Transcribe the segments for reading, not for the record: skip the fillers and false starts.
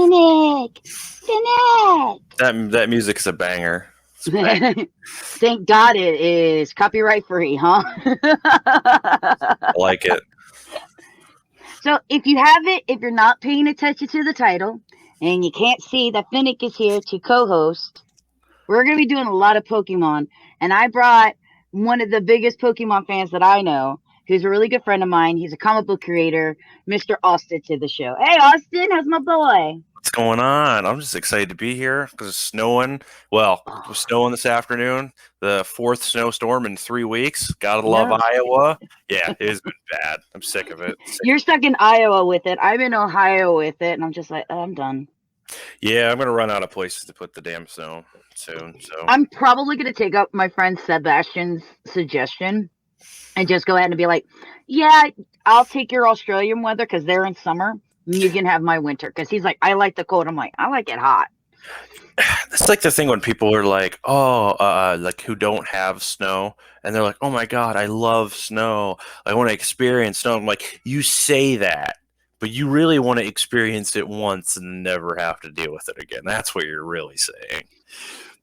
Finnick! Finnick! That music is a banger. Thank God it is copyright free, huh? I like it. So if you're not paying attention to the title, and you can't see that Finnick is here to co-host, we're going to be doing a lot of Pokemon. And I brought one of the biggest Pokemon fans that I know, who's a really good friend of mine. He's a comic book creator, Mr. Austin, to the show. Hey, Austin, how's my boy? What's going on? I'm just excited to be here because it's snowing. Well, it was snowing this afternoon. The fourth snowstorm in 3 weeks. Gotta love Iowa. Yeah, it has been bad. I'm sick of it. You're stuck in Iowa with it. I'm in Ohio with it, and I'm just like, I'm done. Yeah, I'm gonna run out of places to put the damn snow soon. So I'm probably gonna take up my friend Sebastian's suggestion and just go ahead and be like, yeah, I'll take your Australian weather because they're in summer. You can have my winter, because he's like, I like the cold. I'm like, I like it hot. it's like the thing when people are like, like who don't have snow, and they're like, oh my god, I love snow. I want to experience snow. I'm like, you say that, but you really want to experience it once and never have to deal with it again. That's what you're really saying.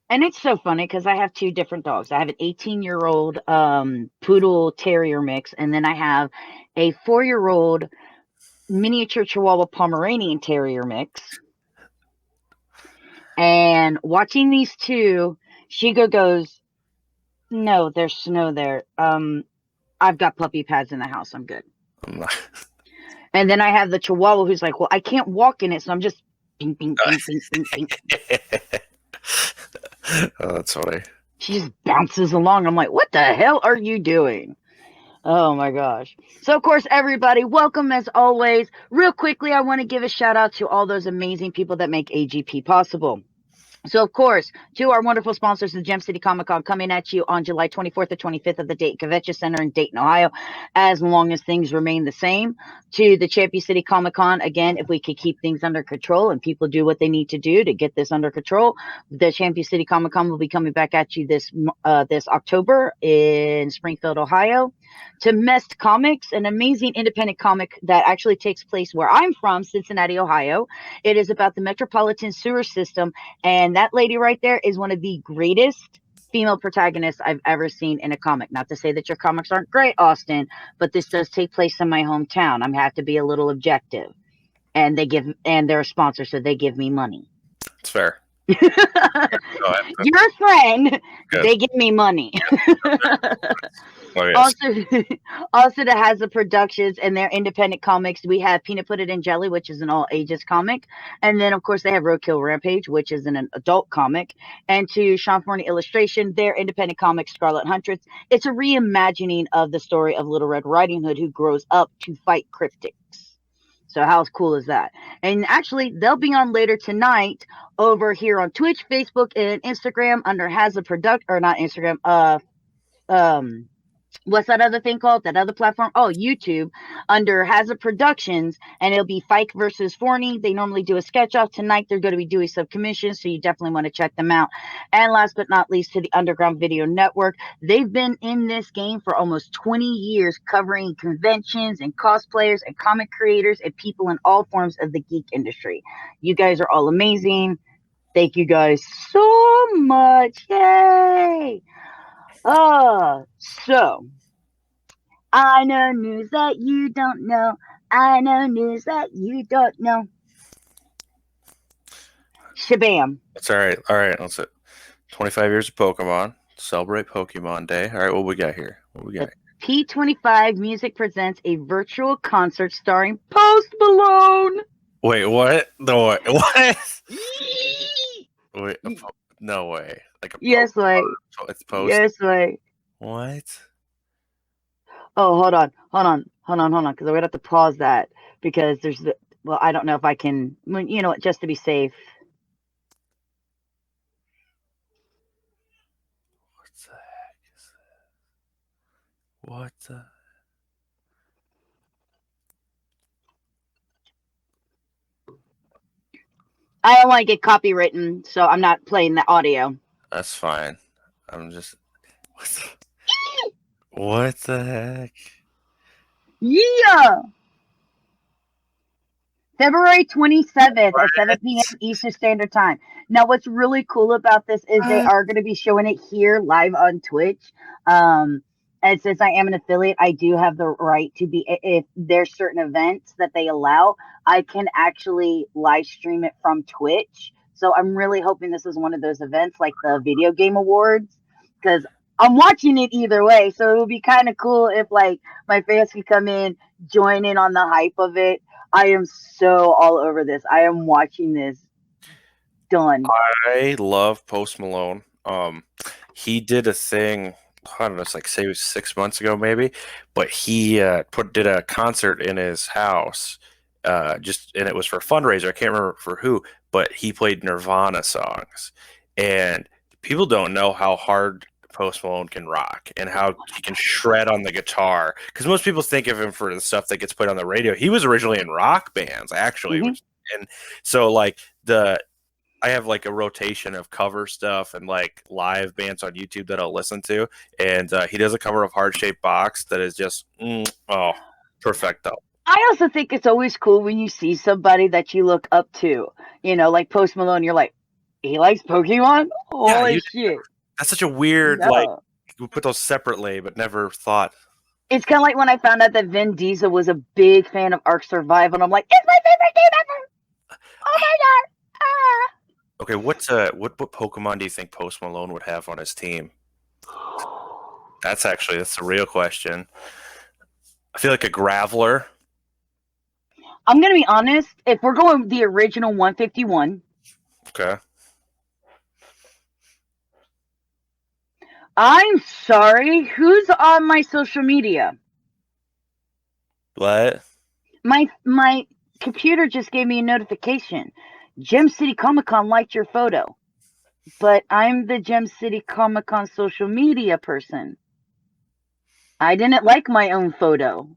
And it's so funny because I have two different dogs. I have an 18-year-old poodle terrier mix, and then I have a 4-year-old miniature Chihuahua Pomeranian terrier mix. And watching these two, Shigo goes, no, there's snow there. I've got puppy pads in the house. I'm good. And then I have the Chihuahua who's like, well, I can't walk in it, so I'm just bing, bing, bing, bing, bing, bing. Oh, that's funny. She just bounces along. I'm like, what the hell are you doing? Oh my gosh. So of course, everybody, welcome as always. Real quickly, I want to give a shout out to all those amazing people that make AGP possible. So, of course, to our wonderful sponsors, the Gem City Comic Con, coming at you on July 24th or 25th at the Dayton Convention Center in Dayton, Ohio, as long as things remain the same. To the Champion City Comic Con, again, if we could keep things under control and people do what they need to do to get this under control, the Champion City Comic Con will be coming back at you this October in Springfield, Ohio. To Mest Comics, an amazing independent comic that actually takes place where I'm from, Cincinnati, Ohio. It is about the metropolitan sewer system, and that lady right there is one of the greatest female protagonists I've ever seen in a comic. Not to say that your comics aren't great, Austin, but this does take place in my hometown. I have to be a little objective. And they're a sponsor, so they give me money. It's fair. You're a friend. Good. They give me money. Oh, yes. Also that has the productions and their independent comics. We have Peanut Put It in Jelly, which is an all ages comic. And then, of course, they have Roadkill Rampage, which is an adult comic. And to Sean Forney Illustration, their independent comic, Scarlet Huntress. It's a reimagining of the story of Little Red Riding Hood, who grows up to fight cryptics. So how cool is that? And actually, they'll be on later tonight over here on Twitch, Facebook, and Instagram under what's that other thing called? That other platform? Oh, YouTube, under Hazard Productions, and it'll be Fike versus Forney. They normally do a sketch off. Tonight they're going to be doing some commissions, so you definitely want to check them out. And last but not least, to the Underground Video Network. They've been in this game for almost 20 years, covering conventions and cosplayers and comic creators and people in all forms of the geek industry. You guys are all amazing. Thank you guys so much. Yay! So I know news that you don't know. I know news that you don't know. Shabam. That's all right. All right. That's it. 25 years of Pokemon. Celebrate Pokemon Day. All right. What we got here? P25 Music presents a virtual concert starring Post Malone. Wait, what? No way. What? Wait, no way. Like yes, way. It's Post. Yes, way. What? Oh, hold on, because I'm gonna have to pause that because I don't know if I can. You know, just to be safe. What the heck is that? What the? I don't want to get copywritten, so I'm not playing the audio. That's fine. I'm just. What the heck? Yeah. February 27th at 7 p.m. Eastern Standard Time. Now, what's really cool about this is they are going to be showing it here live on Twitch. And since I am an affiliate, I do have the right to be, if there's certain events that they allow, I can actually live stream it from Twitch. So I'm really hoping this is one of those events like the Video Game Awards, because I'm watching it either way. So it would be kind of cool if like my fans could come in, join in on the hype of it. I am so all over this. I am watching this. Done. I love Post Malone. He did a thing, I don't know, it's like say it was 6 months ago maybe, but he did a concert in his house, and it was for a fundraiser. I can't remember for who, but he played Nirvana songs, and people don't know how hard Post Malone can rock and how he can shred on the guitar, because most people think of him for the stuff that gets played on the radio. He was originally in rock bands, actually, and so like I have like a rotation of cover stuff and like live bands on YouTube that I'll listen to, and he does a cover of Heart Shaped Box that is just perfecto. I also think it's always cool when you see somebody that you look up to, like Post Malone. You're like, he likes Pokemon? Holy shit. That's such a weird, like, we put those separately, but never thought. It's kind of like when I found out that Vin Diesel was a big fan of Ark Survival, and I'm like, it's my favorite game ever! Oh my god! Ah! Okay, what Pokemon do you think Post Malone would have on his team? That's a real question. I feel like a Graveler. I'm going to be honest. If we're going the original 151. Okay. I'm sorry. Who's on my social media? What? My computer just gave me a notification. Gem City Comic Con liked your photo, but I'm the Gem City Comic Con social media person. I didn't like my own photo.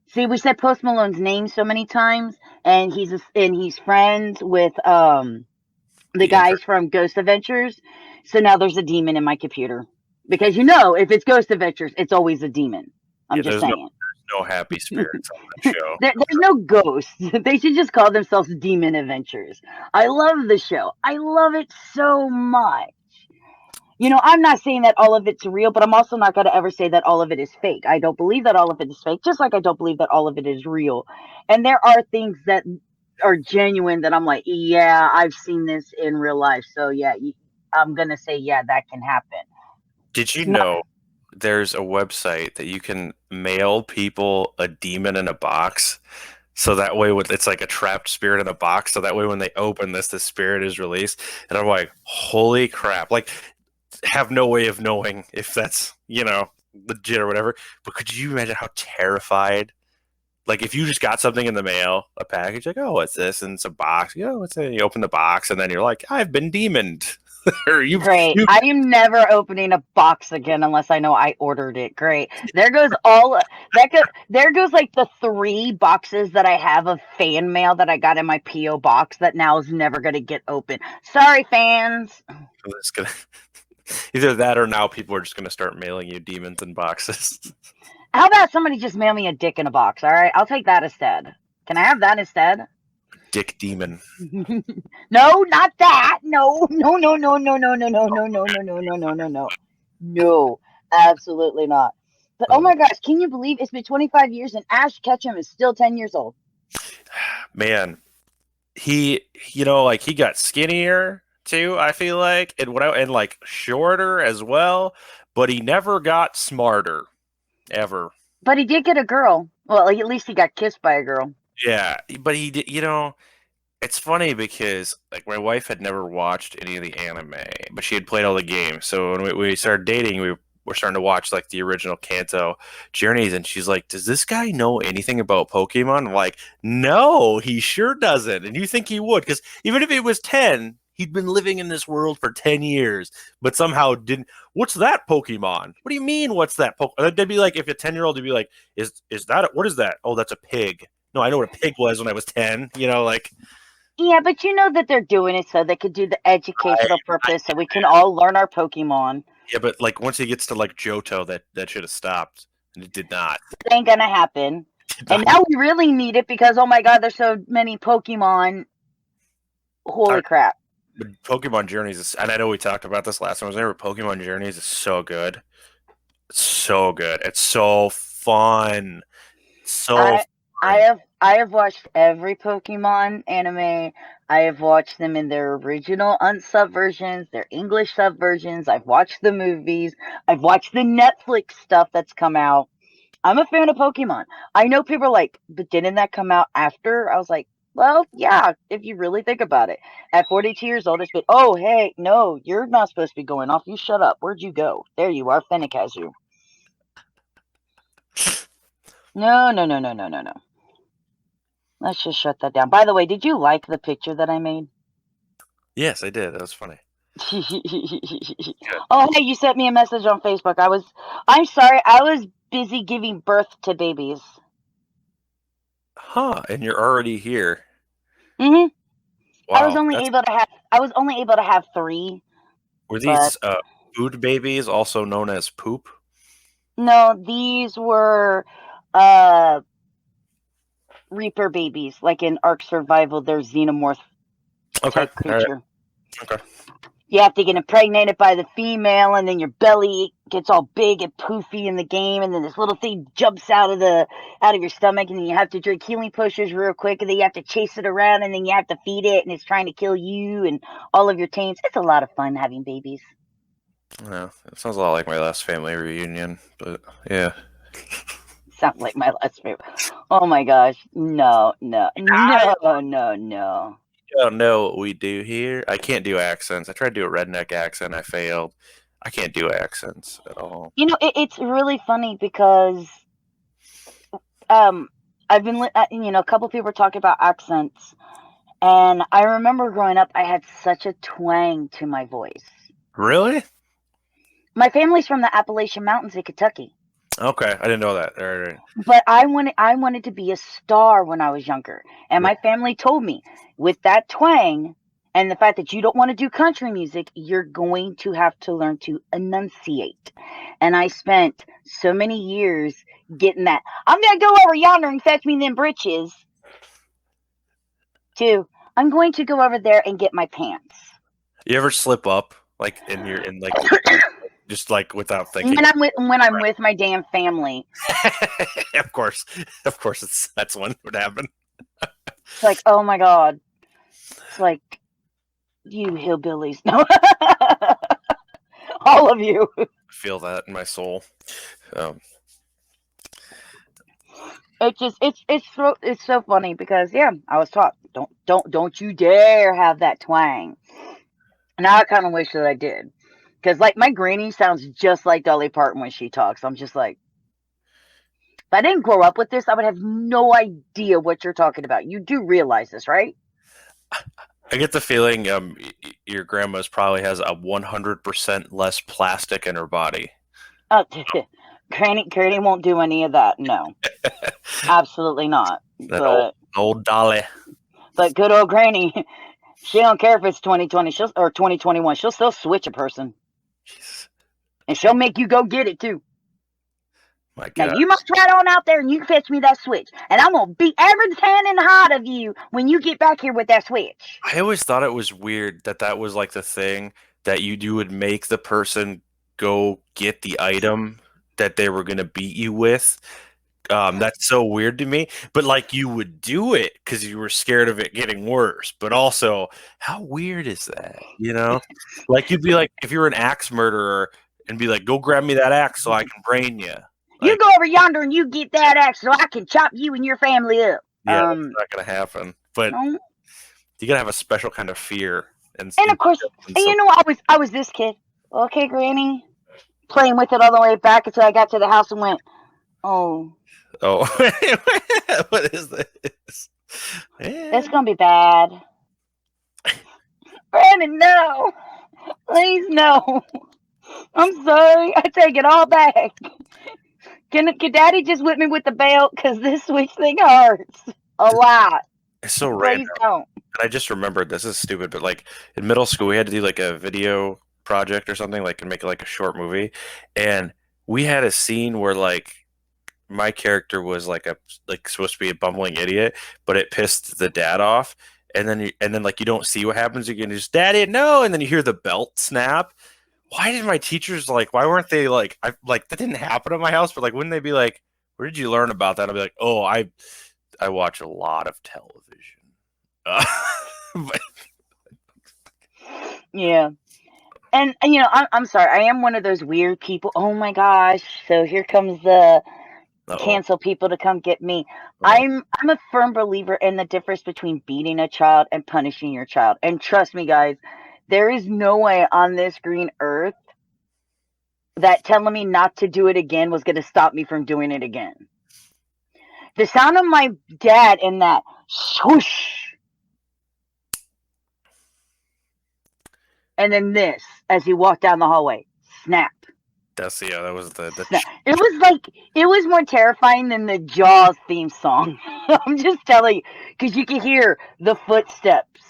See, we said Post Malone's name so many times, and he's friends with the guys from Ghost Adventures. So now there's a demon in my computer, because if it's Ghost Adventures, it's always a demon. I'm just saying. No happy spirits on that show. There's no ghosts. They should just call themselves Demon Adventures. I love the show. I love it so much. I'm not saying that all of it's real, but I'm also not going to ever say that all of it is fake. I don't believe that all of it is fake, just like I don't believe that all of it is real. And there are things that are genuine that I'm like, yeah, I've seen this in real life. So yeah, I'm going to say, yeah, that can happen. Did you know there's a website that you can mail people a demon in a box? So that way, it's like a trapped spirit in a box. So that way, when they open this, the spirit is released. And I'm like, holy crap. Like, have no way of knowing if that's, legit or whatever. But could you imagine how terrified? Like, if you just got something in the mail, a package, like, oh, what's this? And it's a box. What's it? You open the box, and then you're like, I've been demoned. Great. I am never opening a box again unless I know I ordered it. Great. There goes there goes like the 3 boxes that I have of fan mail that I got in my PO box that now is never going to get open. Sorry, fans. Either that or now people are just going to start mailing you demons in boxes. How about somebody just mail me a dick in a box? All right, I'll take that instead. Can I have that instead? Dick demon. No, not that. No, absolutely not. But oh my gosh, can you believe it's been 25 years and Ash Ketchum is still 10 years old? Man, he got skinnier too, I feel like, and like shorter as well, but he never got smarter ever. But he did get a girl. Well, at least he got kissed by a girl. Yeah, but he did, it's funny because like my wife had never watched any of the anime, but she had played all the games. So when we started dating, we were starting to watch like the original Kanto Journeys, and she's like, does this guy know anything about Pokemon? I'm like, no, he sure doesn't. And you think he would, because even if he was 10, he'd been living in this world for 10 years, but somehow didn't. What's that Pokemon? What do you mean, what's that Pokemon? They'd be like, if a 10-year-old would be like, is that, what is that? Oh, that's a pig. No, I know what a pig was when I was 10, like. Yeah, but you know that they're doing it so they could do the educational purpose so we can all learn our Pokemon. Yeah, but like once he gets to like Johto, that should have stopped. It did not. It ain't gonna happen. And now we really need it because, oh my god, there's so many Pokemon. Holy crap. But Pokemon Journeys, and I know we talked about this last time, but Pokemon Journeys is so good. It's so good. It's so fun. I have watched every Pokemon anime. I have watched them in their original unsub versions, their English sub versions. I've watched the movies. I've watched the Netflix stuff that's come out. I'm a fan of Pokemon. I know people are like, but didn't that come out after? I was like, well, yeah, if you really think about it. At 42 years old, it's been, oh, hey, no, you're not supposed to be going off. You shut up. Where'd you go? There you are. Fennec has you. No. Let's just shut that down. By the way, did you like the picture that I made? Yes, I did. That was funny. Oh, hey, you sent me a message on Facebook. I'm sorry, I was busy giving birth to babies. Huh, and you're already here. Mm-hmm. Wow. I was only able to have 3. Were these food babies, also known as poop? No, these were Reaper babies, like in Ark Survival, they're xenomorph type creature. Right. Okay. You have to get impregnated by the female, and then your belly gets all big and poofy in the game, and then this little thing jumps out of your stomach, and then you have to drink healing potions real quick, and then you have to chase it around, and then you have to feed it, and it's trying to kill you and all of your taints. It's a lot of fun having babies. Yeah, it sounds a lot like my last family reunion, but yeah. Sounds like my last favorite. Oh my gosh. No. You don't know what we do here. I can't do accents. I tried to do a redneck accent. I failed. I can't do accents at all. You know, it's really funny because I've been, a couple people were talking about accents, and I remember growing up, I had such a twang to my voice. Really? My family's from the Appalachian Mountains in Kentucky. Okay, I didn't know that. All right. But I wanted to be a star when I was younger, and my family told me, with that twang and the fact that you don't want to do country music, you're going to have to learn to enunciate. And I spent so many years getting that. I'm gonna go over yonder and fetch me them britches. To I'm going to go over there and get my pants. You ever slip up like in like just like without thinking? When I'm with my damn family. Of course, that's when it would happen. It's like, oh my god. It's like, you hillbillies. No. All of you. I feel that in my soul. It's so funny because I was taught don't you dare have that twang. Now I kind of wish that I did, because like my granny sounds just like Dolly Parton when she talks. I'm just like, if I didn't grow up with this, I would have no idea what you're talking about. You do realize this, right? I get the feeling your grandma's probably has a 100% less plastic in her body. Oh, Granny won't do any of that. No, absolutely not. Old Dolly. But good old Granny, she don't care if it's 2020 or 2021. She'll still switch a person. Jesus. And she'll make you go get it too. My God. Now you must right on out there and you fetch me that switch. And I'm going to beat every hand in the heart of you when you get back here with that switch. I always thought it was weird that was like the thing that you would make the person go get the item that they were going to beat you with. That's so weird to me. But like you would do it because you were scared of it getting worse. But also, how weird is that? You know? Like you'd be like, if you were an axe murderer and be like, go grab me that axe so I can brain you. Like, you go over yonder and you get that axe so I can chop you and your family up. Yeah, that's not going to happen. But you got to have a special kind of fear. And of course, I was this kid. Okay, Granny. Playing with it all the way back until I got to the house and went, oh. What is this? It's going to be bad. Brandon, no. Please, no. I'm sorry. I take it all back. Can Daddy just whip me with the belt? Because this switch thing hurts a lot. It's so random. And I just remembered, this is stupid, but like in middle school, we had to do like a video project or something, like and make like a short movie. And we had a scene where like my character was like supposed to be a bumbling idiot, but it pissed the dad off, and then like you don't see what happens. You can just daddy no, and then you hear the belt snap. Why did my teachers like? Why weren't they like? I like that didn't happen at my house, but like wouldn't they be like, where did you learn about that? I'd be like, oh, I watch a lot of television. But Yeah. And you know, I'm sorry. I am one of those weird people. Oh my gosh. So here comes the uh-oh. cancel people to come get me. Uh-oh. I'm a firm believer in the difference between beating a child and punishing your child. And trust me, guys, there is no way on this green earth that telling me not to do it again was going to stop me from doing it again. The sound of my dad in that swoosh, and then this as he walked down the hallway, snap. That's that was the Snap. It was more terrifying than the Jaws theme song. I'm just telling you, because you can hear the footsteps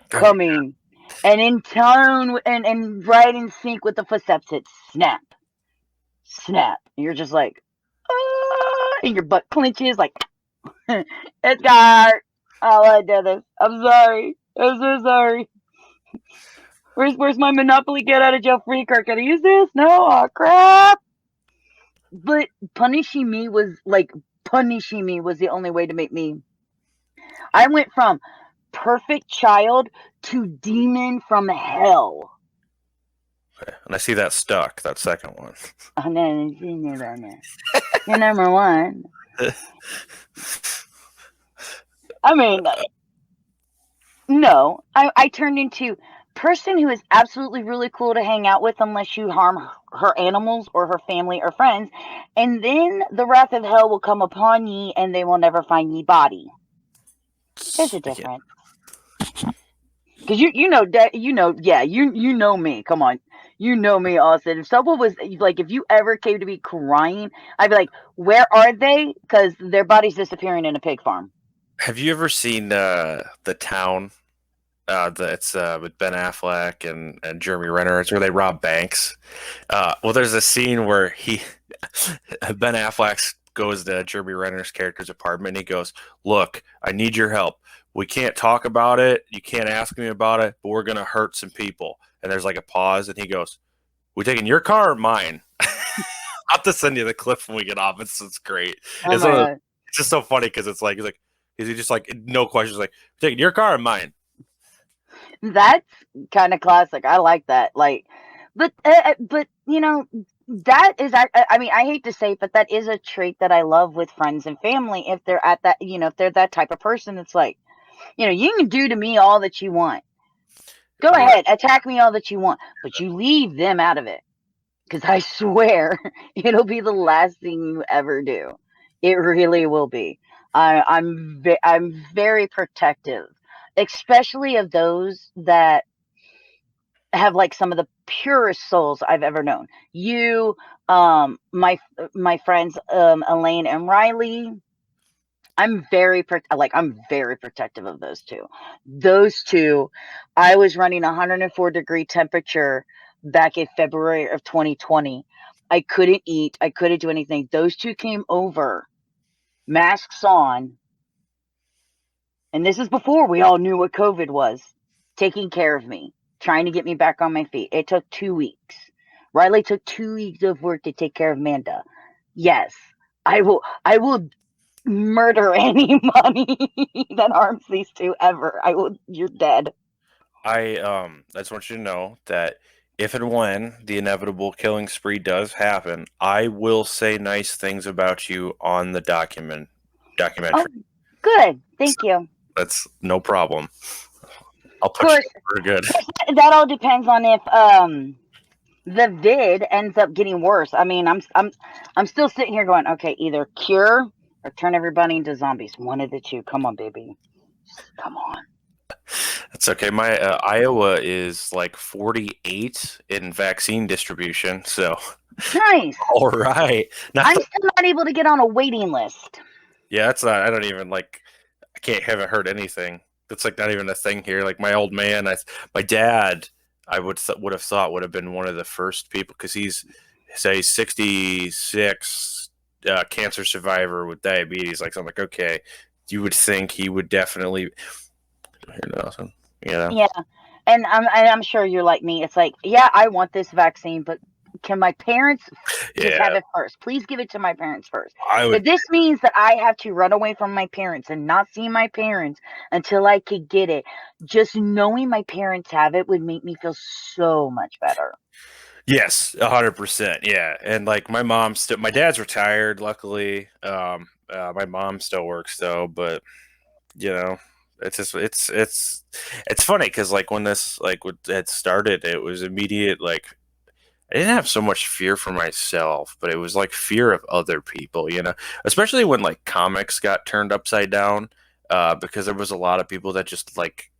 coming, and in tone and right in sync with the footsteps, it's snap, snap. And you're just like, ah, and your butt clenches like, Edgar, oh, I did this. I'm sorry. I'm so sorry. Where's my Monopoly get out of jail free card? Can I use this? No, oh crap. But punishing me was the only way to make me. I went from perfect child to demon from hell. And I see that stuck, that second one. Oh, no, you're number one. I mean, no, I turned into person who is absolutely really cool to hang out with unless you harm her animals or her family or friends, and then the wrath of hell will come upon ye and they will never find ye body. There's a difference. Because you know me. Come on. You know me, Austin. If someone was like, if you ever came to me crying, I'd be like, where are they? Because their body's disappearing in a pig farm. Have you ever seen The Town? It's with Ben Affleck and Jeremy Renner. It's where they rob banks. Well, there's a scene where Ben Affleck goes to Jeremy Renner's character's apartment and he goes, look, I need your help. We can't talk about it. You can't ask me about it, but we're going to hurt some people. And there's like a pause and he goes, we taking your car or mine? I'll have to send you the clip when we get off. It's great. Oh It's just so funny because it's like, is he just like, no questions, like, taking your car or mine? That's kind of classic. I like that. Like, but you know, that is, I mean, I hate to say it, but that is a trait that I love with friends and family. If they're at that, you know, if they're that type of person, it's like, you know, you can do to me all that you want. Go ahead, attack me all that you want, but you leave them out of it. Because I swear it'll be the last thing you ever do. It really will be. I'm very protective, especially of those that have like some of the purest souls I've ever known. You, my friends, Elaine and Riley. I'm very protective of those two. Those two, I was running 104-degree temperature back in February of 2020. I couldn't eat. I couldn't do anything. Those two came over, masks on. And this is before we all knew what COVID was, taking care of me, trying to get me back on my feet. It took 2 weeks. Riley took 2 weeks of work to take care of Amanda. Yes, I will murder any money that harms these two ever. You're dead. I just want you to know that if and when the inevitable killing spree does happen, I will say nice things about you on the documentary. Oh, good. Thank you. That's no problem. I'll put you over good. That all depends on if the vid ends up getting worse. I mean, I'm still sitting here going, okay, either cure or turn everybody into zombies. One of the two. Come on, baby. Come on. That's okay. My Iowa is like 48 in vaccine distribution, so nice. All right. I'm still not able to get on a waiting list. Yeah, that's not. I don't even like. Haven't heard anything. That's like not even a thing here. Like my old man, my dad, I would have thought would have been one of the first people because he's 66, cancer survivor with diabetes. Like, so I'm like, okay, you would think he would definitely, Yeah. And I'm sure you're like me. It's like, yeah, I want this vaccine, but can my parents just have it first? Please give it to my parents first. If this means that I have to run away from my parents and not see my parents until I could get it, just knowing my parents have it would make me feel so much better. Yes, 100%. Yeah, and like my dad's retired. Luckily, my mom still works though, but it's just it's funny because like when this like had started, it was immediate. Like I didn't have so much fear for myself, but it was like fear of other people. Especially when like comics got turned upside down, because there was a lot of people that just like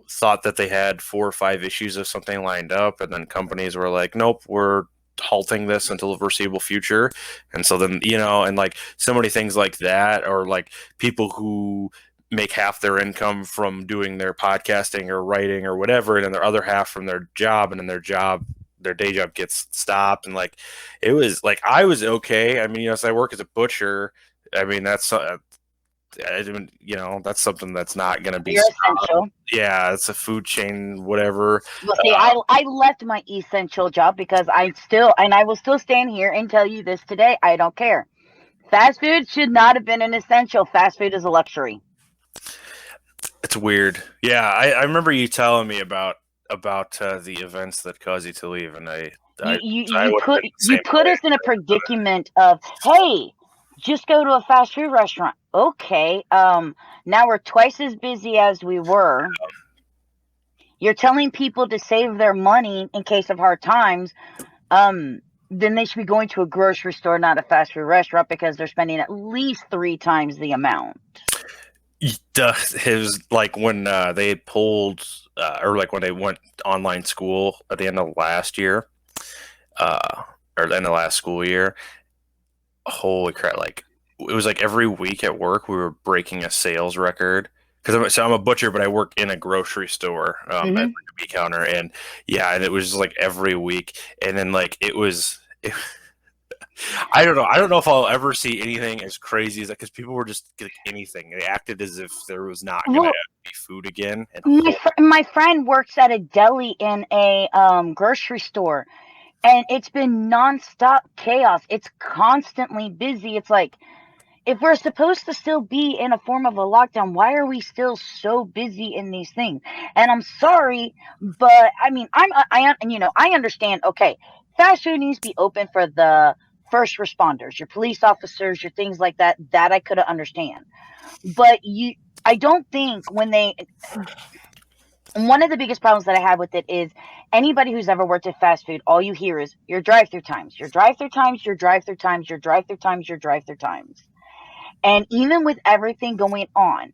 thought that they had 4 or 5 issues of something lined up, and then companies were like, nope, we're halting this until the foreseeable future. And so then and like so many things like that, or like people who make half their income from doing their podcasting or writing or whatever, and then their other half from their job, and then their day job gets stopped. And like it was like I was okay. I mean, so I work as a butcher. I mean, that's that's something that's not going to be essential. Yeah, it's a food chain, whatever. Well, see, I left my essential job because I will still stand here and tell you this today. I don't care. Fast food should not have been an essential. Fast food is a luxury. It's weird. Yeah, I remember you telling me about the events that caused you to leave, and you put us in a predicament of, hey, just go to a fast food restaurant. Okay. Now we're twice as busy as we were. You're telling people to save their money in case of hard times. Then they should be going to a grocery store, not a fast food restaurant, because they're spending at least 3 times the amount. His like when they had pulled or like when they went online school at the end of last year, or the end of last school year. Holy crap! Like it was like every week at work we were breaking a sales record. Because I'm a butcher, but I work in a grocery store at the meat counter, and and it was just like every week, and then like I don't know. I don't know if I'll ever see anything as crazy as that, because people were just like anything. They acted as if there was not going to be food again. And my friend works at a deli in a grocery store, and it's been nonstop chaos. It's constantly busy. It's like, if we're supposed to still be in a form of a lockdown, why are we still so busy in these things? And I'm sorry, but I mean, I understand. Okay, fast food needs to be open for the first responders, your police officers, your things like that. That I could understand, but I don't think one of the biggest problems that I have with it is anybody who's ever worked at fast food, all you hear is your drive-through times, your drive-through times, your drive-through times, your drive-through times, your drive-through times. And even with everything going on,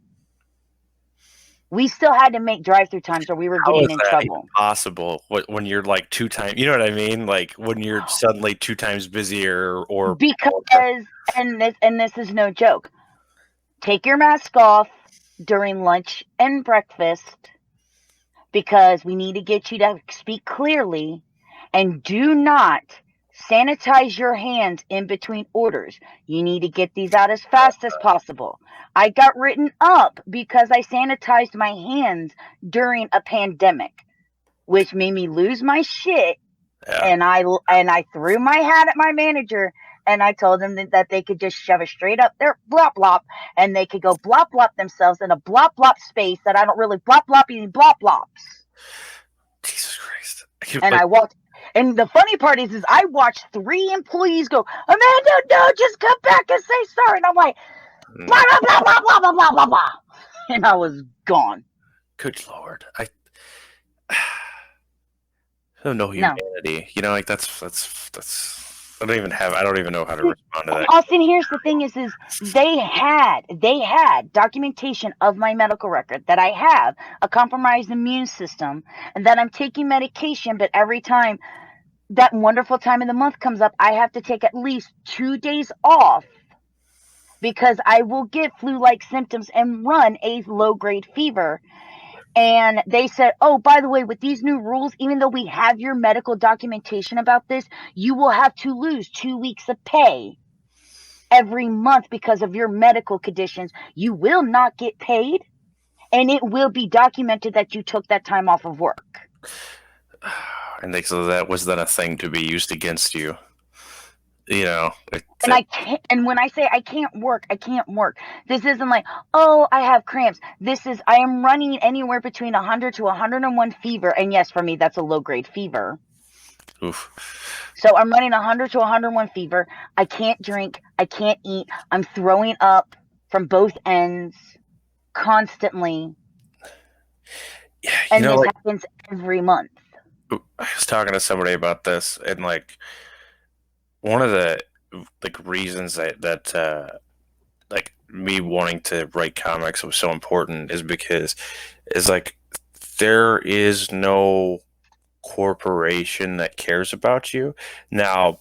we still had to make drive-through times or we were getting in trouble. Possible when you're like 2 times, you know what I mean? Like when you're suddenly 2 times busier, or because and this is no joke. Take your mask off during lunch and breakfast, because we need to get you to speak clearly, and do not sanitize your hands in between orders. You need to get these out as fast as possible. I got written up because I sanitized my hands during a pandemic, which made me lose my shit. Yeah. And I threw my hat at my manager, and I told them that they could just shove it straight up their blop blop, and they could go blop blop themselves in a blop blop space that I don't really blop blop any blop blops. Jesus Christ. And I walked. And the funny part is I watched 3 employees go, Amanda, no, just come back and say sorry. And I'm like, blah, blah, blah, blah, blah, blah, blah, blah, blah. And I was gone. Good Lord. I have no humanity. No. Like that's I don't even know how to respond to that. Austin, here's the thing is they had documentation of my medical record that I have a compromised immune system and that I'm taking medication, but every time that wonderful time of the month comes up, I have to take at least 2 days off because I will get flu-like symptoms and run a low-grade fever. And they said, oh, by the way, with these new rules, even though we have your medical documentation about this, you will have to lose 2 weeks of pay. every month because of your medical conditions, you will not get paid, and it will be documented that you took that time off of work. And so that was then a thing to be used against you. You know, and I can't, and when I say I can't work, I can't work. This isn't like, oh, I have cramps. This is, I am running anywhere between 100 to 101 fever. And yes, for me, that's a low grade fever. Oof. So I'm running 100 to 101 fever. I can't drink. I can't eat. I'm throwing up from both ends constantly. Yeah, and this happens every month. I was talking to somebody about this, and like one of the reasons that like me wanting to write comics was so important is because it's like there is no corporation that cares about you now,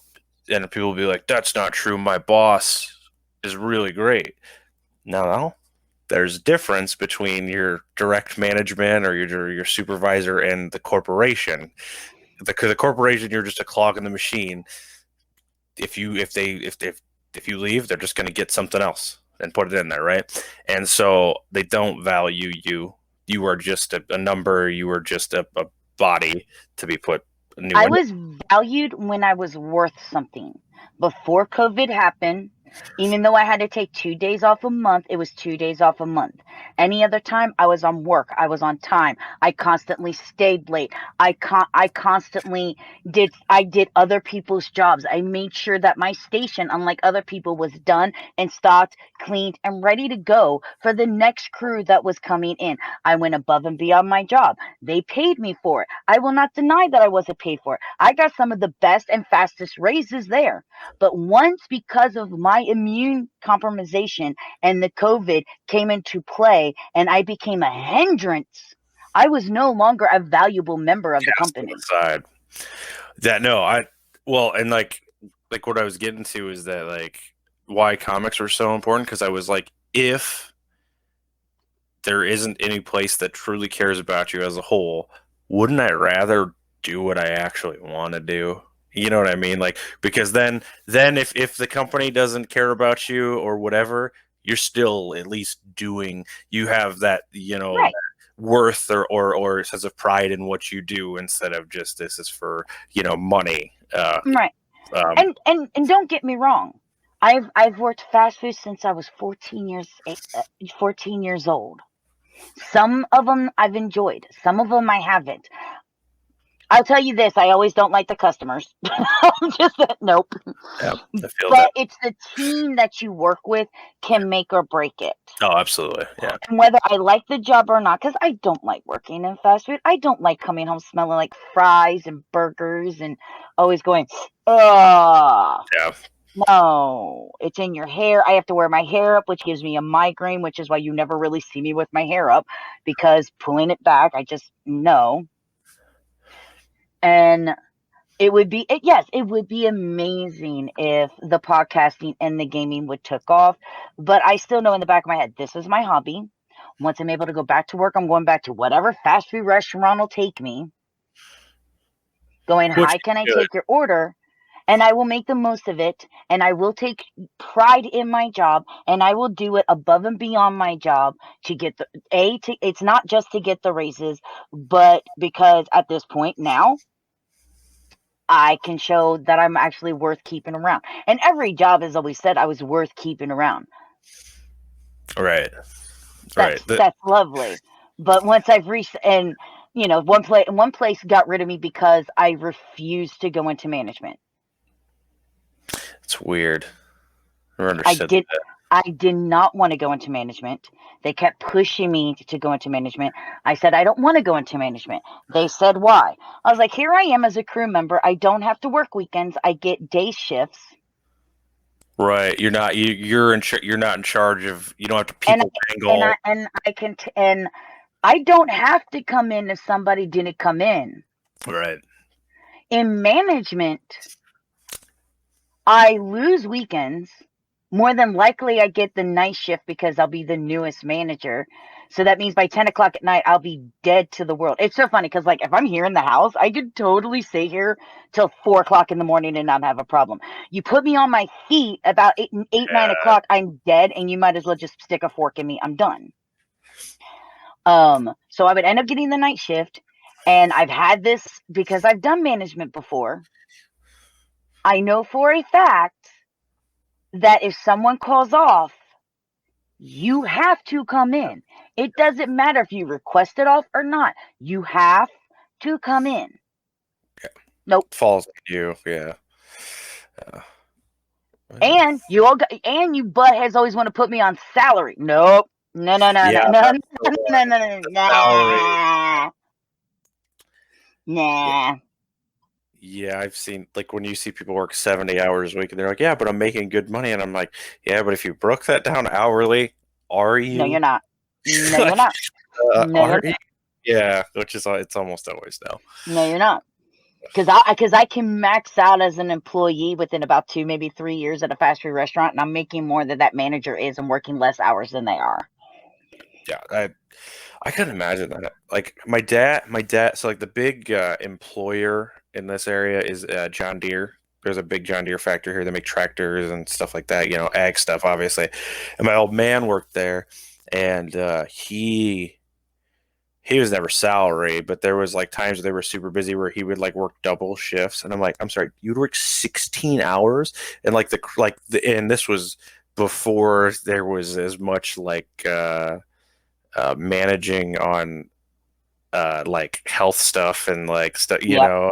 and people will be like, that's not true, my boss is really great. No, there's a difference between your direct management or your supervisor and the corporation. The corporation, you're just a clog in the machine. If you leave, they're just going to get something else and put it in there, right? And so they don't value you. You are just a number. You are just a body to be put. I was valued when I was worth something. Before COVID happened, even though I had to take 2 days off a month, it was 2 days off a month. Any other time, I was on work. I was on time. I constantly stayed late. I constantly did other people's jobs. I made sure that my station, unlike other people, was done and stocked, cleaned, and ready to go for the next crew that was coming in. I went above and beyond my job. They paid me for it. I will not deny that I wasn't paid for it. I got some of the best and fastest raises there. But once, because of my immune compromisation and the COVID came into play and I became a hindrance, I was no longer a valuable member of the company. Side. And like what I was getting to is that like why comics were so important, because I was like, if there isn't any place that truly cares about you as a whole, wouldn't I rather do what I actually want to do? You know what I mean? Like, because then if the company doesn't care about you or whatever, you're still at least doing, you have that, right, worth or sense of pride in what you do, instead of just, this is for, money. Right. And don't get me wrong. I've worked fast food since I was 14 years old. Some of them I've enjoyed. Some of them I haven't. I'll tell you this, I always don't like the customers. Just that, nope. Yeah, I feel but that. It's the team that you work with can make or break it. Oh, absolutely. Yeah. And whether I like the job or not, because I don't like working in fast food. I don't like coming home smelling like fries and burgers and always going, ugh. Yeah. No, it's in your hair. I have to wear my hair up, which gives me a migraine, which is why you never really see me with my hair up, because pulling it back, I just, no. And it would be amazing if the podcasting and the gaming would took off. But I still know in the back of my head, this is my hobby. Once I'm able to go back to work, I'm going back to whatever fast food restaurant will take me. Going, hi, can I take your order? And I will make the most of it. And I will take pride in my job. And I will do it above and beyond my job to get it's not just to get the raises, but because at this point now, I can show that I'm actually worth keeping around. And every job has always said I was worth keeping around. Right. That's lovely. But once I've reached, and one place got rid of me because I refused to go into management. It's weird. I did not want to go into management. They kept pushing me to go into management. I said, I don't want to go into management. They said, why? I was like, here I am as a crew member. I don't have to work weekends. I get day shifts. Right. You're not in charge of, you don't have to people wrangle. And I don't have to come in if somebody didn't come in. Right. In management, I lose weekends. more than likely I get the night shift because I'll be the newest manager. So that means by 10 o'clock at night, I'll be dead to the world. It's so funny because, like, if I'm here in the house, I could totally stay here till 4 o'clock in the morning and not have a problem. You put me on my feet about 8, 9 o'clock, I'm dead, and you might as well just stick a fork in me. I'm done. So I would end up getting the night shift, and I've had this because I've done management before. I know for a fact that if someone calls off, you have to come in. It doesn't matter if you request it off or not. You have to come in. Yeah. Nope. Falls on you. Yeah. And you buttheads always want to put me on salary. Nope. No. Nah. Yeah, I've seen, like, when you see people work 70 hours a week and they're like, yeah, but I'm making good money. And I'm like, yeah, but if you broke that down hourly, are you? No, you're not. No, you're not. No, you're not. Yeah, which is, it's almost always no. No, you're not. Because I can max out as an employee within about 2, maybe 3 years at a fast food restaurant, and I'm making more than that manager is and working less hours than they are. Yeah, I couldn't imagine that. Like my dad. So like the big employer in this area is John Deere. There's a big John Deere factory here. They make tractors and stuff like that. You know, ag stuff, obviously. And my old man worked there, and he was never salary, but there was like times they were super busy where he would like work double shifts, and I'm like, I'm sorry, you'd work 16 hours, and and this was before there was as much like managing on like health stuff and like stuff, you know.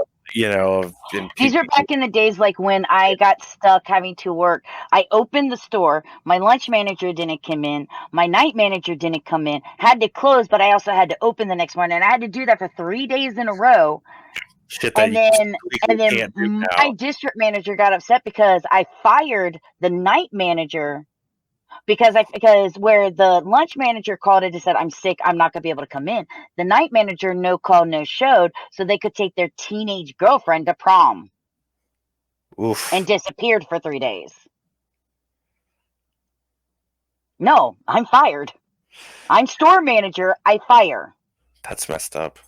These are back in the days, like when I got stuck having to work. I opened the store. My lunch manager didn't come in. My night manager didn't come in. Had to close, but I also had to open the next morning. And I had to do that for 3 days in a row. And then my district manager got upset because I fired the night manager because where the lunch manager called it and said, I'm sick, I'm not going to be able to come in. The night manager no call, no showed, so they could take their teenage girlfriend to prom. Oof. And disappeared for 3 days. No, I'm fired. I'm store manager, I fire. That's messed up.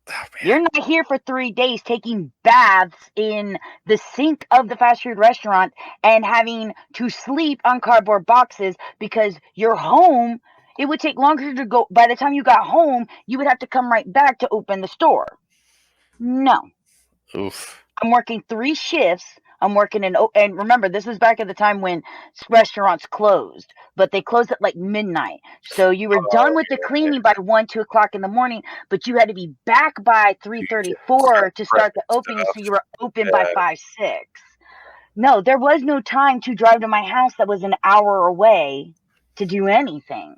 Oh, you're not here for 3 days taking baths in the sink of the fast food restaurant and having to sleep on cardboard boxes because you're home. It would take longer to go. By the time you got home, you would have to come right back to open the store. No. Oof. I'm working 3 shifts. I'm working and remember, this is back at the time when restaurants closed, but they closed at like midnight. So you were done with the cleaning by 1, 2 o'clock in the morning, but you had to be back by 3:34 to start the opening. So you were open by 5, 6. No, there was no time to drive to my house that was an hour away to do anything.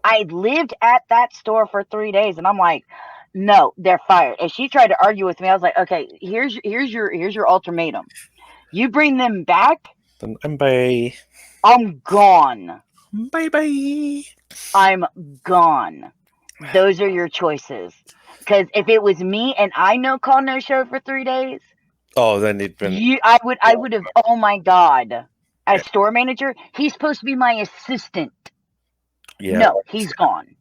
I lived at that store for 3 days, and I'm like, no, they're fired. And she tried to argue with me. I was like, okay, here's your ultimatum. You bring them back, then bye. I'm gone. Bye. I'm gone. Those are your choices. Because if it was me and I no call, no show for 3 days, oh, then you'd been. I would have. Oh my God! As store manager, he's supposed to be my assistant. Yeah. No, he's gone.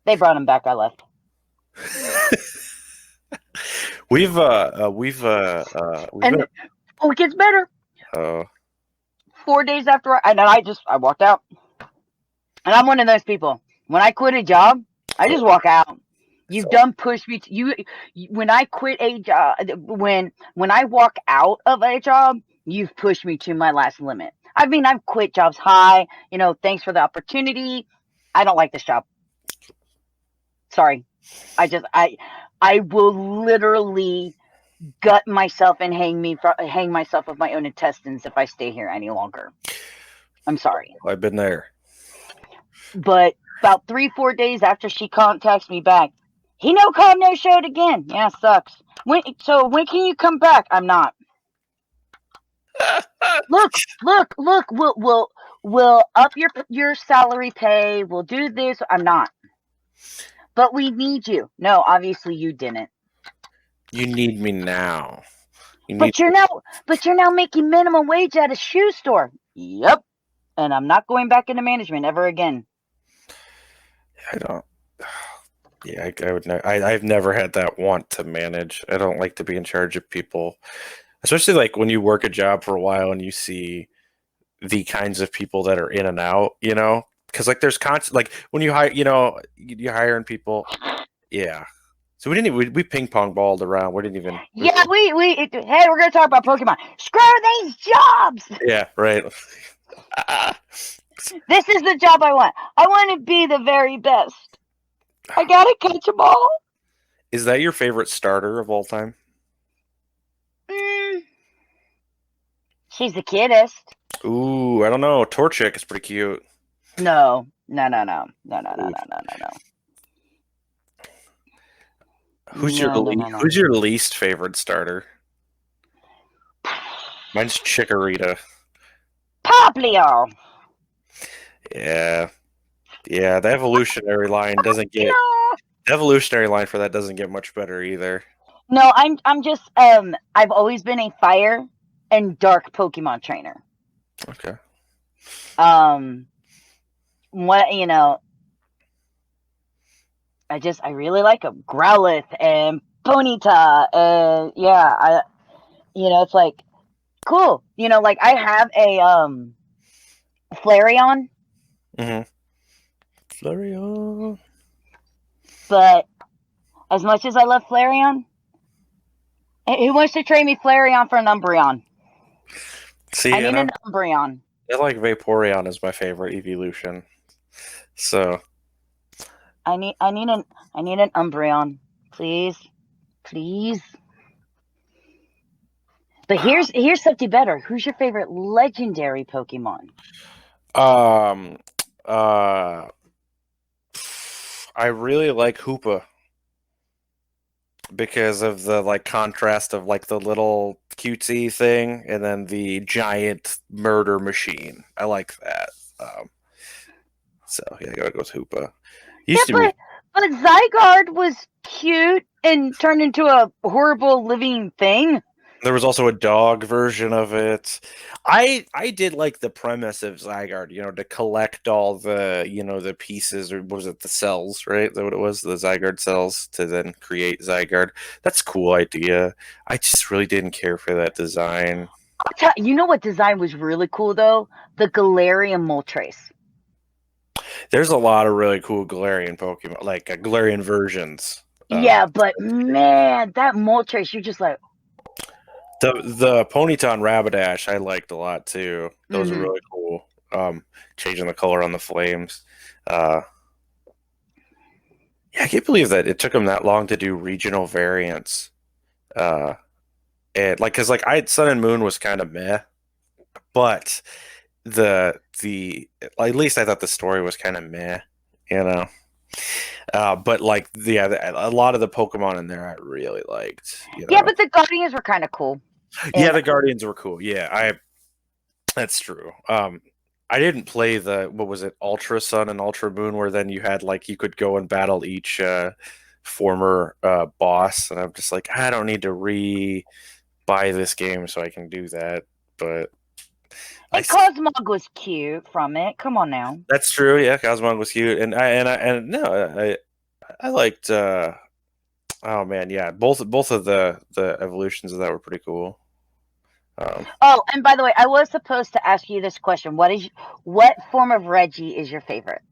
They brought him back. I left. And it gets better. 4 days after I walked out. And I'm one of those people. When I quit a job, I just walk out. You've done pushed me to, when I quit a job, when I walk out of a job, you've pushed me to my last limit. I mean, I've quit jobs high, thanks for the opportunity. I don't like this job. Sorry. I will literally gut myself and hang myself with my own intestines if I stay here any longer. I'm sorry. I've been there. But about 3-4 days after she contacts me back, he no called, no showed again. Yeah, sucks. When can you come back? I'm not. Look. We'll up your salary pay. We'll do this. I'm not. But we need you. No, obviously you didn't. You need me now. You need. But you're now making minimum wage at a shoe store. Yep. And I'm not going back into management ever again. I don't. Yeah, I would. I've never had that want to manage. I don't like to be in charge of people, especially like when you work a job for a while and you see the kinds of people that are in and out. Because like there's constant like when you hire, you're hiring people. Yeah. So we didn't even we ping pong balled around. We didn't even. Yeah, hey, we're gonna talk about Pokemon. Screw these jobs. Yeah. Right. This is the job I want. I want to be the very best. I gotta catch them all. Is that your favorite starter of all time? She's the cutest. Ooh, I don't know. Torchic is pretty cute. No. Who's your least favorite starter? Mine's Chikorita. Popplio. Yeah. Yeah, the evolutionary line doesn't get the evolutionary line for that doesn't get much better either. No, I'm just I've always been a fire and dark Pokemon trainer. Okay. I really like them. Growlithe and Ponyta, and yeah, it's like cool. Like I have a Flareon. Mm-hmm. Flareon. But as much as I love Flareon, who wants to trade me Flareon for an Umbreon? See, I need an Umbreon. I like Vaporeon as my favorite evolution. So I need an Umbreon, please. But here's something better. Who's your favorite legendary Pokemon? I really like Hoopa because of the like contrast of like the little cutesy thing and then the giant murder machine. I like that. So yeah, I gotta go with Hoopa. But Zygarde was cute and turned into a horrible living thing. There was also a dog version of it. I did like the premise of Zygarde, to collect all the, the pieces, or what was it, the cells, right? Is that what it was? The Zygarde cells to then create Zygarde. That's a cool idea. I just really didn't care for that design. You know what design was really cool, though? The Galarian Moltres. There's a lot of really cool Galarian Pokemon, like Galarian versions. Yeah, but man, that Moltres, you're just like... The Ponyta and Rapidash I liked a lot too. Those are really cool. Changing the color on the flames. Yeah, I can't believe that it took them that long to do regional variants. And because I had Sun and Moon was kind of meh, but the at least I thought the story was kind of meh, but a lot of the Pokemon in there I really liked. Yeah, but the Guardians were kind of cool. Yeah, the Guardians were cool. Yeah, that's true. I didn't play what was it, Ultra Sun and Ultra Moon, where then you had you could go and battle each former boss, and I'm just like, I don't need to buy this game so I can do that. But Cosmog was cute from it. Come on now. That's true. Yeah, Cosmog was cute, and I liked. Oh man, yeah, both of the evolutions of that were pretty cool. And by the way, I was supposed to ask you this question. What form of Reggie is your favorite?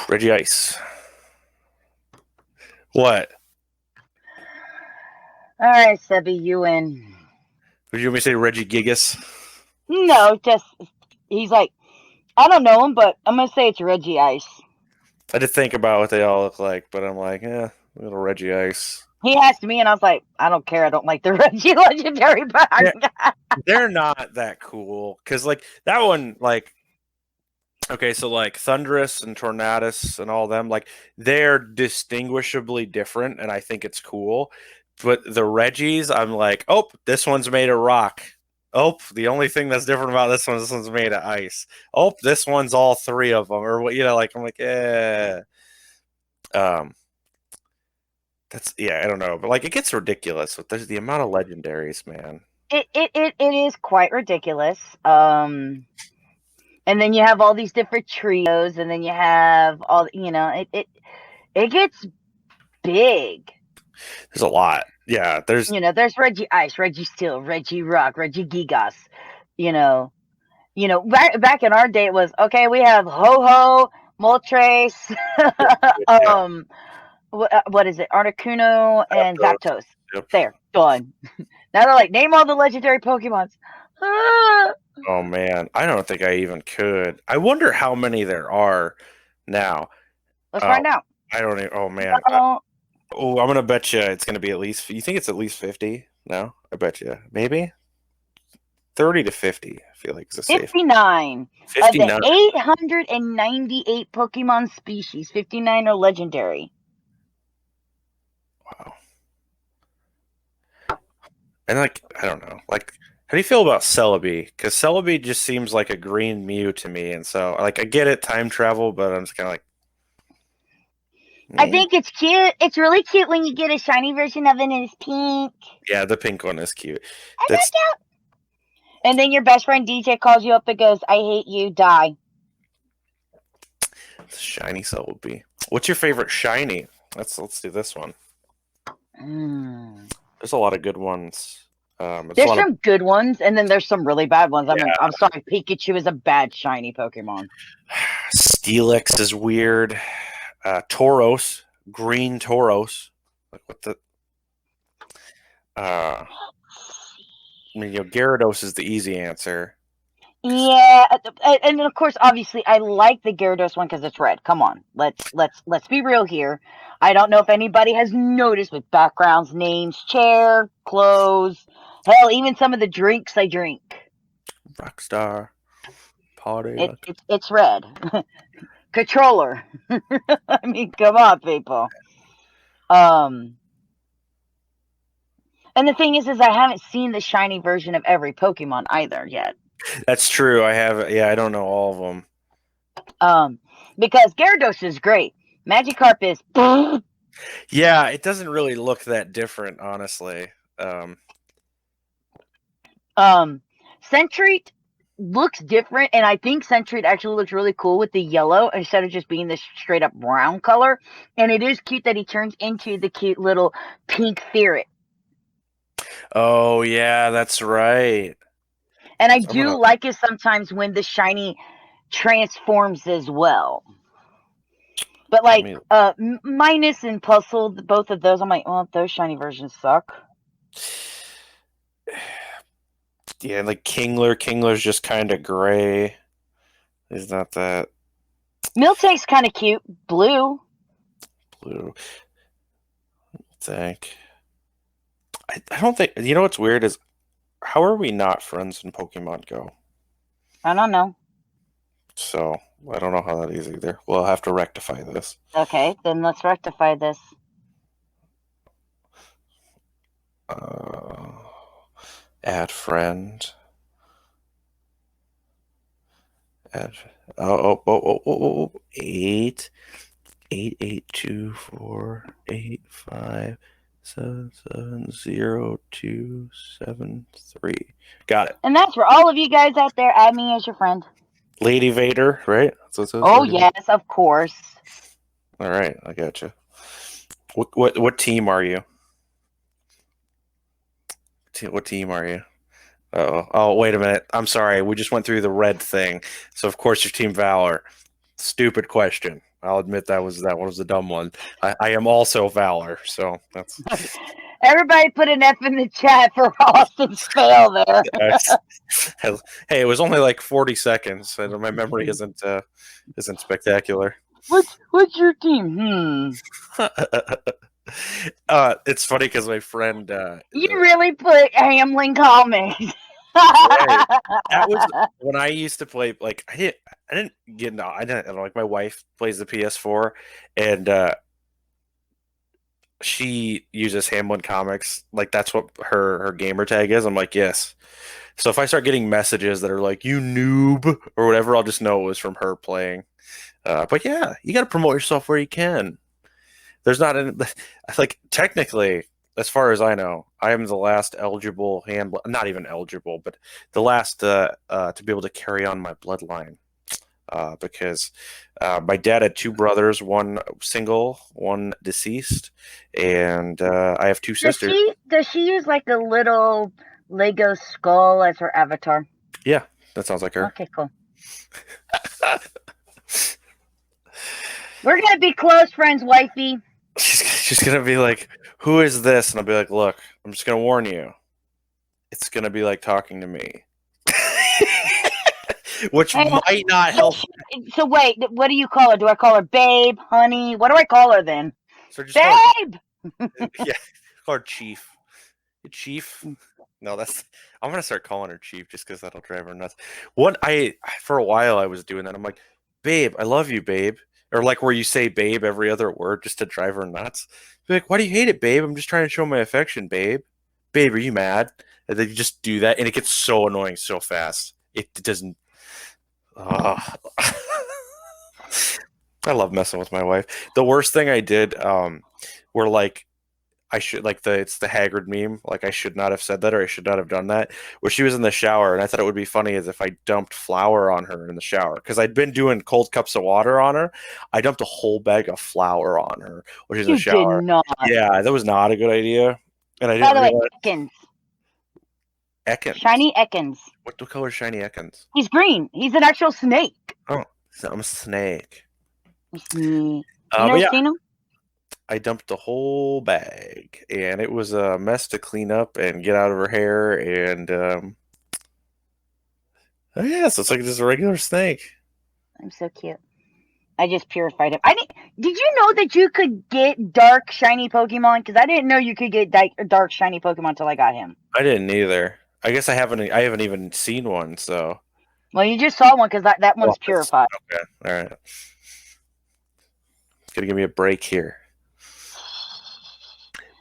Reggie Ice. What? All right, Sebby, you win. Would you want me to say Reggie Gigas? No, just he's like, I don't know him, but I'm gonna say it's Reggie Ice. I did think about what they all look like, but I'm like, little Reggie Ice. He asked me, and I was like, I don't care. I don't like the Reggie Legendary, but they're not that cool because that one, okay, so Thundurus and Tornadus and all them, they're distinguishably different, and I think it's cool. But the Reggies, I'm like, oh, this one's made of rock. Oh, the only thing that's different about this one's made of ice. Oh, this one's all three of them, or what? I'm like, eh. I don't know, but like it gets ridiculous with the amount of legendaries, man. It is quite ridiculous. And then you have all these different trios, and then you have all, it gets big. There's a lot. Yeah, there's There's Reggie Ice, Reggie Steel, Reggie Rock, Reggie Gigas. Back in our day, it was okay. We have Ho Ho, Moltres, what is it, Articuno, and Zapdos. Yep. There, done. Now they're like, name all the legendary Pokemons. Oh man, I don't think I even could. I wonder how many there are now. Let's find out. I don't even. Oh man. I'm gonna bet you it's gonna be at least. You think it's at least 50? No, I bet you maybe 30 to 50. I feel like it's a safe. 59. 59. Of the 898 Pokemon species, 59 are legendary. Wow. And like, I don't know. Like, how do you feel about Celebi? Because Celebi just seems like a green Mew to me, and so like I get it, time travel, but I'm just kind of like. I think it's cute. It's really cute when you get a shiny version of it and it's pink. Yeah, the pink one is cute. That's cute. And then your best friend DJ calls you up and goes, "I hate you, die." Shiny Celebi. What's your favorite shiny? Let's do this one. There's a lot of good ones. There's some good ones, and then there's some really bad ones. I'm sorry, Pikachu is a bad shiny Pokemon. Steelix is weird. Tauros, green Tauros. Like what the? Gyarados is the easy answer. Yeah, and of course, obviously, I like the Gyarados one because it's red. Come on, let's be real here. I don't know if anybody has noticed with backgrounds, names, chair, clothes, hell, even some of the drinks I drink. Rockstar, party. It's red. Controller. I mean, come on, people. And the thing is I haven't seen the shiny version of every Pokemon either yet. That's true. I have. Yeah, I don't know all of them. Because Gyarados is great. Magikarp is. Yeah, it doesn't really look that different, honestly. Sentreat looks different, and I think Sentreat actually looks really cool with the yellow instead of just being this straight up brown color. And it is cute that he turns into the cute little pink ferret. Oh yeah, that's right. And I do like it sometimes when the shiny transforms as well. But like Minus and Puzzle, both of those, I'm like, well, those shiny versions suck. Yeah, like Kingler's just kind of gray. He's not that. Miltank's kind of cute. Blue. I think. I don't think. You know what's weird is, how are we not friends in Pokemon Go? I don't know. So I don't know how that is either. We'll have to rectify this. Okay, then let's rectify this. Add friend. Add. 8824785770273. Got it. And that's for all of you guys out there. Add me as your friend. Lady Vader, right? Oh yes, of course. All right, I got you. What team are you? What team are you? Oh, wait a minute. I'm sorry. We just went through the red thing. So of course you're Team Valor. Stupid question. I'll admit that was a dumb one. I am also Valor, so that's. Everybody put an F in the chat for Austin's fail there. Hey, it was only like 40 seconds. My memory isn't spectacular. What's your team? It's funny because my friend. You really put Hamlin Comics. Right. That was when I used to play. Like I didn't like my wife plays the PS4, and she uses Hamlin Comics. Like that's what her gamer tag is. I'm like, yes. So if I start getting messages that are like "you noob" or whatever, I'll just know it was from her playing. But yeah, you got to promote yourself where you can. There's not any, like technically, as far as I know, I am the last eligible Hambline, not even eligible, but the last to be able to carry on my bloodline. Because my dad had two brothers, one single, one deceased, and I have two sisters. Does she use like a little Lego skull as her avatar? Yeah, that sounds like her. Okay, cool. We're gonna be close friends, wifey. She's gonna be like, "Who is this?" And I'll be like, "Look, I'm just gonna warn you. It's gonna be like talking to me." Which might not help. So wait, what do you call her? Do I call her babe, honey? What do I call her then? So just babe! Yeah, call her Chief. Chief? No, I'm gonna start calling her Chief just because that'll drive her nuts. For a while I was doing that. I'm like, babe, I love you, babe. Or like where you say babe every other word just to drive her nuts. Be like, why do you hate it, babe? I'm just trying to show my affection, babe. Babe, are you mad? And then you just do that, and it gets so annoying so fast. It doesn't. I love messing with my wife. The worst thing I did, where like I should it's the Haggard meme. Like I should not have said that, or I should not have done that. Where she was in the shower, and I thought it would be funny as if I dumped flour on her in the shower because I'd been doing cold cups of water on her. I dumped a whole bag of flour on her when she's in the shower. Did not. Yeah, that was not a good idea. And I didn't. By the way, Ekans. Ekans. Shiny Ekans. What color is Shiny Ekans? He's green. He's an actual snake. Oh, so I'm a snake. You never seen him? I dumped the whole bag, and it was a mess to clean up and get out of her hair. And so it's like just a regular snake. I'm so cute. I just purified him. Did you know that you could get dark shiny Pokemon? Because I didn't know you could get dark shiny Pokemon until I got him. I didn't either. I guess I haven't even seen one. So. Well, you just saw one because that one's purified. Okay, all right. It's gonna give me a break here.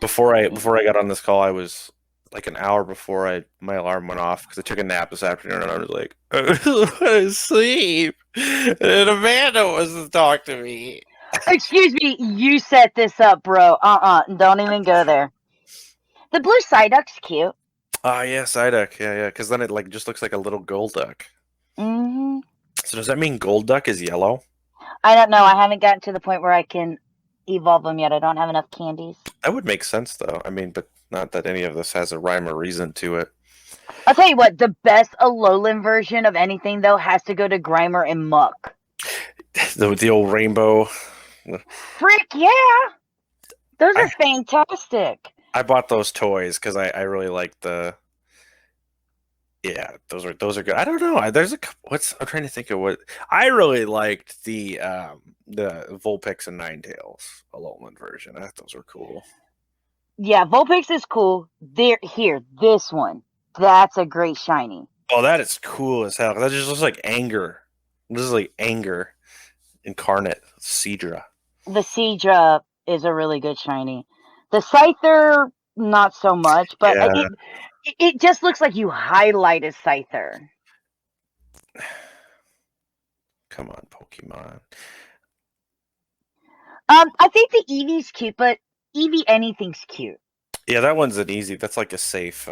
Before I got on this call, I was like an hour before my alarm went off because I took a nap this afternoon, and I was like, I want to sleep, and Amanda wants to talk to me. Excuse me, you set this up, bro. Don't even go there. The blue Psyduck's cute. Oh yeah, Psyduck, yeah, because then it like just looks like a little Golduck. Mm-hmm. So does that mean Golduck is yellow? I don't know. I haven't gotten to the point where I can evolve them yet. I don't have enough candies. That would make sense, though. I mean, but not that any of this has a rhyme or reason to it. I'll tell you what. The best Alolan version of anything, though, has to go to Grimer and Muck. The old rainbow. Frick yeah! Those are fantastic. I bought those toys because I really like the. Yeah, those are good. I don't know. I'm trying to think of what I really liked the Vulpix and Ninetales Alolan version. I thought those were cool. Yeah, Vulpix is cool. This one. That's a great shiny. Oh, that is cool as hell. That just looks like anger. This is like anger incarnate. Seadra. The Seadra is a really good shiny. The Scyther, not so much, but yeah. It just looks like you highlighted Scyther. Come on, Pokemon. I think the Eevee's cute, but Eevee anything's cute. Yeah, that one's an easy. That's like a safe.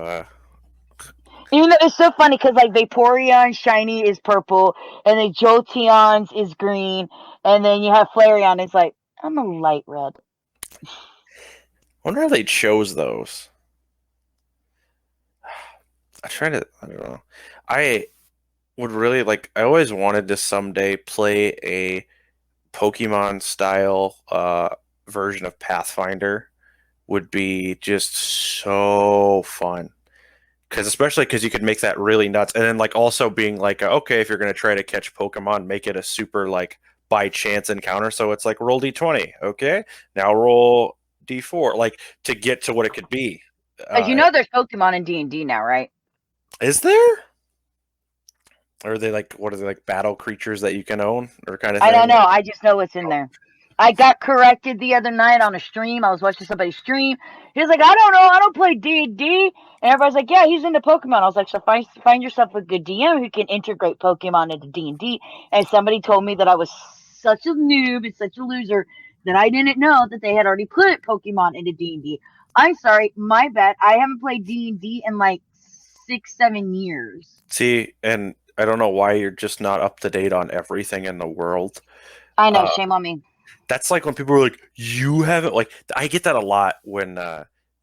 Even though it's so funny because like Vaporeon shiny is purple, and then Jolteon's is green, and then you have Flareon. It's like I'm a light red. I wonder how they chose those. I don't know. I would really like. I always wanted to someday play a Pokemon style version of Pathfinder. Would be just so fun. Especially because you could make that really nuts, and then like also being like, okay, if you're gonna try to catch Pokemon, make it a super like by chance encounter. So it's like roll d20, okay, now roll d4, like to get to what it could be. As you know, there's Pokemon in D&D now, right? Is there? Or are they like, what are they, like battle creatures that you can own or kind of thing? I don't know. I just know what's in there. I got corrected the other night on a stream. I was watching somebody stream. He was like, I don't know. I don't play D&D. And everybody's like, yeah, he's into Pokemon. I was like, so find yourself a good DM who can integrate Pokemon into D&D. And somebody told me that I was such a noob and such a loser that I didn't know that they had already put Pokemon into D&D. I'm sorry, my bad. I haven't played D&D in like 6-7 years. See, and I don't know why you're just not up to date on everything in the world. I know, shame on me. That's like when people are like, you haven't, like, I get that a lot when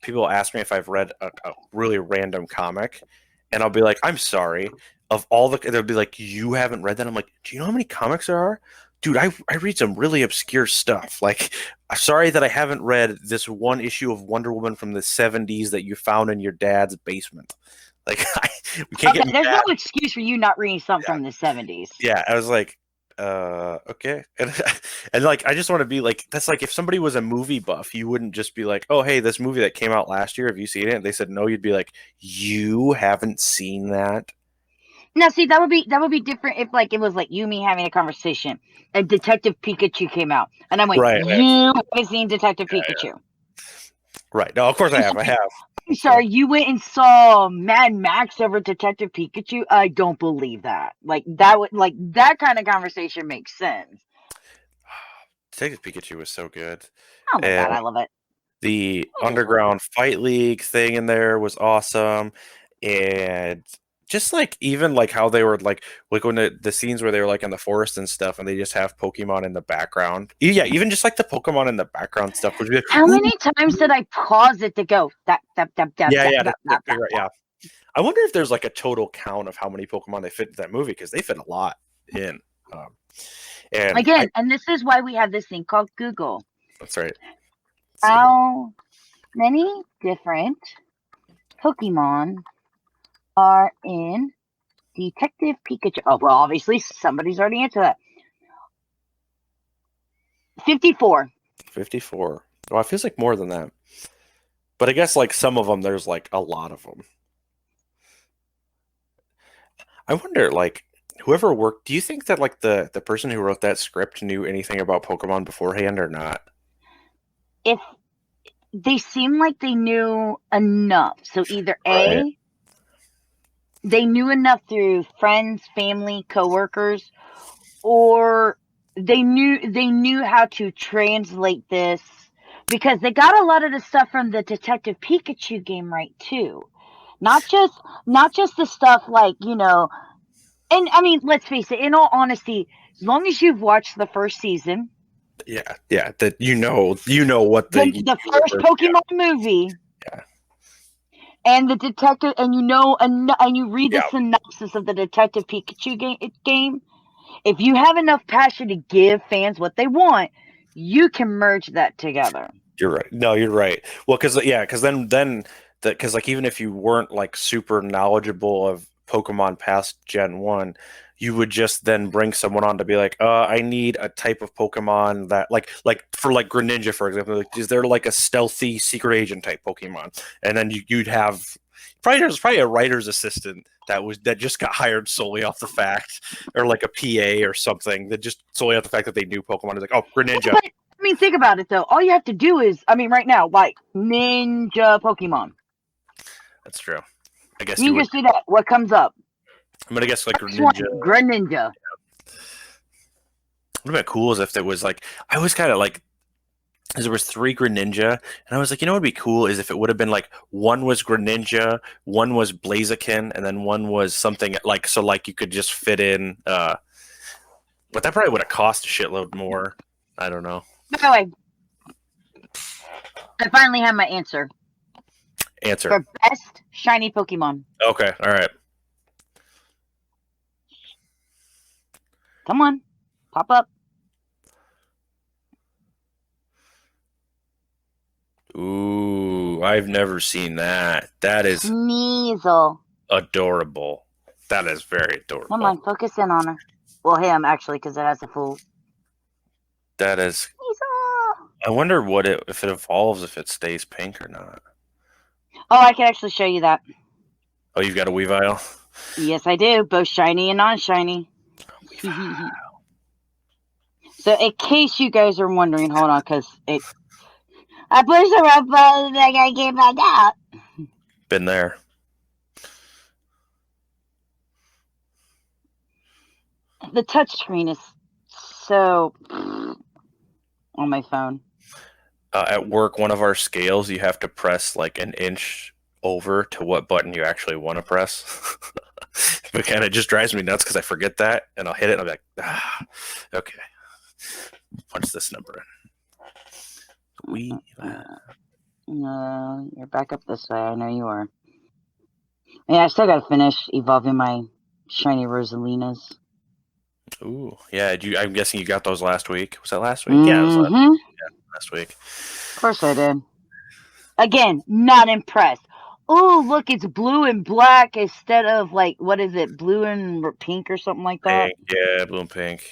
people ask me if I've read a really random comic, and I'll be like, I'm sorry. Of all the, they'll be like, you haven't read that? I'm like, do you know how many comics there are? Dude, I read some really obscure stuff. Like, I'm sorry that I haven't read this one issue of Wonder Woman from the 70s that you found in your dad's basement. Like, we can't get there's mad. no excuse for you not reading something from the 70s. Yeah, I was like, okay. And like, I just want to be like, that's like if somebody was a movie buff, you wouldn't just be like, oh, hey, this movie that came out last year, have you seen it? And they said no, you'd be like, you haven't seen that? Now, see, that would be different if like it was like you and me having a conversation, and Detective Pikachu came out, and I'm like, Right. you haven't seen Detective Pikachu. Right. No, of course I have. I'm sorry, you went and saw Mad Max over Detective Pikachu? I don't believe that. Like that kind of conversation makes sense. Detective Pikachu was so good. Oh my god, And I love it. the I do love Underground Fight League thing in there was awesome. And just like even like how they were like when the scenes where they were like in the forest and stuff, and they just have Pokemon in the background. Yeah, even just like the Pokemon in the background stuff would be like, How many times did I pause it to go? Yeah. I wonder if there's like a total count of how many Pokemon they fit in that movie, because they fit a lot in. And Again, and this is why we have this thing called Google. That's right. How many different Pokemon are in Detective Pikachu? Oh, well, obviously somebody's already answered that. 54. 54. Well, it feels like more than that. But I guess like some of them, there's like a lot of them. I wonder, like, whoever worked, do you think that like the person who wrote that script knew anything about Pokemon beforehand or not? If they seem like they knew enough, so either A, Right. they knew enough through friends, family, coworkers, or they knew how to translate this, because they got a lot of the stuff from the Detective Pikachu game right too. Not just the stuff like, and I mean, let's face it, in all honesty, as long as you've watched the first season, Yeah, that you know what the first Pokemon movie, Yeah. and the detective, and and you read the Yeah. synopsis of the Detective Pikachu game, if you have enough passion to give fans what they want, you can merge that together. You're right. No, you're right. Well, because because like even if you weren't like super knowledgeable of Pokemon past Gen 1, you would just then bring someone on to be like, I need a type of Pokemon that like for like Greninja, for example, like, is there like a stealthy secret agent type Pokemon? And then you'd have there's probably a writer's assistant that just got hired solely off the fact, or like a PA or something that just solely off the fact that they knew Pokemon. Is like, oh, Greninja. But I mean, think about it though. All you have to do is, I mean, right now, like Ninja Pokemon. That's true. I guess You just do that. What comes up? I'm gonna guess like Greninja. Greninja. What would have been cool is if there was like, I was kind of like, because there was 3 Greninja, and I was like, what would be cool is if it would have been like one was Greninja, one was Blaziken, and then one was something like, so like you could just fit in. But that probably would have cost a shitload more. I don't know. By the way, I finally have my answer. For best shiny Pokemon. Okay, all right. Come on, pop up. Ooh, I've never seen that. That is Sneasel. Adorable. That is very adorable. Come on, focus in on her. Well, him actually, because it has a full. That is. Sneasel. I wonder if it evolves, if it stays pink or not. Oh, I can actually show you that. Oh, you've got a Weavile? Yes, I do. Both shiny and non-shiny. So, in case you guys are wondering, hold on, because I pushed the red button and I gotta get back out. Been there. The touchscreen is so. on my phone. At work, one of our scales, you have to press like an inch over to what button you actually want to press. But kind of just drives me nuts because I forget that, and I'll hit it, and I'll be like, okay, punch this number in. No, you're back up this way. I know you are. Yeah, I still got to finish evolving my shiny Rosalinas. Ooh, yeah. I'm guessing you got those last week. Was that last week? Yeah, it was last week. Of course I did. Again, not impressed. Oh, look, it's blue and black instead of like, what is it, blue and pink or something like that? Pink, yeah, blue and pink.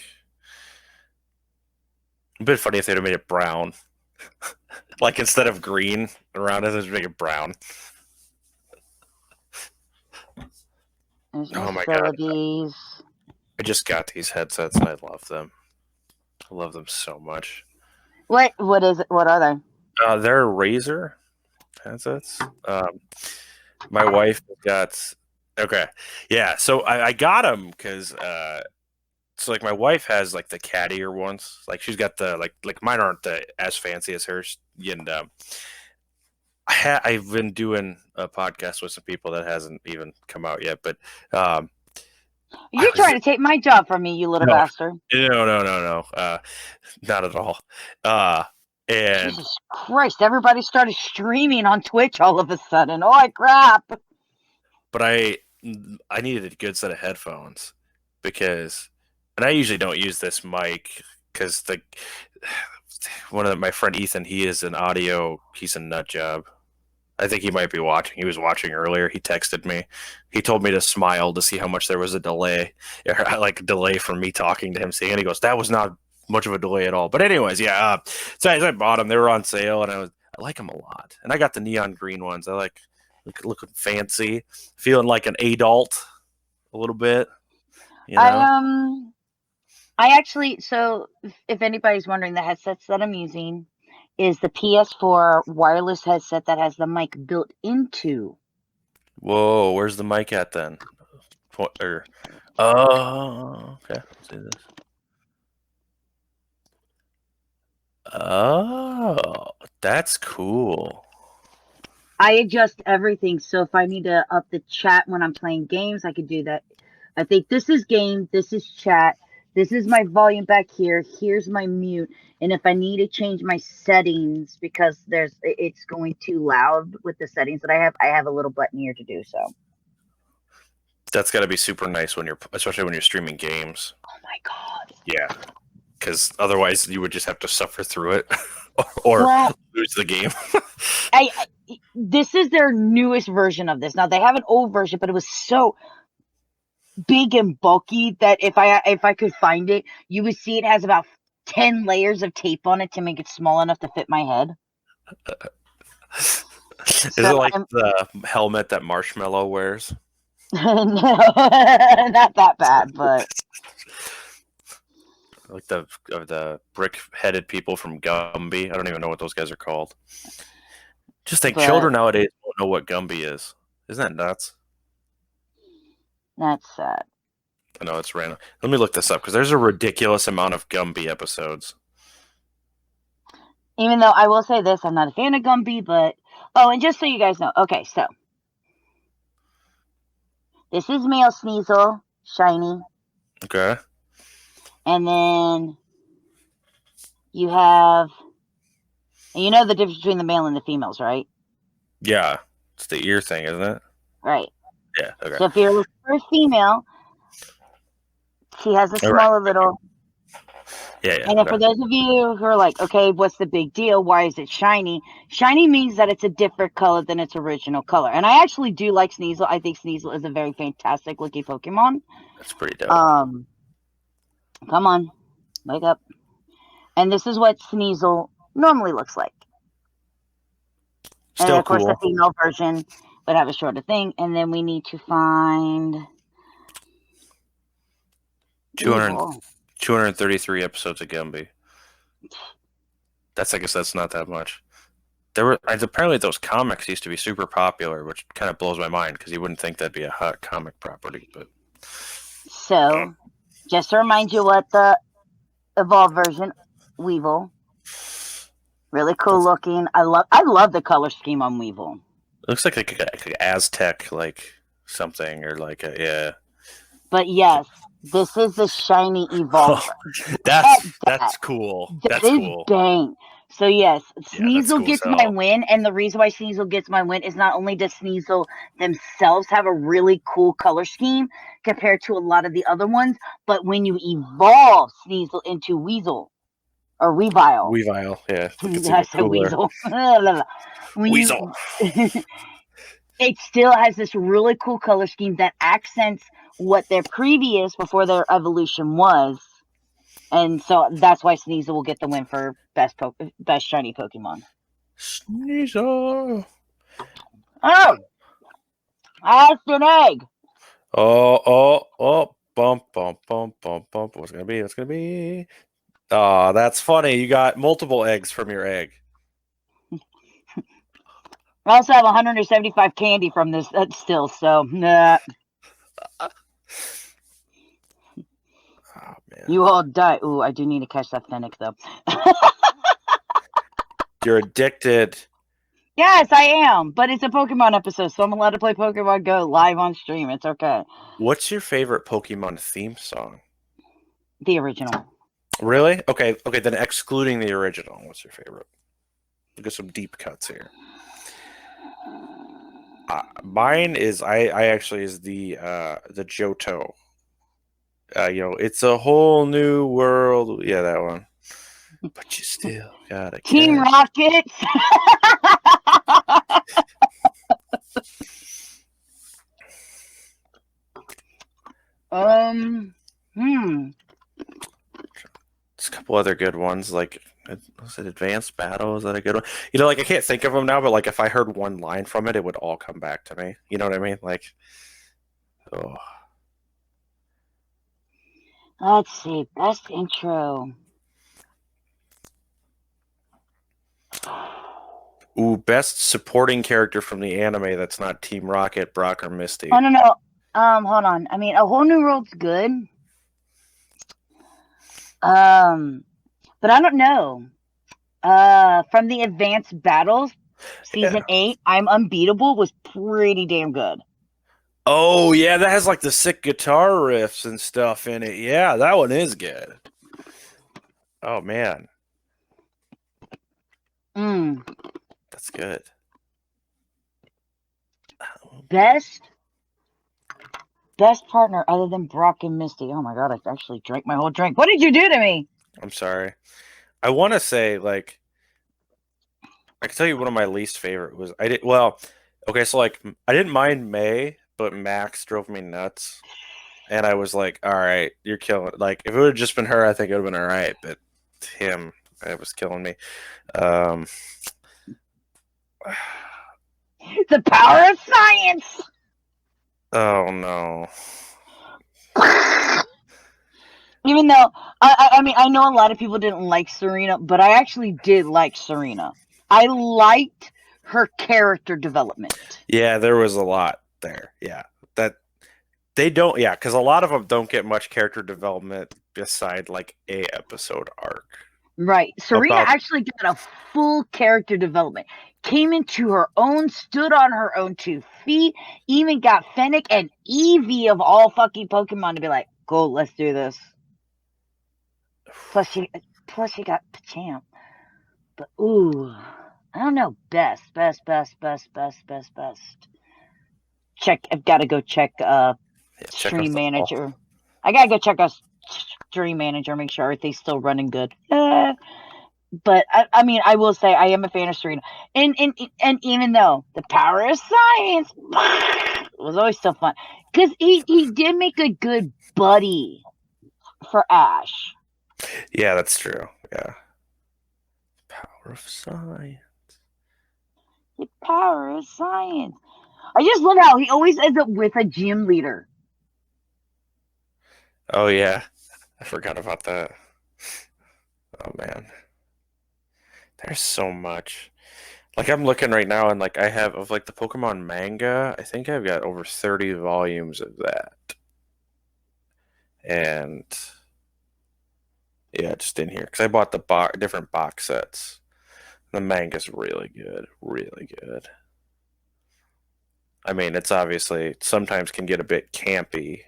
A bit funny if they'd have made it brown. Like instead of green around it, they'd make it brown. There's oh my god! these. I just got these headsets and I love them. I love them so much. What is it? What are they? They're Razer headsets. My wife got. Okay, yeah. So I got them because so like my wife has like the cattier ones. Like she's got the like mine aren't as fancy as hers. And I've been doing a podcast with some people that hasn't even come out yet, but you're trying to take my job from me, you little bastard. No. Not at all. And Jesus Christ, everybody started streaming on Twitch all of a sudden. Oh, crap. But I needed a good set of headphones because, and I usually don't use this mic because my friend Ethan, he's a nut job. I think he might be watching. He was watching earlier. He texted me. He told me to smile to see how much there was a delay, like a delay from me talking to him. Seeing, and he goes, "That was not much of a delay at all." But anyways, yeah. So I bought them. They were on sale, and I like them a lot. And I got the neon green ones. I like looking fancy, feeling like an adult a little bit. You know? I actually. So if anybody's wondering, the headsets that I'm using is the PS4 wireless headset that has the mic built into. Whoa, where's the mic at then? Okay. Let's see this. Oh, that's cool. I adjust everything, so if I need to up the chat when I'm playing games, I could do that. I think this is game, this is chat, this is my volume back here, here's my mute, and if I need to change my settings because it's going too loud with the settings that I have a little button here to do so. That's got to be super nice especially when you're streaming games. Oh my god. Yeah, because otherwise you would just have to suffer through it or lose the game. This is their newest version of this. Now they have an old version, but it was so big and bulky that if I could find it, you would see it has about 10 layers of tape on it to make it small enough to fit my head. Is it like the helmet that Marshmallow wears? No, not that bad, but like the brick-headed people from Gumby. I don't even know what those guys are called. Just think, children nowadays don't know what Gumby is. Isn't that nuts? That's sad. I know, it's random. Let me look this up because there's a ridiculous amount of Gumby episodes. Even though I will say this, I'm not a fan of Gumby, but and just so you guys know, okay, so this is male Sneasel, shiny. Okay. And then you have, and you know the difference between the male and the females, right? Yeah, it's the ear thing, isn't it? Right. Yeah. Okay. So if you're looking for a female, she has a smaller little. Yeah. And then for those of you who are like, okay, what's the big deal? Why is it shiny? Shiny means that it's a different color than its original color. And I actually do like Sneasel. I think Sneasel is a very fantastic looking Pokemon. That's pretty dope. Come on, wake up. And this is what Sneasel normally looks like. Still and of cool. course, the female version would have a shorter thing. And then we need to find 233 episodes of Gumby. I guess that's not that much. Apparently those comics used to be super popular, which kind of blows my mind because you wouldn't think that'd be a hot comic property. But so, just to remind you what the evolved version, Weevil, Really cool looking. I love the color scheme on Weevil. It looks like a Aztec, like something, or like a yeah. But yes, this is the shiny evolver. That's cool. That That's is cool. dang. So yes, Yeah, that's Sneasel cool gets as my hell. win, and the reason why Sneasel gets my win is not only does Sneasel themselves have a really cool color scheme compared to a lot of the other ones, but when you evolve Sneasel into Weasel or Weavile, Weavile, yeah, I think it's I even said cooler. Weasel. When Weasel. you it still has this really cool color scheme that accents what their previous before their evolution was. And so that's why Sneasel will get the win for best shiny Pokemon. Sneasel. Oh, I asked an egg. Oh. Bump. What's it gonna be? What's it gonna be? Oh, that's funny. You got multiple eggs from your egg. I also have 175 candy from this still, so nah. Oh man. You all die. Ooh, I do need to catch that Fennec though. You're addicted. Yes, I am, but it's a Pokemon episode, so I'm allowed to play Pokemon Go live on stream. It's okay. What's your favorite Pokemon theme song? The original. Really? Okay, then excluding the original, what's your favorite? Look at some deep cuts here. Mine is I actually is the Johto. It's a whole new world. Yeah, that one. But you still gotta Team catch. Rockets. There's a couple other good ones, like was it Advanced Battle? Is that a good one? Like I can't think of them now, but like if I heard one line from it, it would all come back to me. You know what I mean? Like, oh. Let's see. Best intro. Ooh, best supporting character from the anime that's not Team Rocket, Brock, or Misty. Oh no. Hold on. I mean, A Whole New World's good. But I don't know. From the Advanced Battles, Season 8, I'm Unbeatable was pretty damn good. Oh, yeah, that has like the sick guitar riffs and stuff in it. Yeah, that one is good. Oh, man. That's good. Best partner other than Brock and Misty. Oh my god, I actually drank my whole drink. What did you do to me? I'm sorry. I want to say, like, I can tell you one of my least favorite was, so like, I didn't mind May, but Max drove me nuts. And I was like, all right, you're killing it. Like, if it would have just been her, I think it would have been all right. But him, it was killing me. The power of science! Oh, no. Even though, I mean, I know a lot of people didn't like Serena, but I actually did like Serena. I liked her character development. Yeah, there was a lot there. Yeah. Because a lot of them don't get much character development beside like a episode arc. Right. Serena actually got a full character development. Came into her own, stood on her own 2 feet, even got Fennec and Eevee of all fucking Pokemon to be like, go, let's do this. Plus she got Pachamp. But ooh, I don't know. Best. Check. I've got to go check Stream Manager. I gotta go check out Stream Manager, make sure everything's still running good. But I mean, I will say I am a fan of Serena, and even though the power of science was always still fun, because he did make a good buddy for Ash. Yeah, that's true. Yeah, power of science. The power of science. I just love how he always ends up with a gym leader. Oh yeah, I forgot about that. Oh man, there's so much. Like I'm looking right now, and like I have of like the Pokemon manga. I think I've got over 30 volumes of that, and yeah, just in here because I bought the different box sets. The manga's really good. Really good. I mean, it's obviously sometimes can get a bit campy,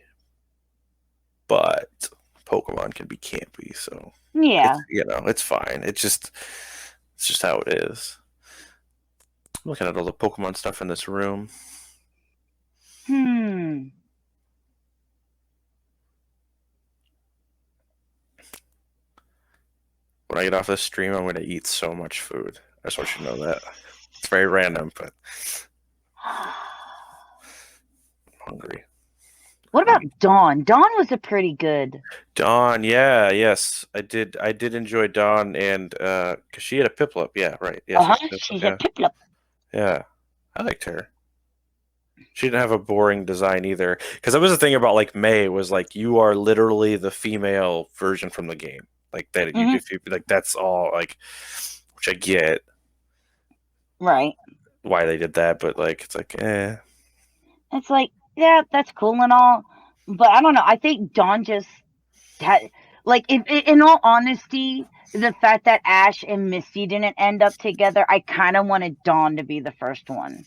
but Pokemon can be campy, so Yeah. it's fine. It's just how it is. I'm looking at all the Pokemon stuff in this room. Hmm. When I get off this stream, I'm going to eat so much food. I just want you to know that. It's very random, but I'm hungry. What about Dawn? Dawn was a pretty good. Dawn, yes, I did enjoy Dawn, and because she had a Piplup, yeah, right, yeah, She's a Piplup. Yeah, I liked her. She didn't have a boring design either, because that was the thing about like May was like you are literally the female version from the game, like that. Mm-hmm. If you like, that's all like, which I get, right? Why they did that, but like it's like, It's like, yeah, that's cool and all, but I don't know. I think Dawn just had, like, in all honesty, the fact that Ash and Misty didn't end up together, I kind of wanted Dawn to be the first one.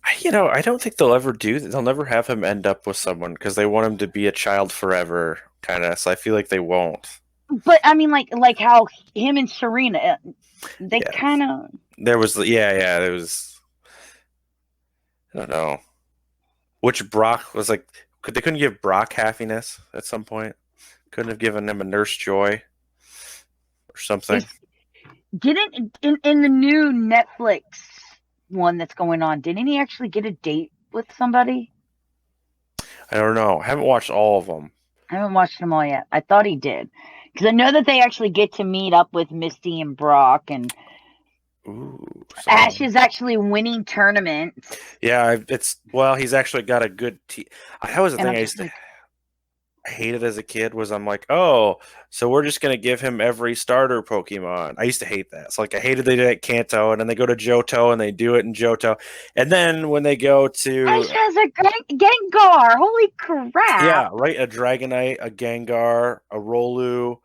I don't think they'll ever do that. They'll never have him end up with someone because they want him to be a child forever, kind of. So I feel like they won't. But I mean, like how him and Serena, they kind of. There was, there was. I don't know. Which Brock was like? They couldn't give Brock happiness at some point. Couldn't have given him a Nurse Joy or something. Didn't in the new Netflix one that's going on, didn't he actually get a date with somebody? I don't know. I haven't watched all of them. I haven't watched them all yet. I thought he did, because I know that they actually get to meet up with Misty and Brock, and Ash is actually winning tournaments. Yeah, he's actually got a good team. That was the thing I hated as a kid was I'm like, oh, so we're just gonna give him every starter Pokemon. I used to hate that. So like I hated they did it at Kanto, and then they go to Johto and they do it in Johto, and then when they go to Ash has a Gengar. Holy crap! Yeah, right. A Dragonite, a Gengar, a Rolu.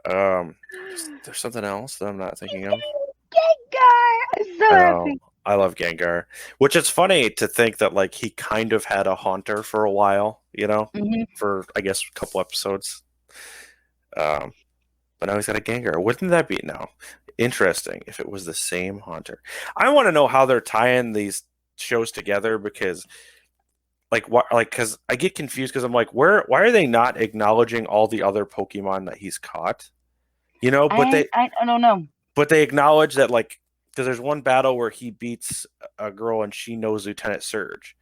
There's something else that I'm not thinking of. Gengar, I'm so happy. I love Gengar, which is funny to think that like he kind of had a Haunter for a while, for I guess a couple episodes. But now he's got a Gengar. Wouldn't that be interesting if it was the same Haunter? I want to know how they're tying these shows together because, because I get confused because I'm like, why are they not acknowledging all the other Pokemon that he's caught? But I don't know. But they acknowledge that like. Because there's one battle where he beats a girl and she knows Lieutenant Surge.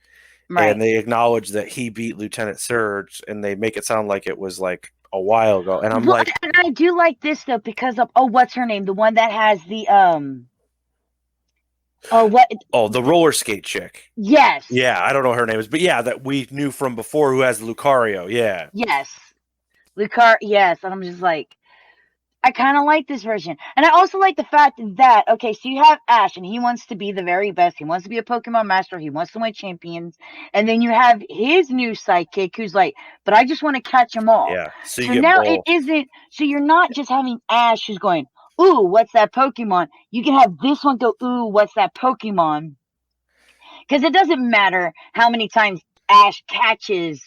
Right. And they acknowledge that he beat Lieutenant Surge and they make it sound like it was like a while ago. And I'm like... And I do like this though because of... Oh, what's her name? The one that has the... the roller skate chick. Yes. Yeah, I don't know what her name is. But yeah, that we knew from before who has Lucario. Yeah. Yes. Yes. And I'm just like... I kind of like this version. And I also like the fact that, okay, so you have Ash, and he wants to be the very best. He wants to be a Pokemon master. He wants to win champions. And then you have his new sidekick who's like, but I just want to catch them all. Yeah. So now it isn't, so you're not just having Ash who's going, ooh, what's that Pokemon? You can have this one go, ooh, what's that Pokemon? Because it doesn't matter how many times Ash catches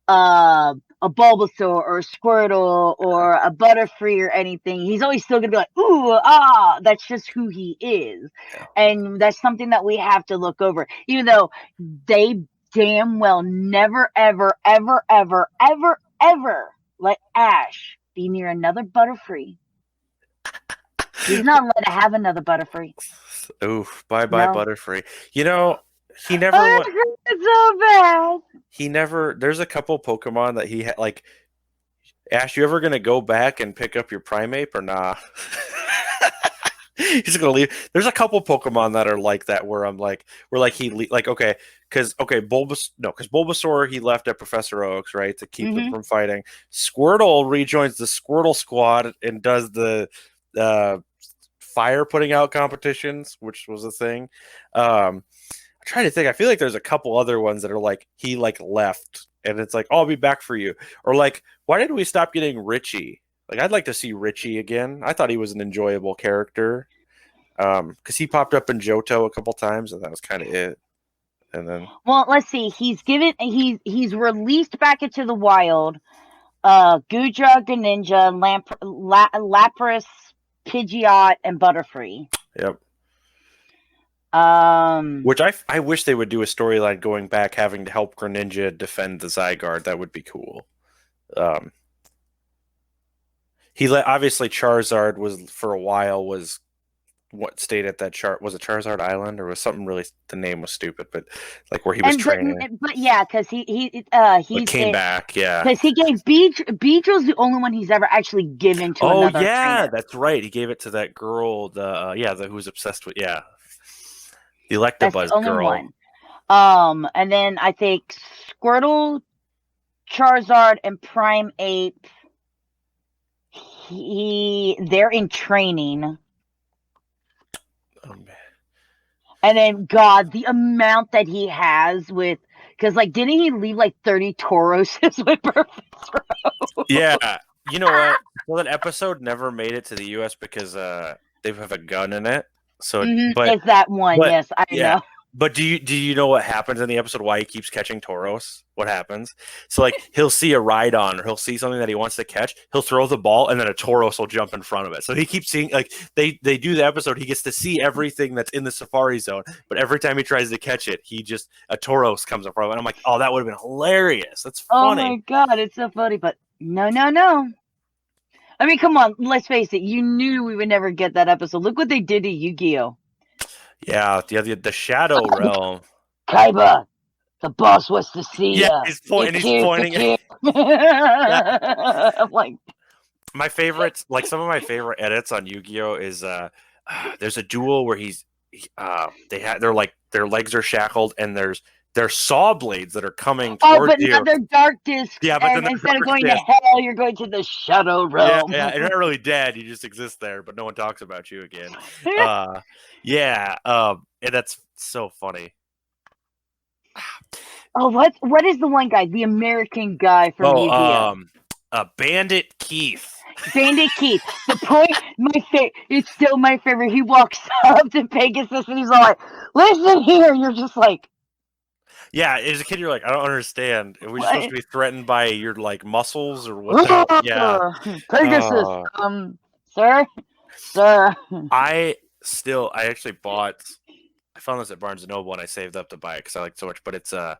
a Bulbasaur or a Squirtle or a Butterfree or anything. He's always still gonna be like, ooh, that's just who he is. And that's something that we have to look over. Even though they damn well never, ever, ever, ever, ever, ever let Ash be near another Butterfree. He's not allowed to have another Butterfree. Oof, bye-bye Butterfree. He never it's so bad. He never. There's a couple Pokemon that he had. Like, Ash, you ever gonna go back and pick up your Primeape or nah? He's gonna leave. There's a couple Pokemon that are like that where I'm like, because Bulbasaur he left at Professor Oak's, right, to keep him from fighting. Squirtle rejoins the Squirtle squad and does the fire putting out competitions, which was a thing. I'm trying to think. I feel like there's a couple other ones that are like he like left and it's like, oh, I'll be back for you. Or like, why did we stop getting Richie? Like, I'd like to see Richie again. I thought he was an enjoyable character. Because he popped up in Johto a couple times, and that was kind of it. And then, well, let's see. He's released back into the wild. Gudra, Greninja, Lapras, Pidgeot, and Butterfree. yep. Um, Which I wish they would do a storyline going back, having to help Greninja defend the Zygarde. That would be cool. Obviously Charizard was for a while was what stayed at that was it Charizard Island or was something really, the name was stupid, but like where he was training. But yeah, because he came back, yeah. Because he gave Beedrill's the only one he's ever actually given to another trainer. That's right. He gave it to that girl, who was obsessed with the Electabuzz That's the only girl. One. And then I think Squirtle, Charizard, and Primeape. They're in training. Oh man. And then God, the amount that he has with, because like didn't he leave like 30 Tauroses with Professor? Yeah. You know what? Well, that episode never made it to the US because they have a gun in it. So but it's that one, yes, I know. But do you know what happens in the episode? Why he keeps catching Tauros? What happens? So like he'll see a Rhydon or he'll see something that he wants to catch. He'll throw the ball and then a Tauros will jump in front of it. So he keeps seeing, like they do the episode. He gets to see everything that's in the Safari Zone, but every time he tries to catch it, a Tauros comes in front of it. And I'm like, oh, that would have been hilarious. That's funny. Oh my God, it's so funny. But no. I mean, come on. Let's face it. You knew we would never get that episode. Look what they did to Yu-Gi-Oh. Yeah, the Shadow Realm. Kaiba, the boss wants to see you. Yeah, he's pointing. I'm like, my favorites, like some of my favorite edits on Yu-Gi-Oh is there's a duel where they're like their legs are shackled and there's saw blades that are coming towards you. But they're dark discs. Yeah, but instead of going to hell, you're going to the Shadow Realm. Yeah, you're not really dead. You just exist there, but no one talks about you again. And that's so funny. Oh, what is the one guy? The American guy from Yu-Gi-Oh. Bandit Keith. Bandit Keith. The point, it's still my favorite. He walks up to Pegasus and he's all like, "Listen here." And you're just like, yeah, as a kid, you're like, I don't understand. Are we supposed to be threatened by your like muscles or what? The hell? Yeah, Pegasus. Sir. I actually bought. I found this at Barnes and Noble and I saved up to buy it because I like it so much. But it's the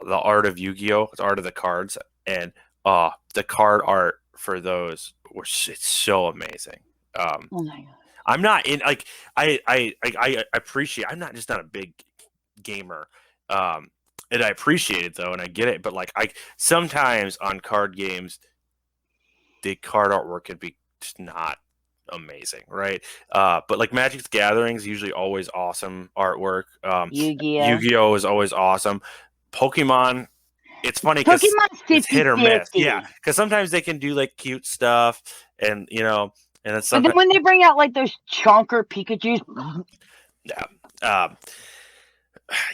Art of Yu-Gi-Oh. It's Art of the Cards, and the card art for those it's so amazing. Oh my God. I'm not in like I appreciate. I'm not a big gamer. And I appreciate it though, and I get it. But like sometimes on card games, the card artwork can be just not amazing, right? But like Magic's Gathering is usually always awesome artwork. Yu-Gi-Oh is always awesome. Pokemon, it's funny because it's hit or miss. Yeah, because sometimes they can do like cute stuff, and and then but then when they bring out like those chonker Pikachus,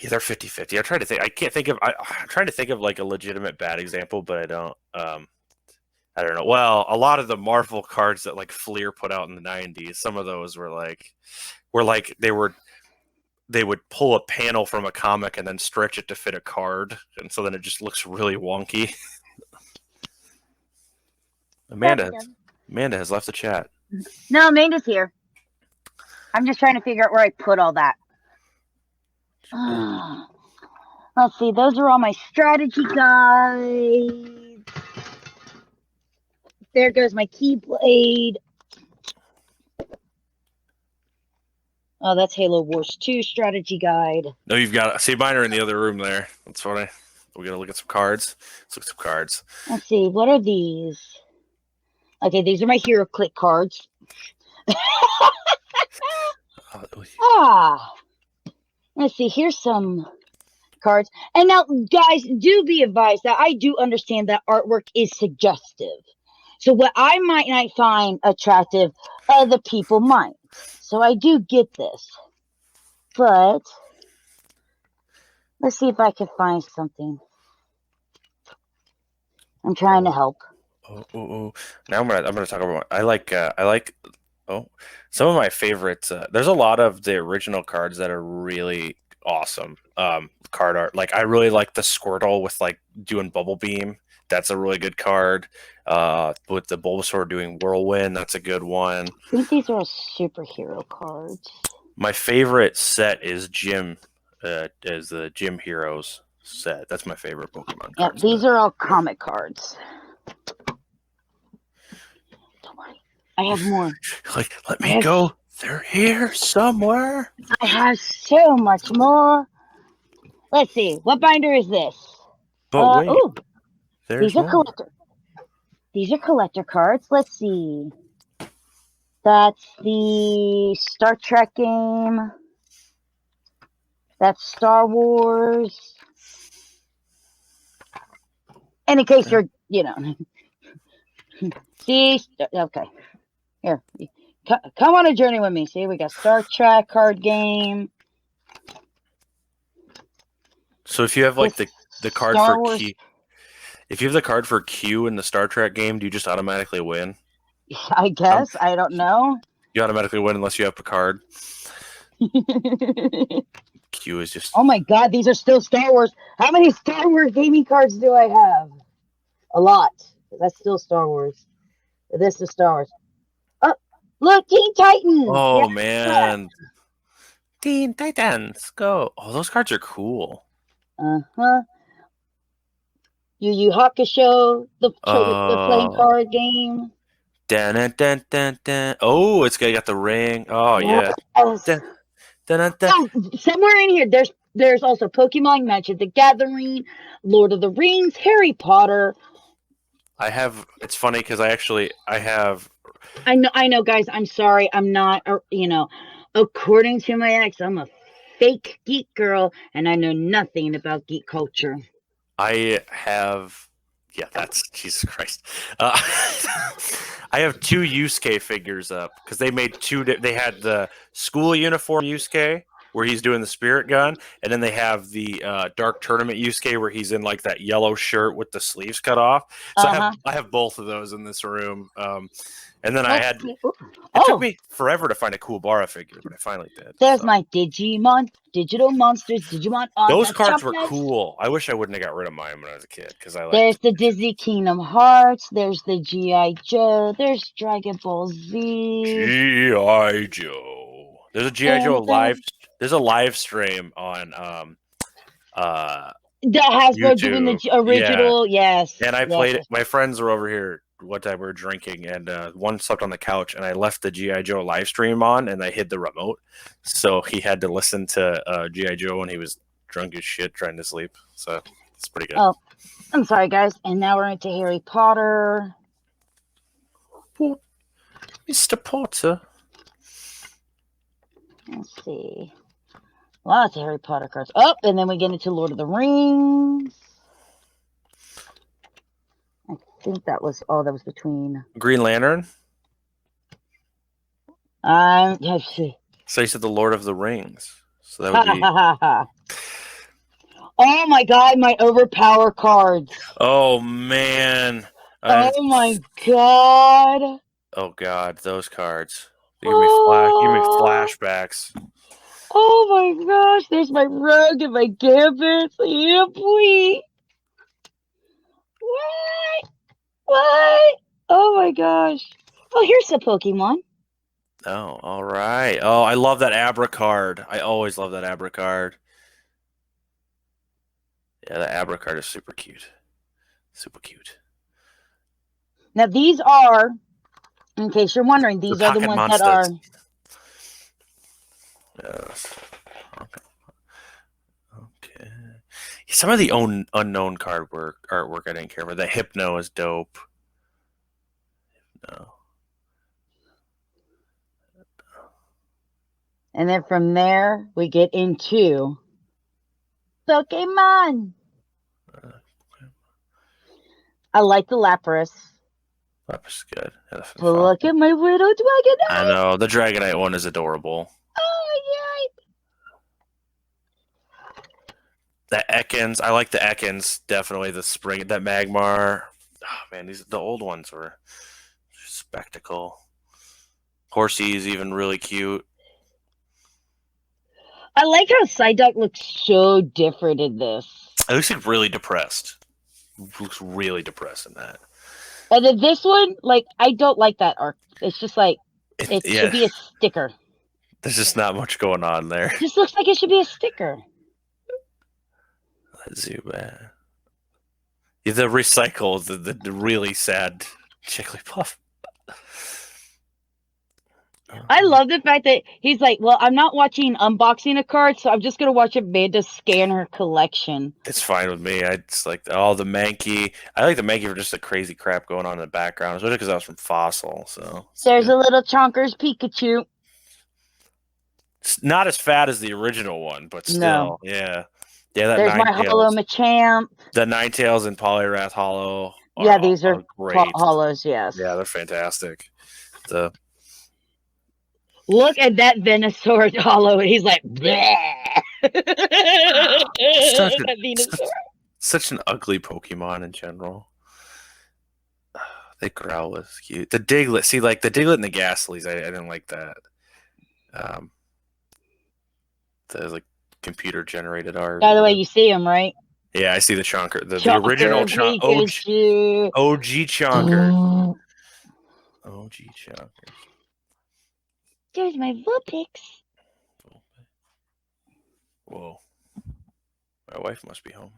they're 50-50. I'm trying to think. I'm trying to think of like a legitimate bad example, but I don't. I don't know. Well, a lot of the Marvel cards that like Fleer put out in the 90s, some of those were like they would pull a panel from a comic and then stretch it to fit a card, and so then it just looks really wonky. Amanda has left the chat. No, Amanda's here. I'm just trying to figure out where I put all that. Let's see. Those are all my strategy guides. There goes my Keyblade. Oh, that's Halo Wars 2 strategy guide. No, you've got. See, mine are in the other room there. That's funny. We're gonna look at some cards. Let's look at some cards. Let's see. What are these? Okay, these are my Hero Click cards. Let's see. Here's some cards. And now, guys, do be advised that I do understand that artwork is suggestive. So what I might not find attractive, other people might. So I do get this. But let's see if I can find something. I'm trying to help. Now I'm gonna talk about. I like Oh, some of my favorites. There's a lot of the original cards that are really awesome. Card art. Like I really like the Squirtle with like doing Bubble Beam. That's a really good card. With the Bulbasaur doing Whirlwind, that's a good one. I think these are all superhero cards. My favorite set is Gym. Is the Gym Heroes set. That's my favorite Pokemon Yeah, card these set. are all comic cards. Don't worry. I have more. Like, let me go. They're here somewhere. I have so much more. Let's see. What binder is this? But wait, there's these are more. collector. These are collector cards. Let's see. That's the Star Trek game. That's Star Wars. And in case you're, see, okay. Here, come on a journey with me. See, we got Star Trek card game. So if you have like the card Star for Wars. Q, if you have the card for Q in the Star Trek game, do you just automatically win? I guess. I don't know. You automatically win unless you have Picard. Q is just. Oh my God, these are still Star Wars. How many Star Wars gaming cards do I have? A lot. That's still Star Wars. This is Star Wars. Oh, look, Teen Titans. Oh yeah. man, Teen Titans, go! Oh, those cards are cool. Uh-huh. Yu Yu Hakusho, the playing card game. Dun, dun, dun, dun. Oh, it's got the ring. Oh yeah. Yes. Dun, dun, dun. Oh, somewhere in here, there's also Pokemon, Magic the Gathering, Lord of the Rings, Harry Potter. It's funny because I have. I know, guys. I'm sorry. I'm not. According to my ex, I'm a fake geek girl, and I know nothing about geek culture. I have. Yeah, that's Jesus Christ. I have 2 Yusuke figures up because they made 2. They had the school uniform Yusuke where he's doing the spirit gun, and then they have the dark tournament Yusuke where he's in like that yellow shirt with the sleeves cut off. So I have both of those in this room. And then it took me forever to find a Kuwabara figure, but I finally did. There's my Digimon, Digital Monsters, Digimon. Those cards were cool. I wish I wouldn't have got rid of mine when I was a kid because There's the Disney Kingdom Hearts. There's the G.I. Joe. There's Dragon Ball Z. G.I. Joe. There's a G.I. Joe live. There's a live stream on that Hasbro doing the original. Yeah. Yes. And I played it. My friends were over here one time we were drinking, and one slept on the couch, and I left the G.I. Joe live stream on, and I hid the remote, so he had to listen to G.I. Joe when he was drunk as shit trying to sleep. So it's pretty good. Oh, I'm sorry, guys. And now we're into Harry Potter. Mr. Potter. Let's see. Lots of Harry Potter cards. Oh, and then we get into Lord of the Rings. I think that was all that was between. Green Lantern? So you said the Lord of the Rings. So that would be... Oh my God, my overpower cards. Oh man. Oh my God. Oh God, those cards. They give me flashbacks. Oh my gosh, there's my Rogue and my Gambit. Yeah, boy. What? Oh my gosh. Oh, here's a Pokemon. Oh, all right. Oh, I love that Abra card. I always love that Abra card. Yeah, the Abra card is super cute. Super cute. Now, these are, in case you're wondering, these are the ones monsters that are... Yes. Okay. Some of the unknown card artwork I didn't care about. The Hypno is dope. No. And then from there, we get into Pokemon. I like the Lapras. Lapras is good. Look at my little Dragonite. I know. The Dragonite one is adorable. Oh, yeah. The Ekans. I like the Ekans. Definitely the Spring. That Magmar. Oh, man, the old ones were spectacle. Horsey is even really cute. I like how Psyduck looks so different in this. It looks like really depressed. It looks really depressed in that. And then this one, like, I don't like that arc. It's just like, it should be a sticker. There's just not much going on there. It just looks like it should be a sticker. Let's zoom in. The recycle, the really sad Jigglypuff. I love the fact that he's like, well, I'm not watching unboxing a card, so I'm just going to watch Amanda scan her collection. It's fine with me. I just like all the Mankey. I like the Mankey for just the crazy crap going on in the background, especially because I was from Fossil. So there's a little Chonkers Pikachu. It's not as fat as the original one, but still, yeah. That there's my Hollow Machamp. The Ninetales and Poliwrath Hollow. Yeah, these are great. Hollows, yes. Yeah, they're fantastic. Look at that Venusaur Hollow. He's like, such an ugly Pokemon in general. The Growl was cute. The Diglett, see, like the Diglett and the Ghastlies, I didn't like that. The like computer generated art. By the way, you see him, right? Yeah, I see the Chonker. The original OG Chonker. OG Chonker. There's my Vulpix. Whoa. My wife must be home.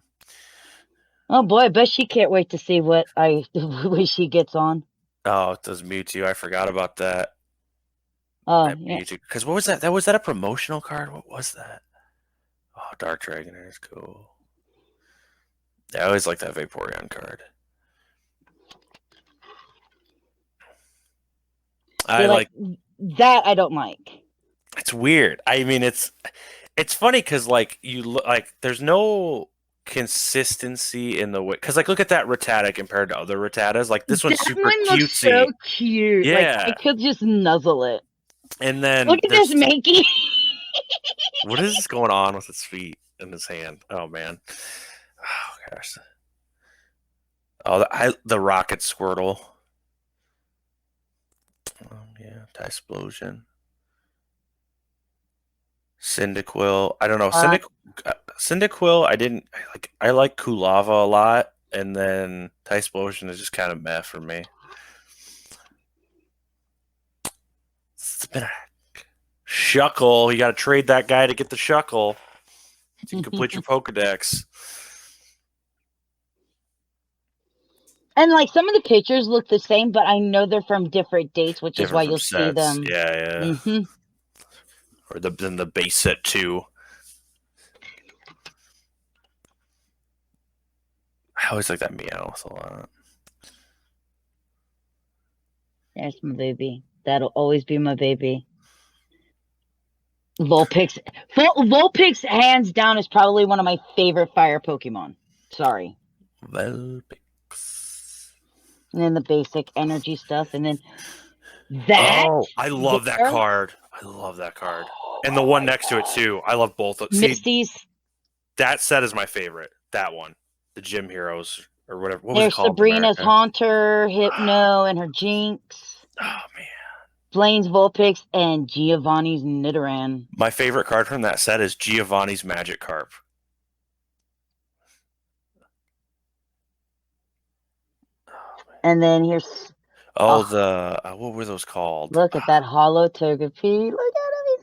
Oh boy, I bet she can't wait to see what she gets on. Oh, it does Mewtwo. I forgot about that. Oh, yeah. Because what was that? Was that a promotional card? What was that? Oh, Dark Dragonair is cool. Yeah, I always like that Vaporeon card. That I don't like. It's weird. I mean, it's funny because like you look like there's no consistency in the way because like look at that Rattata compared to other Rattatas. Like this one's super cutesy. Looks so cute. Yeah, like, I could just nuzzle it. And then look at this Mankey. What is going on with its feet in his hand? Oh man. Oh gosh. Oh, the Rocket Squirtle. Yeah, Tysplosion. Cyndaquil. I don't know. Cyndaquil, I like Kulava a lot, and then Tysplosion is just kind of meh for me. Spinarak. Shuckle. You got to trade that guy to get the Shuckle. You can complete your Pokedex. And like some of the pictures look the same, but I know they're from different dates, which is why you'll see them. Yeah. Mm-hmm. Or the base set 2. I always like that Meowth a lot. There's my baby. That'll always be my baby. Vulpix. Vulpix, hands down, is probably one of my favorite fire Pokemon. Sorry. Vulpix. And then the basic energy stuff, and then that. Oh, I love that card. And the one next to it too. I love both. Misty's. That set is my favorite. That one, the Gym Heroes or whatever. What There's was it called? Sabrina's Haunter, Hypno, and her Jinx. Oh man. Blaine's Vulpix and Giovanni's Nidoran. My favorite card from that set is Giovanni's Magikarp. And then here's what were those called? Look at that hollow Togepi. Look at him, he's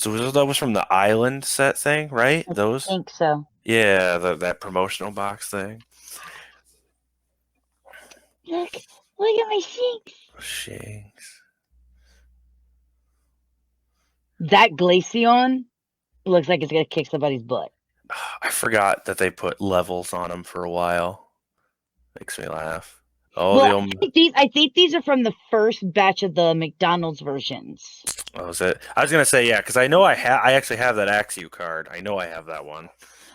so cute. That was from the Island set thing, right? I think so. Yeah, that promotional box thing. Look at my Shinx. That Glaceon looks like it's gonna kick somebody's butt. I forgot that they put levels on them for a while. Makes me laugh. Oh, well, I think these are from the first batch of the McDonald's versions. Oh, is it? I was gonna say yeah, because I know I actually have that Axew card. I know I have that one.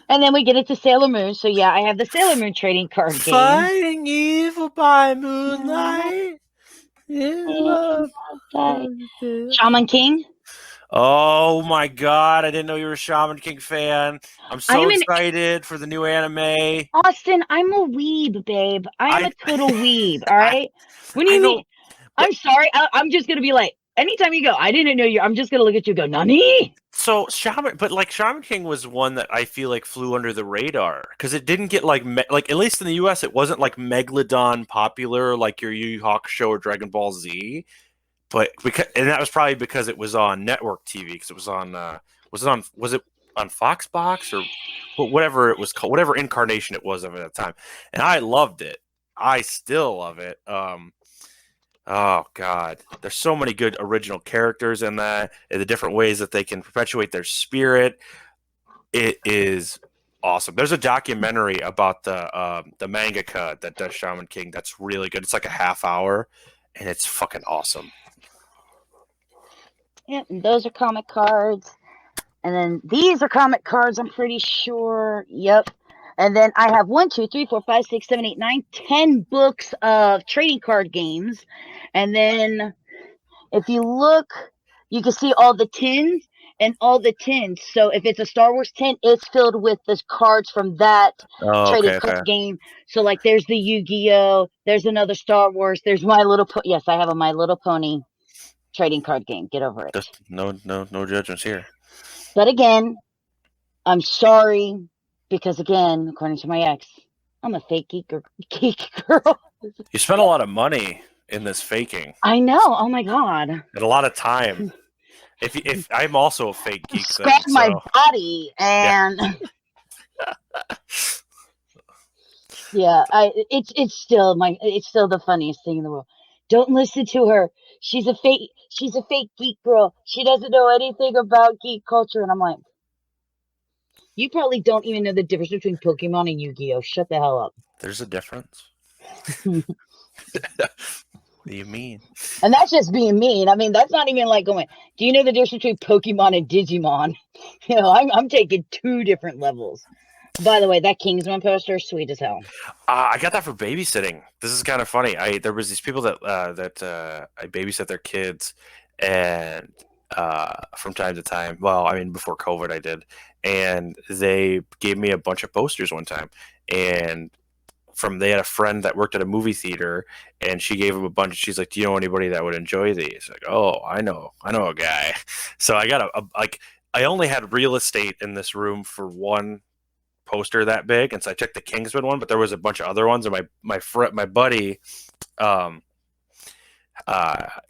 And then we get it to Sailor Moon, so yeah, I have the Sailor Moon trading card game. Fighting evil by moonlight. Shaman King. Oh my god, I didn't know you were a Shaman King fan. I'm so excited for the new anime. Austin, I'm a weeb, babe. I'm a total weeb, all right? What do you mean? I'm sorry. I'm just gonna be like, anytime you go, I didn't know you. I'm just gonna look at you and go, Nani? So Shaman King was one that I feel like flew under the radar because it didn't get like at least in the U.S. it wasn't like Megalodon popular like your Yu Yu Hakusho or Dragon Ball Z, but and that was probably because it was on network TV because it was on was it on Foxbox or whatever it was called, whatever incarnation it was of it at the time, and I loved it. I still love it. Oh God, there's so many good original characters in that, and the different ways that they can perpetuate their spirit. It is awesome. There's a documentary about the mangaka that does Shaman King that's really good. It's like a half hour, and it's fucking awesome. Yeah, those are comic cards, and then these are comic cards. I'm pretty sure. Yep. And then I have 1, 2, 3, 4, 5, 6, 7, 8, 9, 10 books of trading card games. And then if you look, you can see all the tins and all the tins. So if it's a Star Wars tin, it's filled with the cards from that trading card game. So like there's the Yu-Gi-Oh! There's another Star Wars. There's My Little Pony. Yes, I have a My Little Pony trading card game. Get over it. Just no judgments here. But again, I'm sorry. Because again, according to my ex, I'm a fake geek girl. You spent a lot of money in this faking. I know. Oh my God. And a lot of time. If I'm also a fake geek, scratch my body and yeah, it's still the funniest thing in the world. Don't listen to her. She's a fake geek girl. She doesn't know anything about geek culture, and I'm like, you probably don't even know the difference between Pokemon and Yu-Gi-Oh! Shut the hell up. There's a difference. What do you mean? And that's just being mean. I mean, that's not even like going, do you know the difference between Pokemon and Digimon? You know, I'm taking 2 different levels. By the way, that Kingsman poster, sweet as hell. I got that for babysitting. This is kind of funny. There was these people that I babysit their kids, and from time to time. Well, I mean, before COVID, I did, and they gave me a bunch of posters one time, and they had a friend that worked at a movie theater, and she gave him a bunch. She's like, "Do you know anybody that would enjoy these?" Like, "Oh, I know a guy." So I got I only had real estate in this room for one poster that big, and so I took the Kingsman one, but there was a bunch of other ones, and my buddy,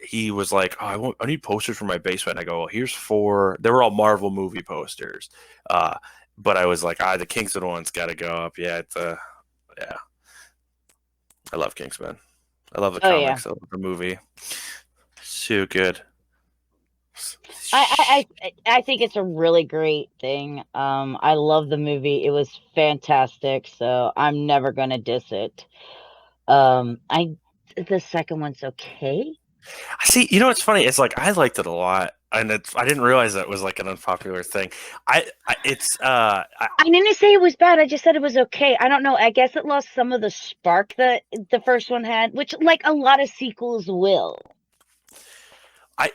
he was like, "Oh, I need posters for my basement." And I go, "Well, here's 4." They were all Marvel movie posters, but I was like, the Kingsman one's got to go up. Yeah, yeah. I love Kingsman. I love the comics. I love the movie. So good. I think it's a really great thing. I love the movie. It was fantastic. So I'm never gonna diss it. The second one's okay. See, you know what's funny? It's like I liked it a lot, and I didn't realize that was like an unpopular thing. I didn't say it was bad. I just said it was okay. I don't know. I guess it lost some of the spark that the first one had, which like a lot of sequels will.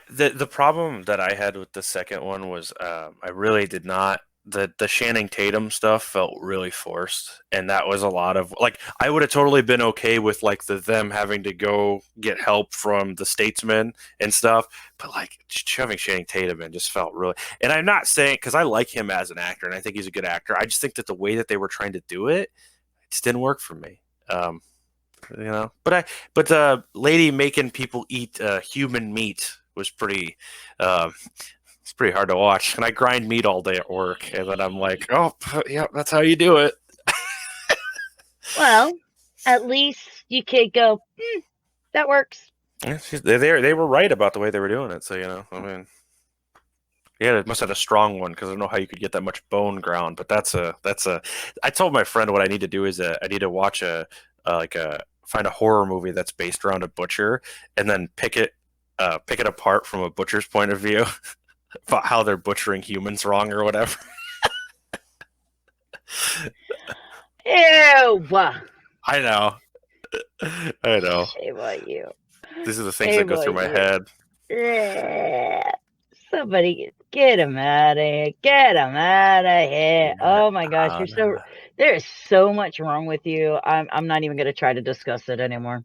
The problem that I had with the second one was I really did not. The Channing Tatum stuff felt really forced, and that was a lot of like I would have totally been okay with like them having to go get help from the statesman and stuff, but like shoving Channing Tatum in just felt really. And I'm not saying because I like him as an actor and I think he's a good actor. I just think that the way that they were trying to do it just didn't work for me. You know, but the lady making people eat human meat was pretty. It's pretty hard to watch, and I grind meat all day at work, and then I'm like, "Oh, yeah, that's how you do it." Well, at least you could go, that works. Yeah, they were right about the way they were doing it, so you know, I mean, yeah, it must have had a strong one because I don't know how you could get that much bone ground, but that's a. I told my friend what I need to do is I need to watch find a horror movie that's based around a butcher, and then pick it apart from a butcher's point of view. About how they're butchering humans wrong or whatever. Ew. I know. Shame on you. These are the things that go through my head. Somebody get him out of here. Get him out of here. Oh my gosh, there is so much wrong with you. I'm not even going to try to discuss it anymore.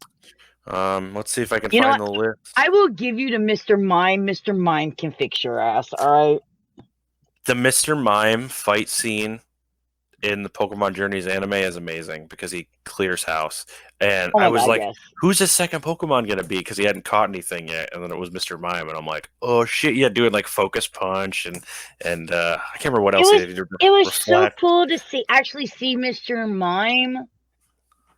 Let's see if I can You know find what? the list. I will give you to Mr. Mime. Mr. Mime can fix your ass, all right? The Mr. Mime fight scene in the Pokemon Journeys anime is amazing because he clears house. And Oh I my was god, like, yes. who's his second Pokemon going to be? Because he hadn't caught anything yet. And then it was Mr. Mime. And I'm like, oh shit, yeah, doing like Focus Punch. And I can't remember what else he did. It was so Reflect. cool to actually see Mr. Mime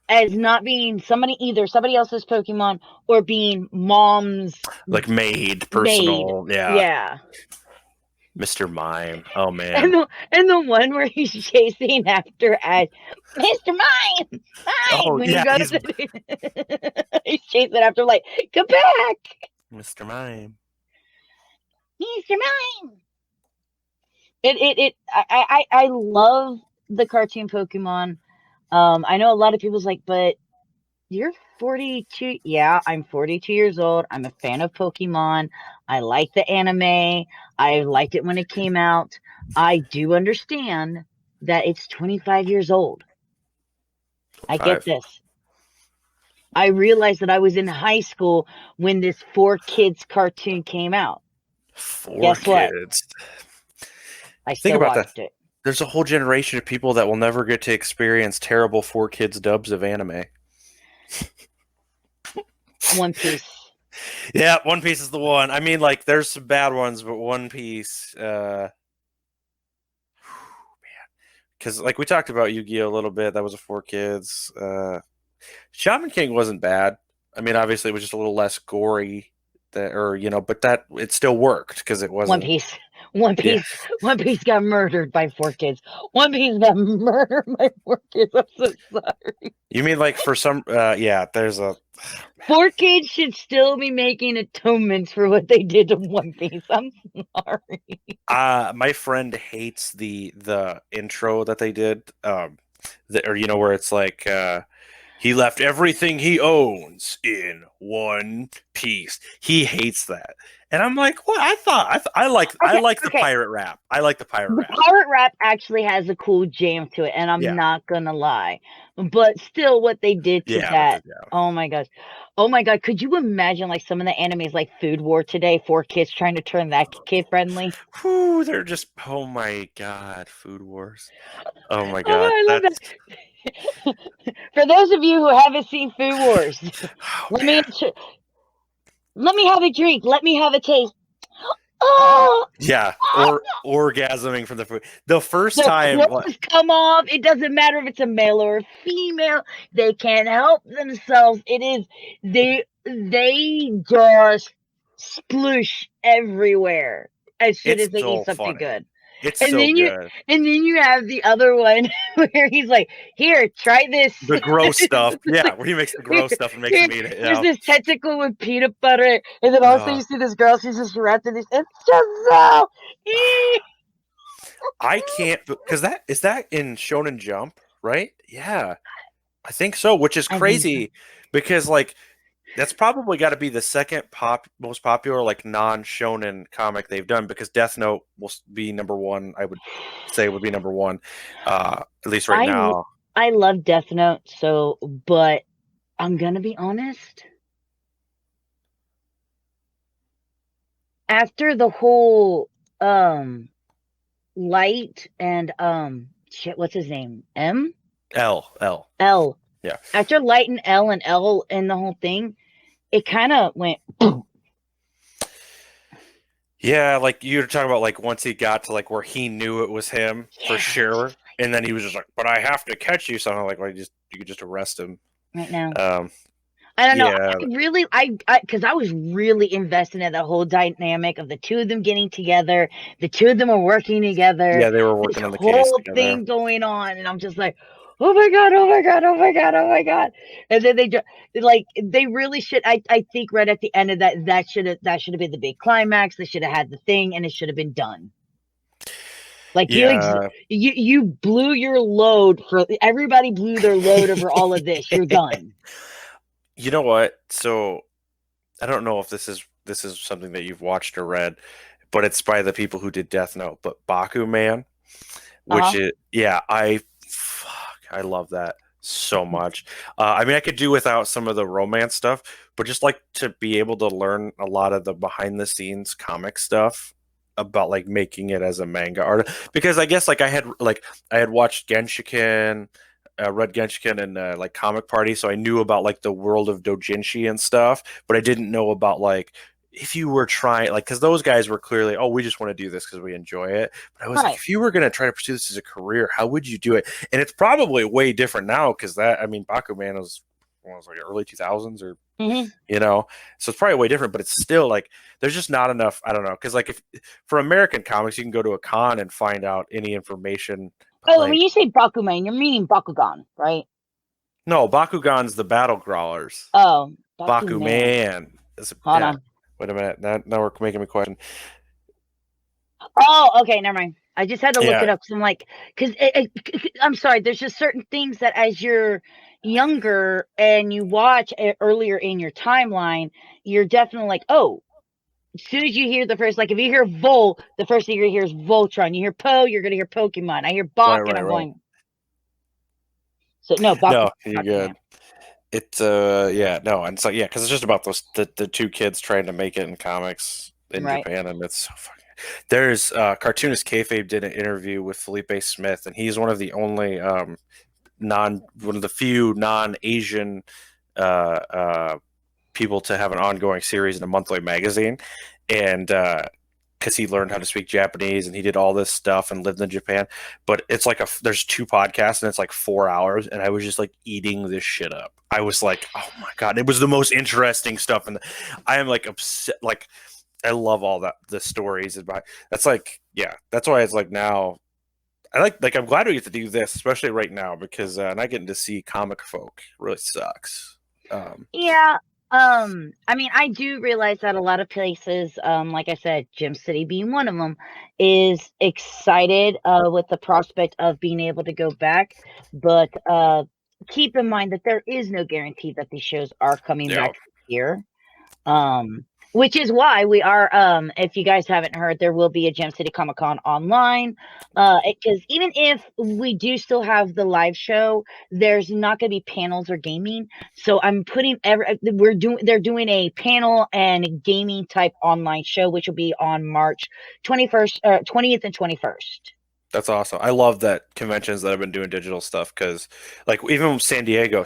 as not being either somebody else's Pokemon or being mom's Like made, personal. maid. Yeah. Mr. Mime. Oh, man. And the one where he's chasing after Mr. Mime. Oh, when yeah. he's chasing after like, come back, Mr. Mime. Mr. Mime. I love the cartoon Pokemon. I know a lot of people's like, but you're 42. Yeah, I'm 42 years old. I'm a fan of Pokemon. I like the anime. I liked it when it came out. I do understand that it's 25 years old. I get this. I realized that I was in high school when this 4Kids cartoon came out. Guess what? I still watched it. There's a whole generation of people that will never get to experience terrible 4Kids dubs of anime. One Piece. Yeah, One Piece is the one. I mean, like, there's some bad ones, but One Piece, man. Because, like, we talked about Yu-Gi-Oh! A little bit. That was a 4Kids. Shaman King wasn't bad. I mean, obviously, it was just a little less gory, but that it still worked because it wasn't. One Piece got murdered by 4Kids. One Piece got murdered by 4Kids. I'm so sorry. You mean like for some? There's a 4Kids should still be making atonements for what they did to One Piece. I'm sorry. My friend hates the intro that they did. Where it's like he left everything he owns in one piece. He hates that. And I'm like, what? I like the pirate rap. I like the pirate rap. The pirate rap actually has a cool jam to it, and I'm not gonna lie. But still, what they did to that, oh my gosh. Oh my god, could you imagine like some of the animes like Food War today, 4Kids trying to turn that kid friendly? Whew, they're just, oh my god, Food Wars. Oh my god. I love that. For those of you who haven't seen Food Wars, let me have a drink. Let me have a taste. Oh, yeah, or orgasming from the food. The first time come off. It doesn't matter if it's a male or a female. They can't help themselves. It is they just sploosh everywhere as soon as they eat something good. It's good. And then you have the other one where he's like, "Here, try this." The gross stuff. Yeah, where he makes the gross stuff and makes him eat it. There's this tentacle with peanut butter, and then also you see this girl. She's just wrapped in this. It's just so. I can't, because is that in Shonen Jump, right? Yeah, I think so. Which is crazy because like. That's probably got to be the second most popular like non-shonen comic they've done, because Death Note will be number one. I would say would be number one, at least now. I love Death Note, but I'm gonna be honest. After the whole Light and what's his name? L. Yeah. After Light and L and the whole thing, it kind of went. Yeah, like you were talking about, like once he got to like where he knew it was him for sure, and then he was just like, "But I have to catch you." So I'm like, "Well, you could just arrest him right now." I don't know. Because I was really invested in the whole dynamic of the two of them getting together. The two of them are working together. Yeah, they were working on the case whole thing going on, and I'm just like, oh my god. And then they really should. I think right at the end of that should have been the big climax. They should have had the thing, and it should have been done. Like you blew your load everybody blew their load over all of this. You're done. You know what? So I don't know if this is something that you've watched or read, but it's by the people who did Death Note. But Bakuman, which is I love that. so much. I mean, I could do without some of the romance stuff, but just like to be able to learn a lot of the behind the scenes comic stuff about like making it as a manga art. Because I guess like I had watched Genshiken, read Genshiken and like Comic Party, so I knew about like the world of doujinshi and stuff, but I didn't know about like if you were trying like because those guys were clearly, oh, we just want to do this because we enjoy it. But I was like, Right. if you were going to try to pursue this as a career, how would you do it? And it's probably way different now because that, I mean, Bakuman was like early 2000s or Mm-hmm. so it's probably way different, but it's still like there's just not enough. I don't know, because like if for American comics, you can go to a con and find out any information. Oh, when Like you say Bakuman, you're meaning Bakugan, right? no, Bakugan's the battle growlers. Oh, Bakuman. Bakuman. Hold Yeah. on. Wait a minute. Now we're making me question. Oh, okay, never mind. I just had to look Yeah. it up because I'm like, because I'm sorry. There's just certain things that as you're younger and you watch earlier in your timeline, you're definitely like, oh, as soon as you hear the first, like if you hear Vol, the first thing you're gonna hear is Voltron. You hear Poe, you're gonna hear Pokemon. I hear Bach, and I'm Right. going. So no, No, you're Bakuman. good. It's yeah, no, and so yeah, because it's just about those the two kids trying to make it in comics in Right. Japan, and it's so fucking. There's cartoonist Kayfabe did an interview with Felipe Smith, and he's one of the only one of the few non-Asian uh, uh, people to have an ongoing series in a monthly magazine, and because he learned how to speak Japanese and he did all this stuff and lived in Japan. But it's like there's two podcasts and it's like 4 hours, and I was just like eating this shit up. I was like, oh my god, it was the most interesting stuff, and I am like upset. Like I love all the stories about. That's like yeah, that's why it's like now. I like I'm glad we get to do this, especially right now because not getting to see comic folk really sucks. Yeah. I mean, I do realize that a lot of places, like I said, Gym City being one of them, is excited with the prospect of being able to go back. But keep in mind that there is no guarantee that these shows are coming Yeah. back here. Which is why we are, if you guys haven't heard, there will be a Gem City Comic Con online. Because even if we do still have the live show, there's not going to be panels or gaming. So I'm putting they're doing a panel and gaming type online show, which will be on March 21st, 20th and 21st. That's awesome. I love that conventions that have been doing digital stuff because, like, even San Diego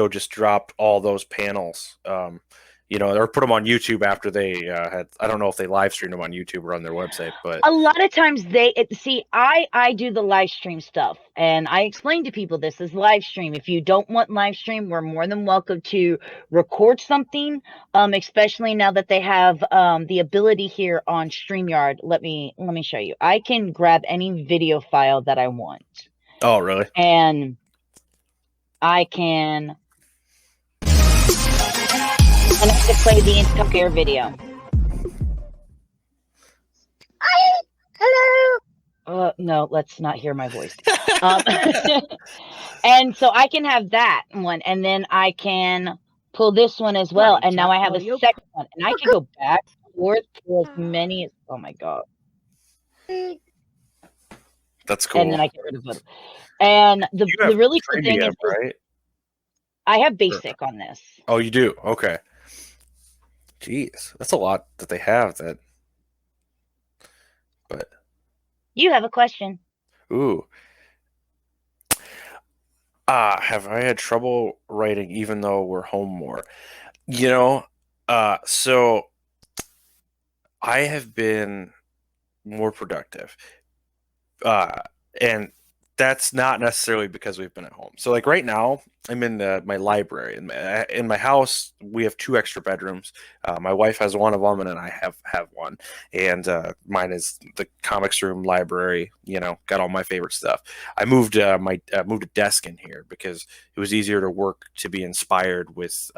just dropped all those panels, or put them on YouTube after they had. I don't know if they live streamed them on YouTube or on their website, but A lot of times I do the live stream stuff, and I explain to people this is live stream. If you don't want live stream, we're more than welcome to record something, especially now that they have the ability here on StreamYard. Let me show you. I can grab any video file that I want, oh, really? and I can play the entire video. Hello. No, let's not hear my voice. And so I can have that one, and then I can pull this one as well. And now I have a second one, and I can go back and forth for as many. Oh my god, That's cool. and then I get rid of them. And the really cool thing is, right? I have basic on this. Oh, you do? Okay. Jeez, that's a lot that they have. But you have a question. Ooh. Have I had trouble writing even though we're home more? So I have been more productive. And that's not necessarily because we've been at home. So like right now, I'm in my library. In my house, we have 2 extra bedrooms. My wife has one of them, and then I have one. And mine is the comics room library. Got all my favorite stuff. I moved moved a desk in here because it was easier to work to be inspired with.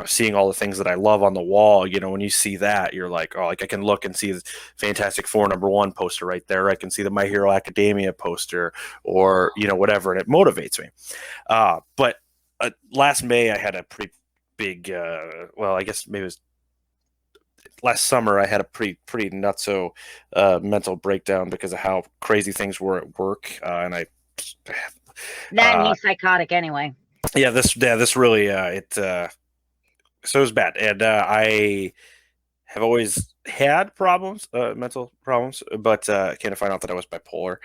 Seeing all the things that I love on the wall, when you see that, you're like, oh, like I can look and see the Fantastic Four #1 poster right there. I can see the My Hero Academia poster or, whatever. And it motivates me. But last May I had a pretty big, I guess maybe it was last summer I had a pretty nutso mental breakdown because of how crazy things were at work. And I That he's psychotic anyway. This really so it was bad, and I have always had problems, mental problems, but came to find out that I was bipolar.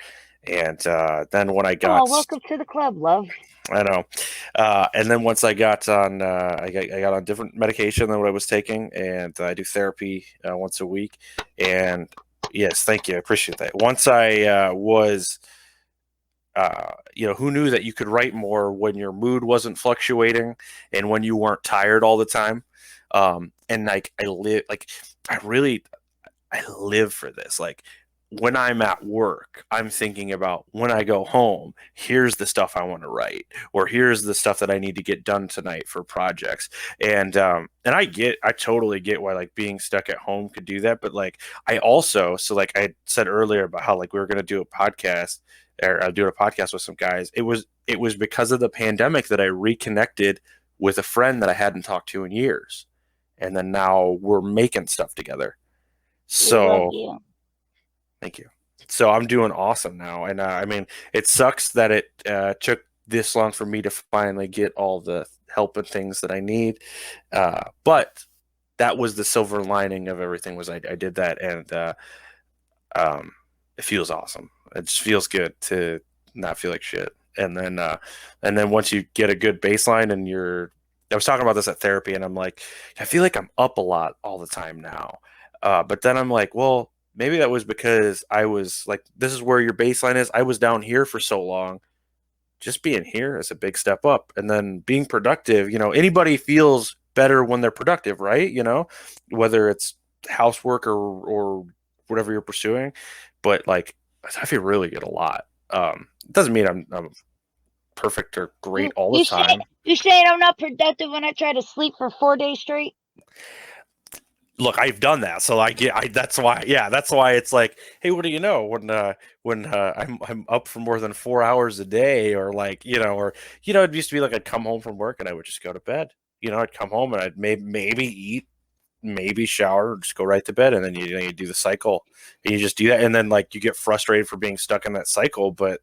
And then when I got, welcome to the club, love. I know, and then once I got on, I got on different medication than what I was taking, and I do therapy once a week. And yes, thank you, I appreciate that. Once I was, who knew that you could write more when your mood wasn't fluctuating and when you weren't tired all the time. And like I live for this. Like when I'm at work, I'm thinking about when I go home, here's the stuff I want to write, or here's the stuff that I need to get done tonight for projects. And I totally get why like being stuck at home could do that. But like I said earlier about how like we were going to do a podcast, or doing a podcast with some guys. It was because of the pandemic that I reconnected with a friend that I hadn't talked to in years. And then now we're making stuff together. So thank you. So I'm doing awesome now. And I mean, it sucks that it took this long for me to finally get all the help and things that I need. But that was the silver lining of everything, was I did that. And it feels awesome. It just feels good to not feel like shit. And then once you get a good baseline and I was talking about this at therapy, and I'm like, I feel like I'm up a lot all the time now. But then I'm like, well, maybe that was because I was like, this is where your baseline is. I was down here for so long. Just being here is a big step up. And then being productive, anybody feels better when they're productive, right? Whether it's housework or whatever you're pursuing. But like, I feel really good a lot. It doesn't mean I'm perfect or great all the time. You saying I'm not productive when I try to sleep for 4 days straight? Look, I've done that, so that's why it's like, hey, what do you know when I'm up for more than 4 hours a day, or like it used to be like I'd come home from work and I would just go to bed. I'd come home and I'd maybe eat, maybe shower, or just go right to bed, and then you do the cycle, and you just do that, and then like you get frustrated for being stuck in that cycle, but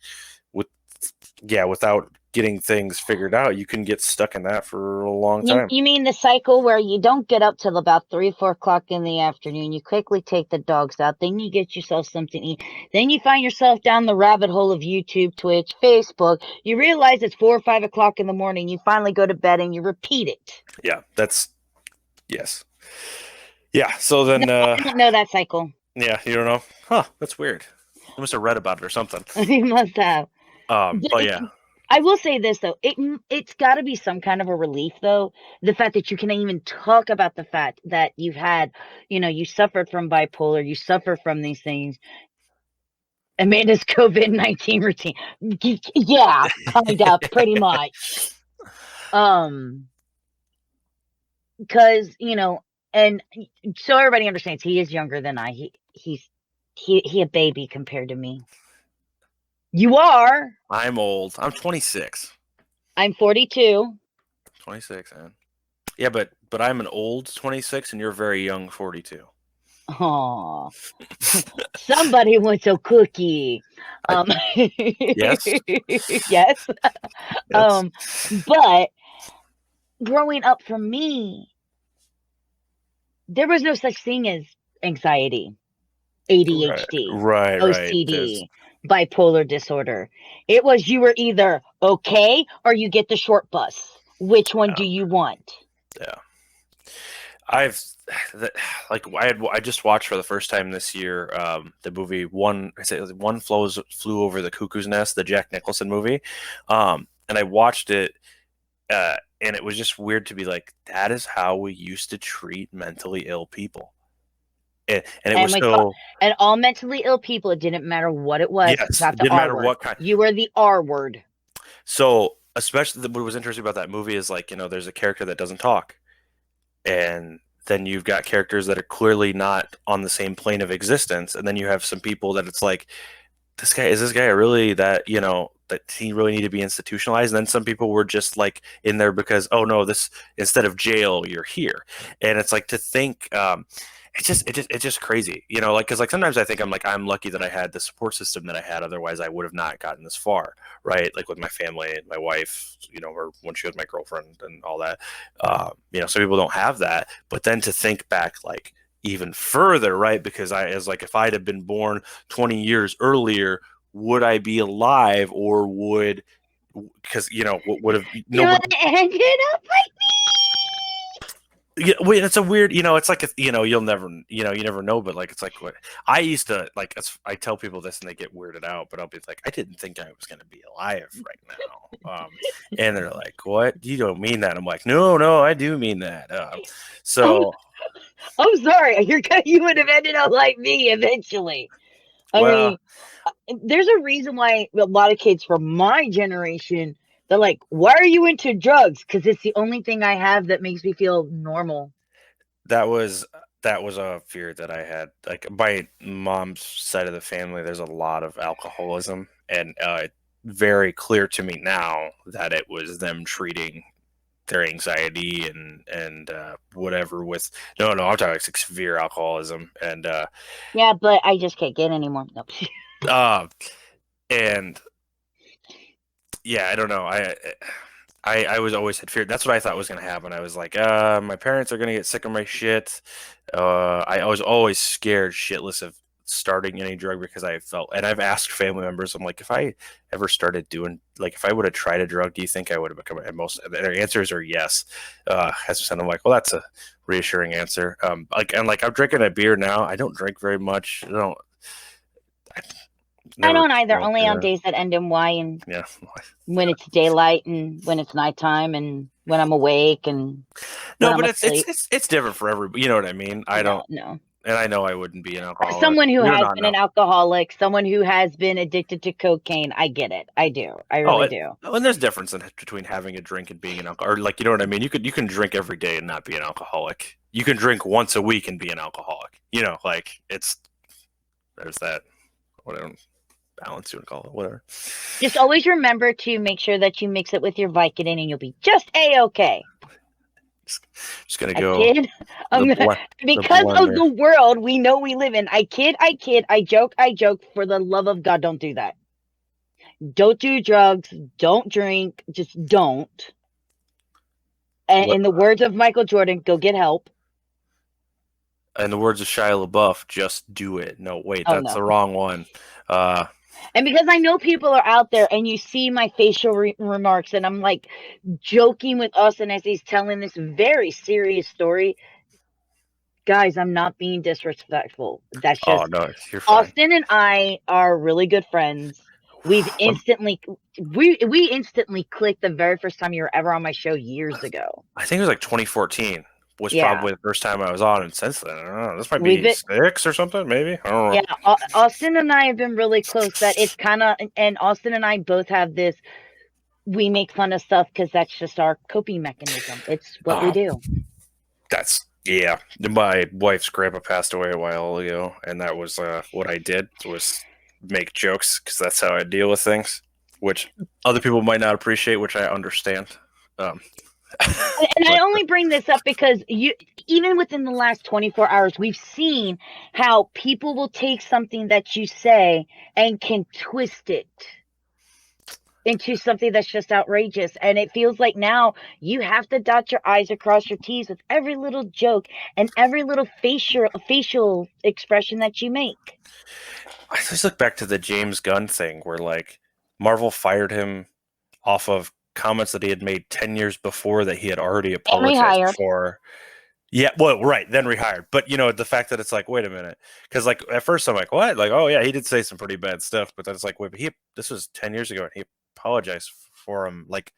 without getting things figured out, you can get stuck in that for a long time. You mean the cycle where you don't get up till about 3-4 o'clock in the afternoon, you quickly take the dogs out, then you get yourself something to eat, then you find yourself down the rabbit hole of YouTube, Twitch, Facebook, you realize it's 4 or 5 o'clock in the morning, you finally go to bed and you repeat it. Yes. Yeah, so then I don't know that cycle. Yeah, you don't know? Huh, that's weird. I must have read about it or something. You must have. But yeah. I will say this though, it's got to be some kind of a relief though, the fact that you can even talk about the fact that you've had, you suffered from bipolar, you suffer from these things. Amanda's COVID-19 routine, yeah, kind of, pretty much. Because and so everybody understands he is younger than I. He's a baby compared to me. You are. I'm old. I'm 26. I'm 42. 26, man. Yeah, but I'm an old 26, and you're a very young 42. Oh, somebody wants a cookie. Yes. Yes. But growing up for me, there was no such thing as anxiety, ADHD, right, OCD, bipolar disorder. It was you were either okay or you get the short bus. Which one do you want? Yeah. I just watched for the first time this year the movie One Flew Over the Cuckoo's Nest, the Jack Nicholson movie. And I watched it and it was just weird to be like, that is how we used to treat mentally ill people. And all mentally ill people, it didn't matter what it was. Yes, it didn't matter what kind. You were the R word. So, especially what was interesting about that movie is like, there's a character that doesn't talk. And then you've got characters that are clearly not on the same plane of existence. And then you have some people that it's like, is this guy really that he really need to be institutionalized? And then some people were just like in there because, oh no, this, instead of jail, you're here. And it's like to think, it's just crazy, you know, like, because like sometimes I think I'm lucky that I had the support system that I had, otherwise I would have not gotten this far, right? Like with my family and my wife, you know, or when she was my girlfriend and all that. You know, some people don't have that, but then to think back like even further, right? Because if I'd have been born 20 years earlier, would I be alive, or would, because you know what would have You ended up like yeah, wait, it's a weird, you know, it's like, you know, you never know, but like, it's like what I used to like, I tell people this and they get weirded out, but I'll be like, I didn't think I was going to be alive right now. And they're like, what? You don't mean that. I'm like, no, I do mean that. So I'm sorry. You would have ended up like me eventually. I mean, there's a reason why a lot of kids from my generation, they're like, why are you into drugs? Because it's the only thing I have that makes me feel normal. that was a fear that I had. Like my mom's side of the family, there's a lot of alcoholism, and very clear to me now that it was them treating their anxiety and whatever with I'm talking like severe alcoholism, and Yeah, but I just can't get anymore. Nope. And yeah, I don't know. I was always had fear. That's what I thought was going to happen. I was like, my parents are going to get sick of my shit. I was always scared shitless of starting any drug, because I felt, and I've asked family members, I'm like, if I ever started doing, like, if I would have tried a drug, do you think I would have become, and most their answers are yes. And I'm like, well, that's a reassuring answer. I'm drinking a beer now. I don't drink very much. I don't either. Only on days that end in Y, and yeah, when it's daylight and when it's nighttime and when I'm awake and no, but it's different for everybody. You know what I mean? I don't know. And I know I wouldn't be an alcoholic. Someone who has been an alcoholic, someone who has been addicted to cocaine, I get it. I do. I really do. And there's difference between having a drink and being an alcoholic. Or like, you know what I mean? You can drink every day and not be an alcoholic. You can drink once a week and be an alcoholic. You know, like there's that, whatever balance you would call it, whatever. Just always remember to make sure that you mix it with your Vicodin and you'll be just A-okay. Just gonna go. Because of the world we know we live in. I kid. I joke. For the love of God, don't do that. Don't do drugs. Don't drink. Just don't. And in the words of Michael Jordan, go get help. In the words of Shia LaBeouf, just do it. No, wait, that's the wrong one. And because I know people are out there and you see my facial remarks and I'm like joking with Austin as he's telling this very serious story. Guys, I'm not being disrespectful. That's just you're fine. Austin and I are really good friends. We instantly clicked the very first time you were ever on my show years ago. I think it was like 2014. Was probably the first time I was on, and since then, I don't know. This might be 6 or something, maybe. I don't know. Yeah, Austin and I have been really close. That it's kind of, and Austin and I both have this. We make fun of stuff because that's just our coping mechanism. It's what we do. My wife's grandpa passed away a while ago, and that was what I did, was make jokes, because that's how I deal with things, which other people might not appreciate, which I understand. And I only bring this up because even within the last 24 hours, we've seen how people will take something that you say and can twist it into something that's just outrageous. And it feels like now you have to dot your I's across your T's with every little joke and every little facial expression that you make. I just look back to the James Gunn thing where like Marvel fired him off of comments that he had made 10 years before that he had already apologized for. Yeah, well, right, then rehired. But, you know, the fact that it's like, wait a minute. Because, like, at first I'm like, what? Like, oh, yeah, he did say some pretty bad stuff. But then it's like, wait, but this was 10 years ago, and he apologized for him, like,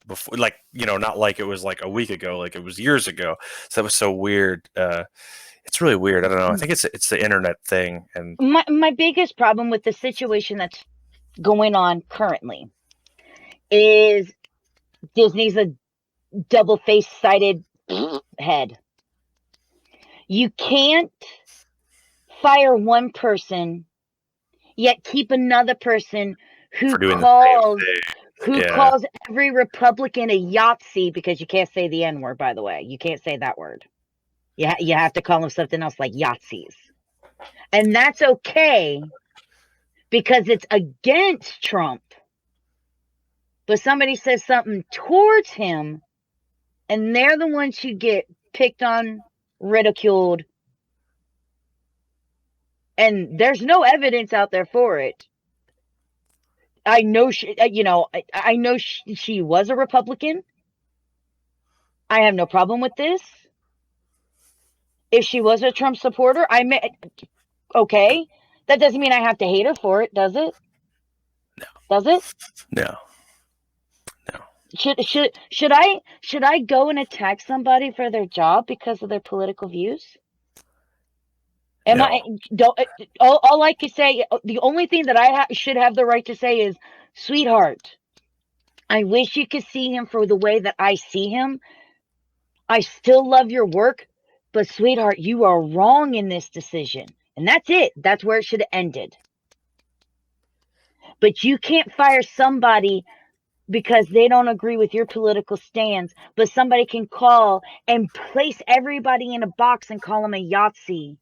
before, like, you know, not like it was, like, a week ago, like it was years ago. So that was so weird. It's really weird. I don't know. I think it's the internet thing. And my biggest problem with the situation that's going on currently is Disney's a double-faced sided head. You can't fire one person yet keep another person who calls every Republican a Yahtzee, because you can't say the N-word, by the way. You can't say that word. You have to call them something else like Yahtzees. And that's okay because it's against Trump. But somebody says something towards him, and they're the ones who get picked on, ridiculed, and there's no evidence out there for it. I know I know she was a Republican. I have no problem with this. If she was a Trump supporter, okay. That doesn't mean I have to hate her for it, does it? No. Does it? No. Should I go and attack somebody for their job because of their political views? All I can say, the only thing that I should have the right to say is, sweetheart, I wish you could see him for the way that I see him. I still love your work, but sweetheart, you are wrong in this decision. And that's it. That's where it should have ended. But you can't fire somebody because they don't agree with your political stance, but somebody can call and place everybody in a box and call them a Yahtzee.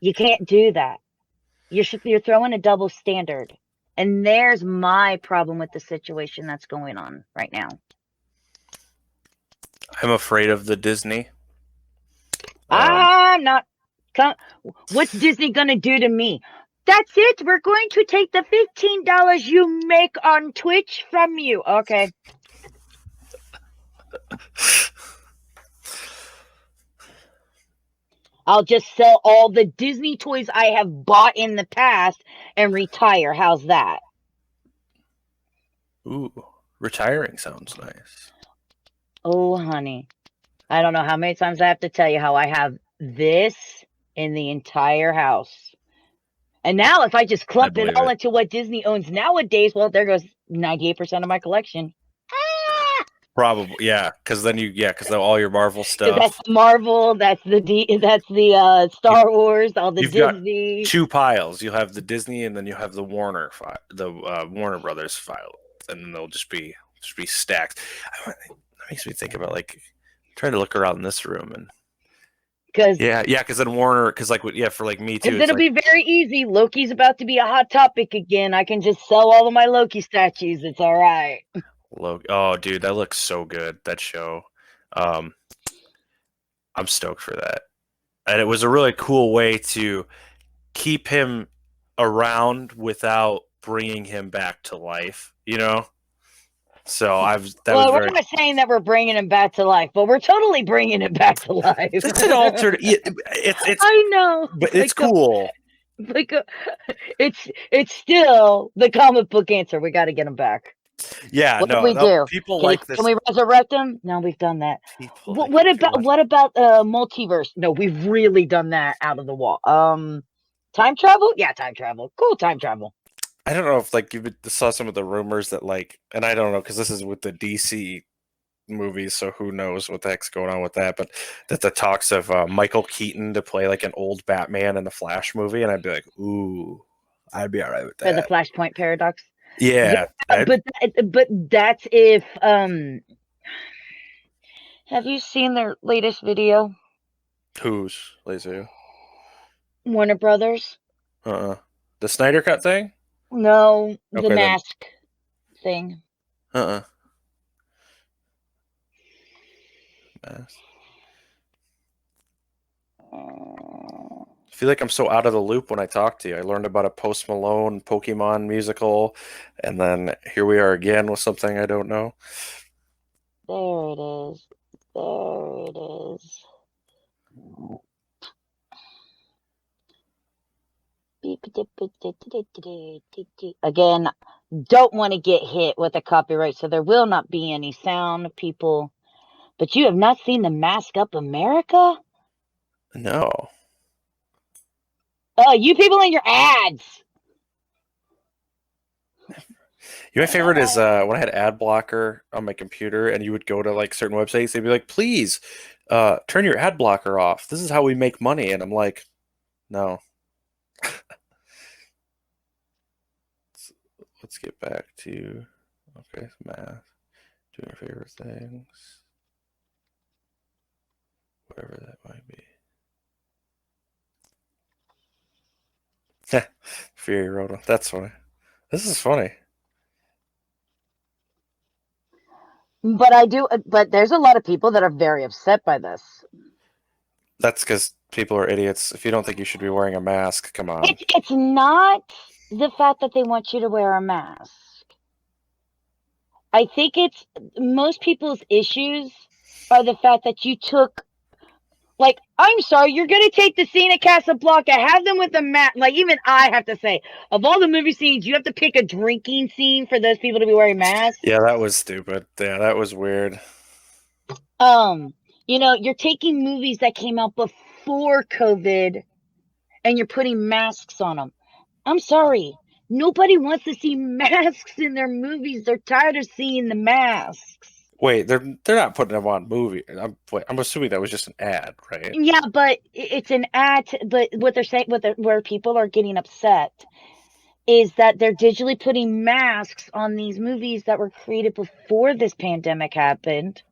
You can't do that. You're throwing a double standard. And there's my problem with the situation that's going on right now. I'm afraid of the Disney. I'm not. What's Disney going to do to me? That's it. We're going to take the $15 you make on Twitch from you. Okay. I'll just sell all the Disney toys I have bought in the past and retire. How's that? Ooh, retiring sounds nice. Oh, honey. I don't know how many times I have to tell you how I have this in the entire house. And now if I just clump it all into what Disney owns nowadays, well, there goes 98% of my collection. Probably, yeah, because then because all your Marvel stuff. That's Marvel. That's the Star Wars. All the Disney. Got 2 piles. You'll have the Disney, and then you have the Warner Warner Brothers file, and then they'll just be stacked. That makes me think about trying to look around this room and. Because then Warner, for me too. It'll be very easy. Loki's about to be a hot topic again. I can just sell all of my Loki statues. It's all right. Oh, dude, that looks so good. That show. I'm stoked for that. And it was a really cool way to keep him around without bringing him back to life, So we're not saying that we're bringing him back to life, but we're totally bringing it back to life. It's an alternate. It's I know, but it's cool. It's still the comic book answer. We got to get him back. Yeah, what do we do? People like this. Can we resurrect him? No, we've done that. What about multiverse? No, we've really done that out of the wall. Time travel? Yeah, time travel. Cool, time travel. I don't know if you saw some of the rumors that and I don't know because this is with the DC movies, so who knows what the heck's going on with that? But that the talks of Michael Keaton to play an old Batman in the Flash movie, and I'd be like, ooh, I'd be all right with that. For the Flashpoint paradox. Yeah, but that's if have you seen their latest video? Whose latest? Warner Brothers. The Snyder Cut thing? No, the mask thing. Mask. I feel like I'm so out of the loop when I talk to you. I learned about a Post Malone Pokemon musical, and then here we are again with something I don't know. There it is. There it is. Again, don't want to get hit with a copyright, so there will not be any sound, people. But you have not seen the Mask Up America? No. Oh, you people in your ads. My favorite is when I had ad blocker on my computer, and you would go to certain websites. They'd be like, "Please, turn your ad blocker off. This is how we make money." And I'm like, "No." Let's get back to math. Doing your favorite things. whatever that might be. Fury Road. That's funny. This is funny. But there's a lot of people that are very upset by this. That's because people are idiots. If you don't think you should be wearing a mask, come on. It's not the fact that they want you to wear a mask. I think it's most people's issues are the fact that you took, like, I'm sorry, you're going to take the scene at Casablanca, have them with a mask. Like, even I have to say, of all the movie scenes, you have to pick a drinking scene for those people to be wearing masks. Yeah, that was stupid. Yeah, that was weird. You're taking movies that came out before COVID and you're putting masks on them. I'm sorry. Nobody wants to see masks in their movies. They're tired of seeing the masks. Wait, they're not putting them on movie. I'm assuming that was just an ad, right? Yeah, but it's an ad. But what they're saying, where people are getting upset, is that they're digitally putting masks on these movies that were created before this pandemic happened.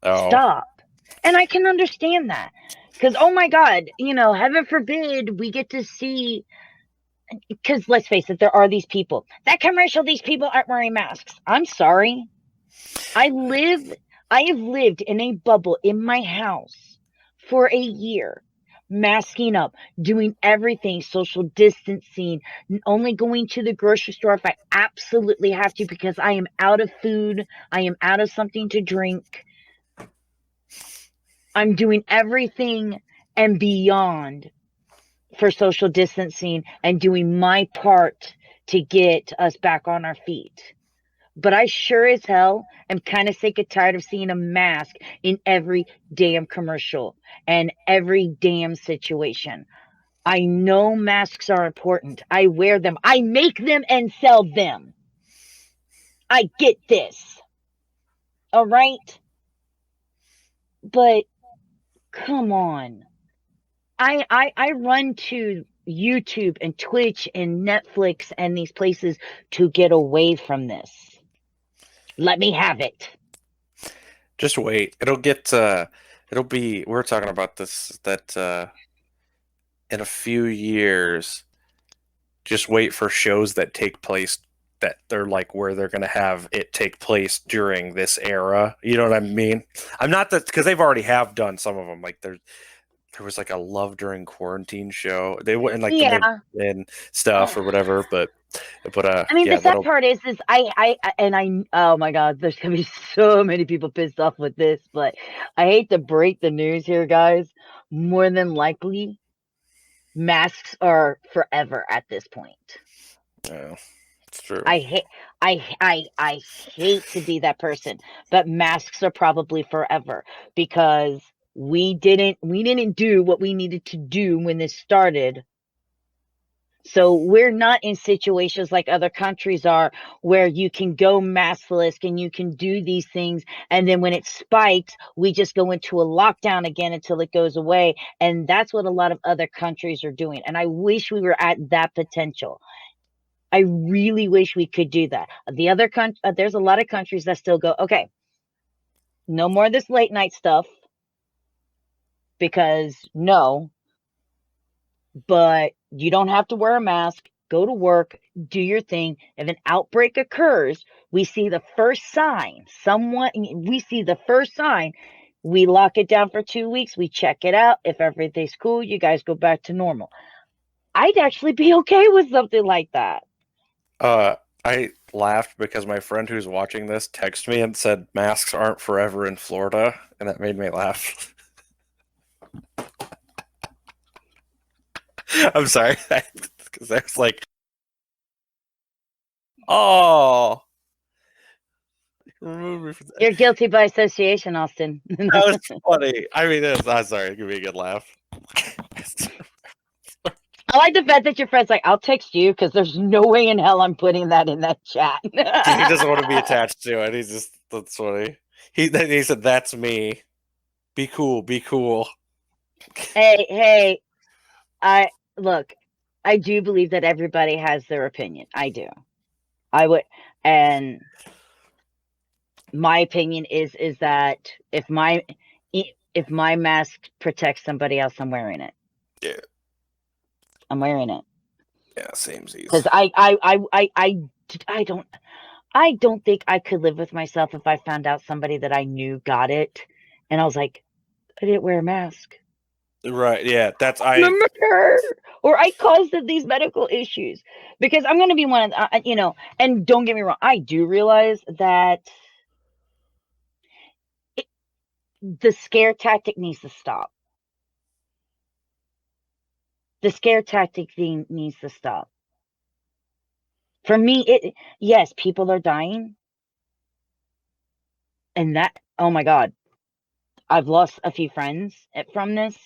Oh. Stop. And I can understand that. Because, oh my God, heaven forbid we get to see, because let's face it, there are these people. That commercial, these people aren't wearing masks. I'm sorry. I have lived in a bubble in my house for a year, masking up, doing everything, social distancing, only going to the grocery store if I absolutely have to because I am out of food, I am out of something to drink. I'm doing everything and beyond for social distancing and doing my part to get us back on our feet. But I sure as hell am kind of sick and tired of seeing a mask in every damn commercial and every damn situation. I know masks are important. I wear them. I make them and sell them. I get this. All right? But come on. I run to YouTube and Twitch and Netflix and these places to get away from this. Let me have it. Just wait. It'll be, we're talking about this, that in a few years, just wait for shows that take place that they're like where they're going to have it take place during this era. You know what I mean? I'm not that, because they've already have done some of them. Like there was like a Love During Quarantine show. They went like and stuff or whatever, but I mean, yeah, the sad part is I oh my God, there's gonna be so many people pissed off with this, but I hate to break the news here, guys. More than likely, masks are forever at this point. Yeah, it's true. I hate to be that person, but masks are probably forever because we didn't do what we needed to do when this started. So we're not in situations like other countries are where you can go maskless and you can do these things. And then when it spikes, we just go into a lockdown again until it goes away. And that's what a lot of other countries are doing. And I wish we were at that potential. I really wish we could do that. There's a lot of countries that still go, okay, no more of this late night stuff because no, but you don't have to wear a mask, go to work, do your thing. If an outbreak occurs, we see the first sign, we lock it down for 2 weeks, we check it out. If everything's cool, you guys go back to normal. I'd actually be okay with something like that. I laughed because my friend who's watching this texted me and said masks aren't forever in Florida, and that made me laugh. I'm sorry, because I was like, "Oh, remove me from that." You're guilty by association, Austin. That was funny. I mean, I'm sorry, give me a good laugh. I like the fact that your friend's like, I'll text you because there's no way in hell I'm putting that in that chat. He doesn't want to be attached to it. He's just, that's funny. He said, "That's me. Be cool. Be cool." Hey, I do believe that everybody has their opinion. I do. I would, and my opinion is that if if my mask protects somebody else, I'm wearing it. Yeah. I'm wearing it. Yeah, same. Because I don't think I could live with myself if I found out somebody that I knew got it, and I was like, I didn't wear a mask. Right? Yeah, that's Remember, or I caused these medical issues because I'm going to be one of and don't get me wrong, I do realize that the scare tactic needs to stop. The scare tactic thing needs to stop. For me, yes, people are dying, and that, oh my God, I've lost a few friends from this.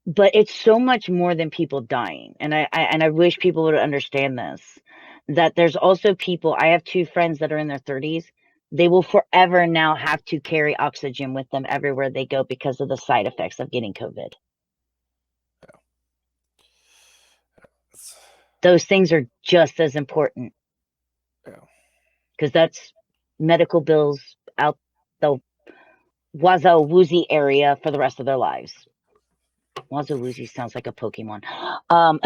But it's so much more than people dying. And I wish people would understand this, that there's also people, I have 2 friends that are in their 30s. They will forever now have to carry oxygen with them everywhere they go because of the side effects of getting COVID. Yeah. Those things are just as important. Yeah. Because that's medical bills out the wazoo-woozy area for the rest of their lives. Wazoo-woozy sounds like a Pokemon. I don't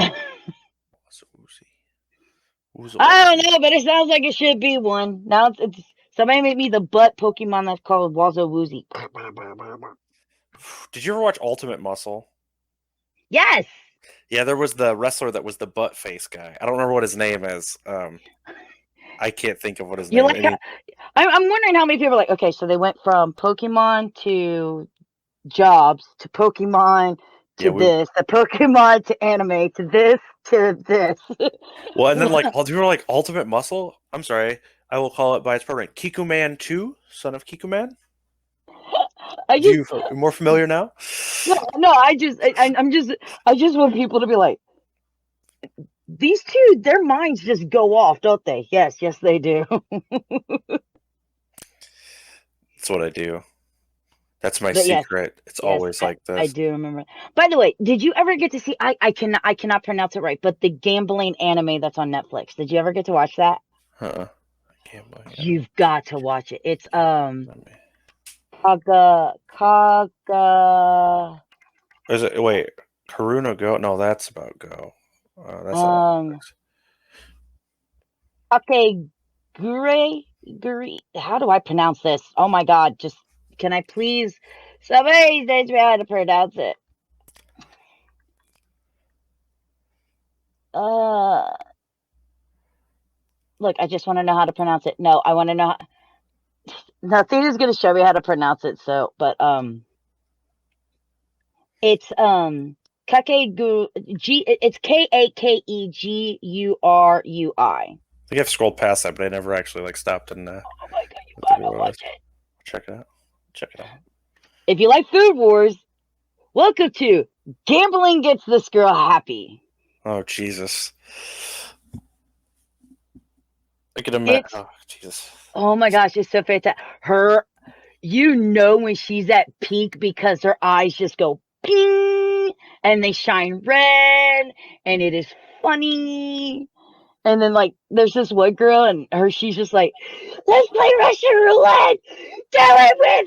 know, but it sounds like it should be one. Now it's somebody made me the butt Pokemon that's called Wazoo-woozy. Did you ever watch Ultimate Muscle? Yes. Yeah, there was the wrestler that was the butt face guy. I don't remember what his name is. I can't think of what his name is. I'm wondering how many people are like, okay, so they went from Pokemon to jobs to Pokemon to this, the Pokemon to anime to this to this. Well, and then you were like Ultimate Muscle. I'm sorry, I will call it by its proper name. Kikuman 2, son of Kikuman. You more familiar now? No, I just want people to be like, these 2, their minds just go off, don't they? Yes, they do. That's what I do. That's my secret. It's always like this. I do remember. By the way, did you ever get to see? I cannot pronounce it right, but the gambling anime that's on Netflix. Did you ever get to watch that? You've got to watch it. It's Kaga. Is it Karuna Go? No, that's about Go. That's okay. Gray. How do I pronounce this? Oh my God! Just can I please? Somebody teach me how to pronounce it. Look, I just want to know how to pronounce it. No, I want to know. Nothing is going to show me how to pronounce it. So, but it's Kakegurui. It's Kakegurui. I think I've scrolled past that, but I never actually stopped and. Oh my God! You gotta watch it. Check it out. If you like Food Wars, welcome to Gambling Gets This Girl Happy. Oh Jesus! Look at him. Oh Jesus! Oh my gosh, it's so fantastic. When she's at peak because her eyes just go ping and they shine red, and it is funny. And then there's this one girl and she's just like, let's play Russian roulette. Do it with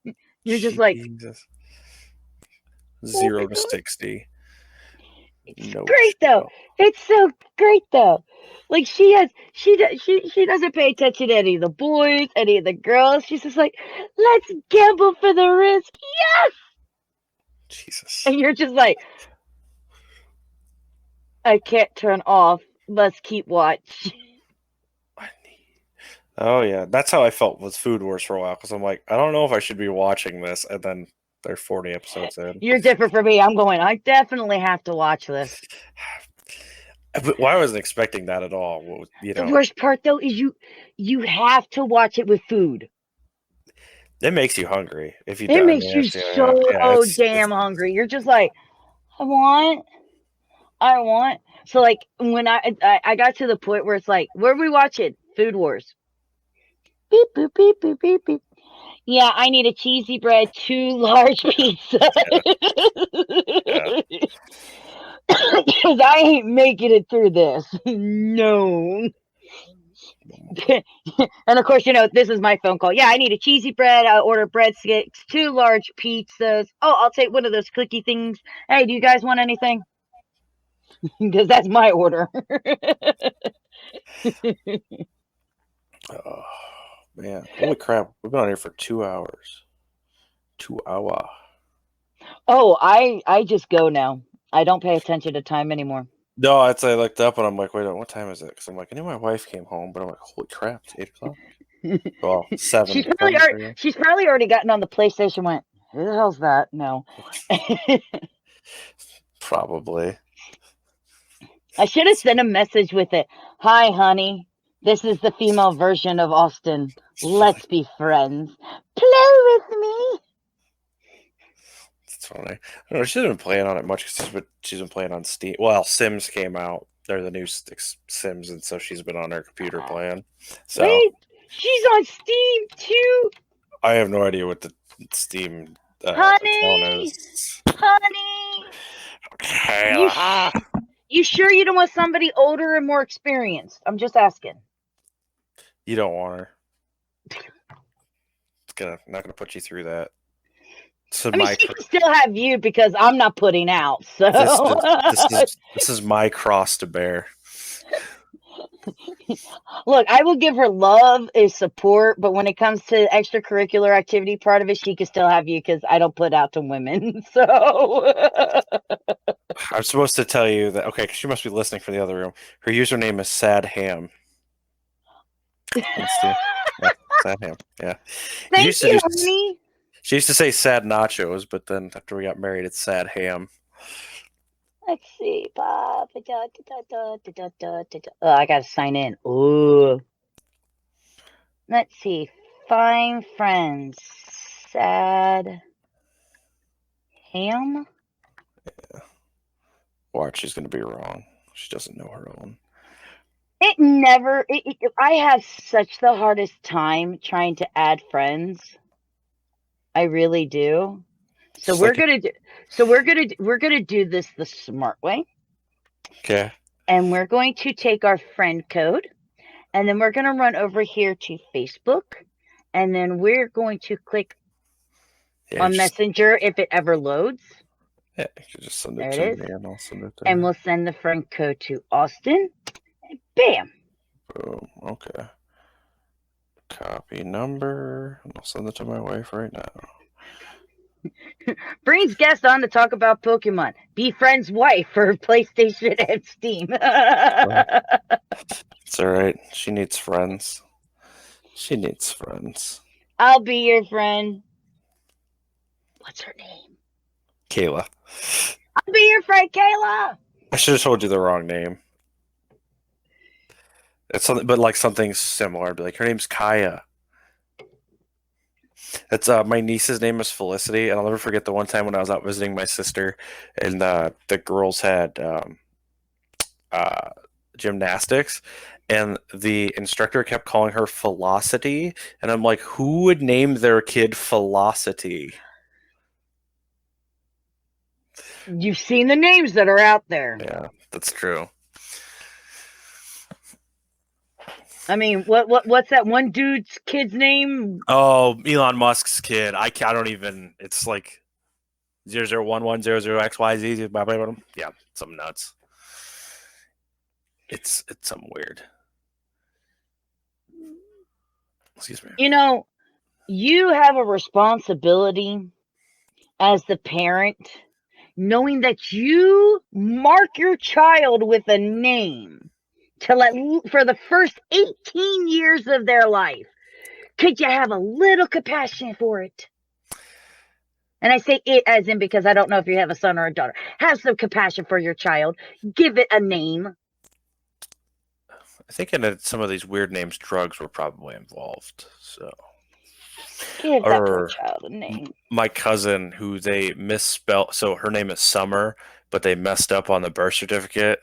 me. You're just like, Jesus. 0 to 60. It's great though. It's so great though. She doesn't pay attention to any of the boys, any of the girls. She's just like, let's gamble for the risk. Yes. Jesus. And you're just like, I can't turn off. Let's keep watch. Oh yeah, that's how I felt with Food Wars for a while, because I'm like, I don't know if I should be watching this, and then they're 40 episodes in. You're different from me. I'm going, I definitely have to watch this. But I wasn't expecting that at all. The worst part though is you have to watch it with food. It makes you hungry if you. It makes you so damn hungry. You're just like, I want. So when I got to the point where it's like, where are we watching? Food Wars. Beep boop beep boop beep beep. Yeah, I need a cheesy bread, 2 large pizza. Because I ain't making it through this. No. And of course, this is my phone call. Yeah, I need a cheesy bread. I'll order breadsticks, 2 large pizzas. Oh, I'll take one of those clicky things. Hey, do you guys want anything? Because that's my order. Oh, man. Holy crap. We've been on here for 2 hours. 2 hour. Oh, I just go now. I don't pay attention to time anymore. No, I looked up and I'm like, wait, what time is it? Because I'm like, I knew my wife came home, but I'm like, holy crap, it's 8 o'clock. Well, 7. She's probably already gotten on the PlayStation. Went, who the hell's that? No. Probably. I should have sent a message with it. Hi, honey. This is the female version of Austin. Let's be friends. Play with me. It's funny. I don't know. She hasn't been playing on it much because she's been playing on Steam. Well, Sims came out. They're the new Sims, and so she's been on her computer playing. So wait, she's on Steam too. I have no idea what the Steam honey is. Honey, Okay. You sure you don't want somebody older and more experienced? I'm just asking. You don't want her. It's not gonna put you through that. So I mean, she can still have you because I'm not putting out. So this is my cross to bear. Look, I will give her love and support, but when it comes to extracurricular activity part of it, she can still have you because I don't put out to women. So I'm supposed to tell you that, okay, because she must be listening from the other room. Her username is Sad Ham. Yeah, Sad Ham. Yeah. Thank you, honey. She used to say Sad Nachos, but then after we got married, it's Sad Ham. Let's see. I gotta sign in. Ooh. Let's see. Find friends. Sad Ham. Yeah. Watch, she's gonna be wrong. She doesn't know her own. I have such the hardest time trying to add friends. I really do. So we're gonna do this the smart way. Okay. And we're going to take our friend code, and then we're gonna run over here to Facebook, and then we're going to click on Messenger if it ever loads. Yeah, you can just send it to me, and I'll send it to and we'll send the friend code to Austin. And bam. Boom. Okay. Copy number. I'll send it to my wife right now. Brings guest on to talk about Pokemon. Be friend's wife for PlayStation and Steam. It's all right. She needs friends. She needs friends. I'll be your friend. What's her name? Kayla. I'll be your friend, Kayla. I should have told you the wrong name. It's something, but like something similar. I'd be like, her name's Kaya. It's my niece's name is Felicity, and I'll never forget the one time when I was out visiting my sister, and the girls had gymnastics, and the instructor kept calling her Velocity, and I'm like, who would name their kid Velocity? You've seen the names that are out there. Yeah, that's true. I mean, what's that one dude's kid's name? Oh, Elon Musk's kid. I don't even. It's like 001100XYZ. Yeah, something nuts. It's something weird. Excuse me. You know, you have a responsibility as the parent, knowing that you mark your child with a name for the first 18 years of their life. Could you have a little compassion for it? And I say it as in because I don't know if you have a son or a daughter. Have some compassion for your child. Give it a name. I think in some of these weird names, drugs were probably involved. So, give that poor child a name. My cousin, who they misspelled, so her name is Summer, but they messed up on the birth certificate,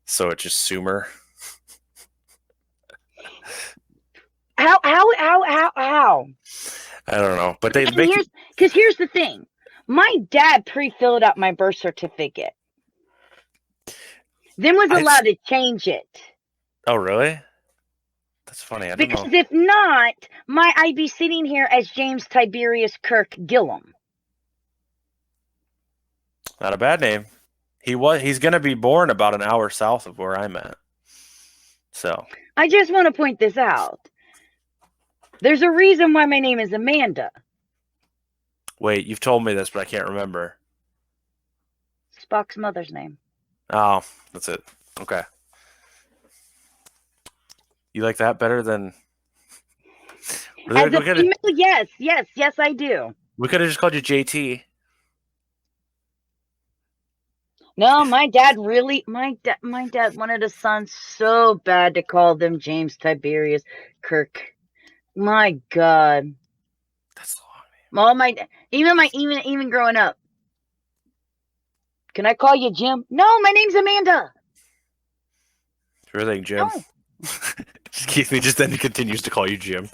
so it's just Sumer. How? I don't know, but here's the thing. My dad pre-filled out my birth certificate, then was allowed to change it. Oh, really? That's funny. I don't Because know. if not, I'd be sitting here as James Tiberius Kirk Gilliam. Not a bad name. He's going to be born about an hour south of where I'm at. So I just want to point this out. There's a reason why my name is Amanda. wait, you've told me this, but I can't remember. Spock's mother's name. Oh, that's it. Okay. You like that better than? As a female, yes, I do. We could have just called you JT. No, my dad wanted his son so bad to call them James Tiberius Kirk. My God. That's the long All even growing up. Can I call you Jim? No, my name's Amanda. Really, Jim? No. He just then continues to call you Jim.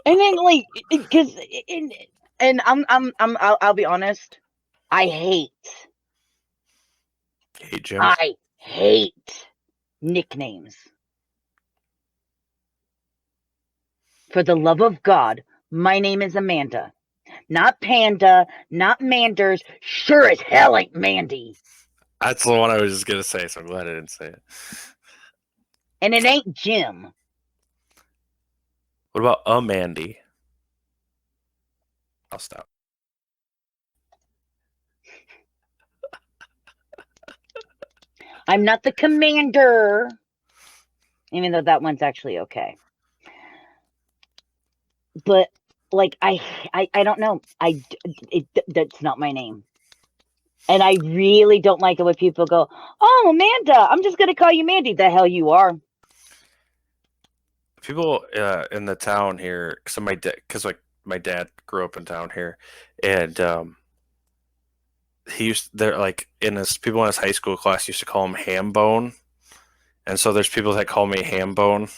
And then I'll be honest. I hate Jim. I hate nicknames. For the love of God, my name is Amanda. Not Panda, not Manders, sure as hell ain't Mandy. That's the one I was just going to say, so I'm glad I didn't say it. And it ain't Jim. What about Mandy? I'll stop. I'm not the commander. Even though that one's actually okay. But, I don't know. That's not my name. And I really don't like it when people go, oh, Amanda, I'm just going to call you Mandy. The hell you are. People in the town here, because my dad grew up in town here, and people in his high school class used to call him Hambone, and so there's people that call me Hambone.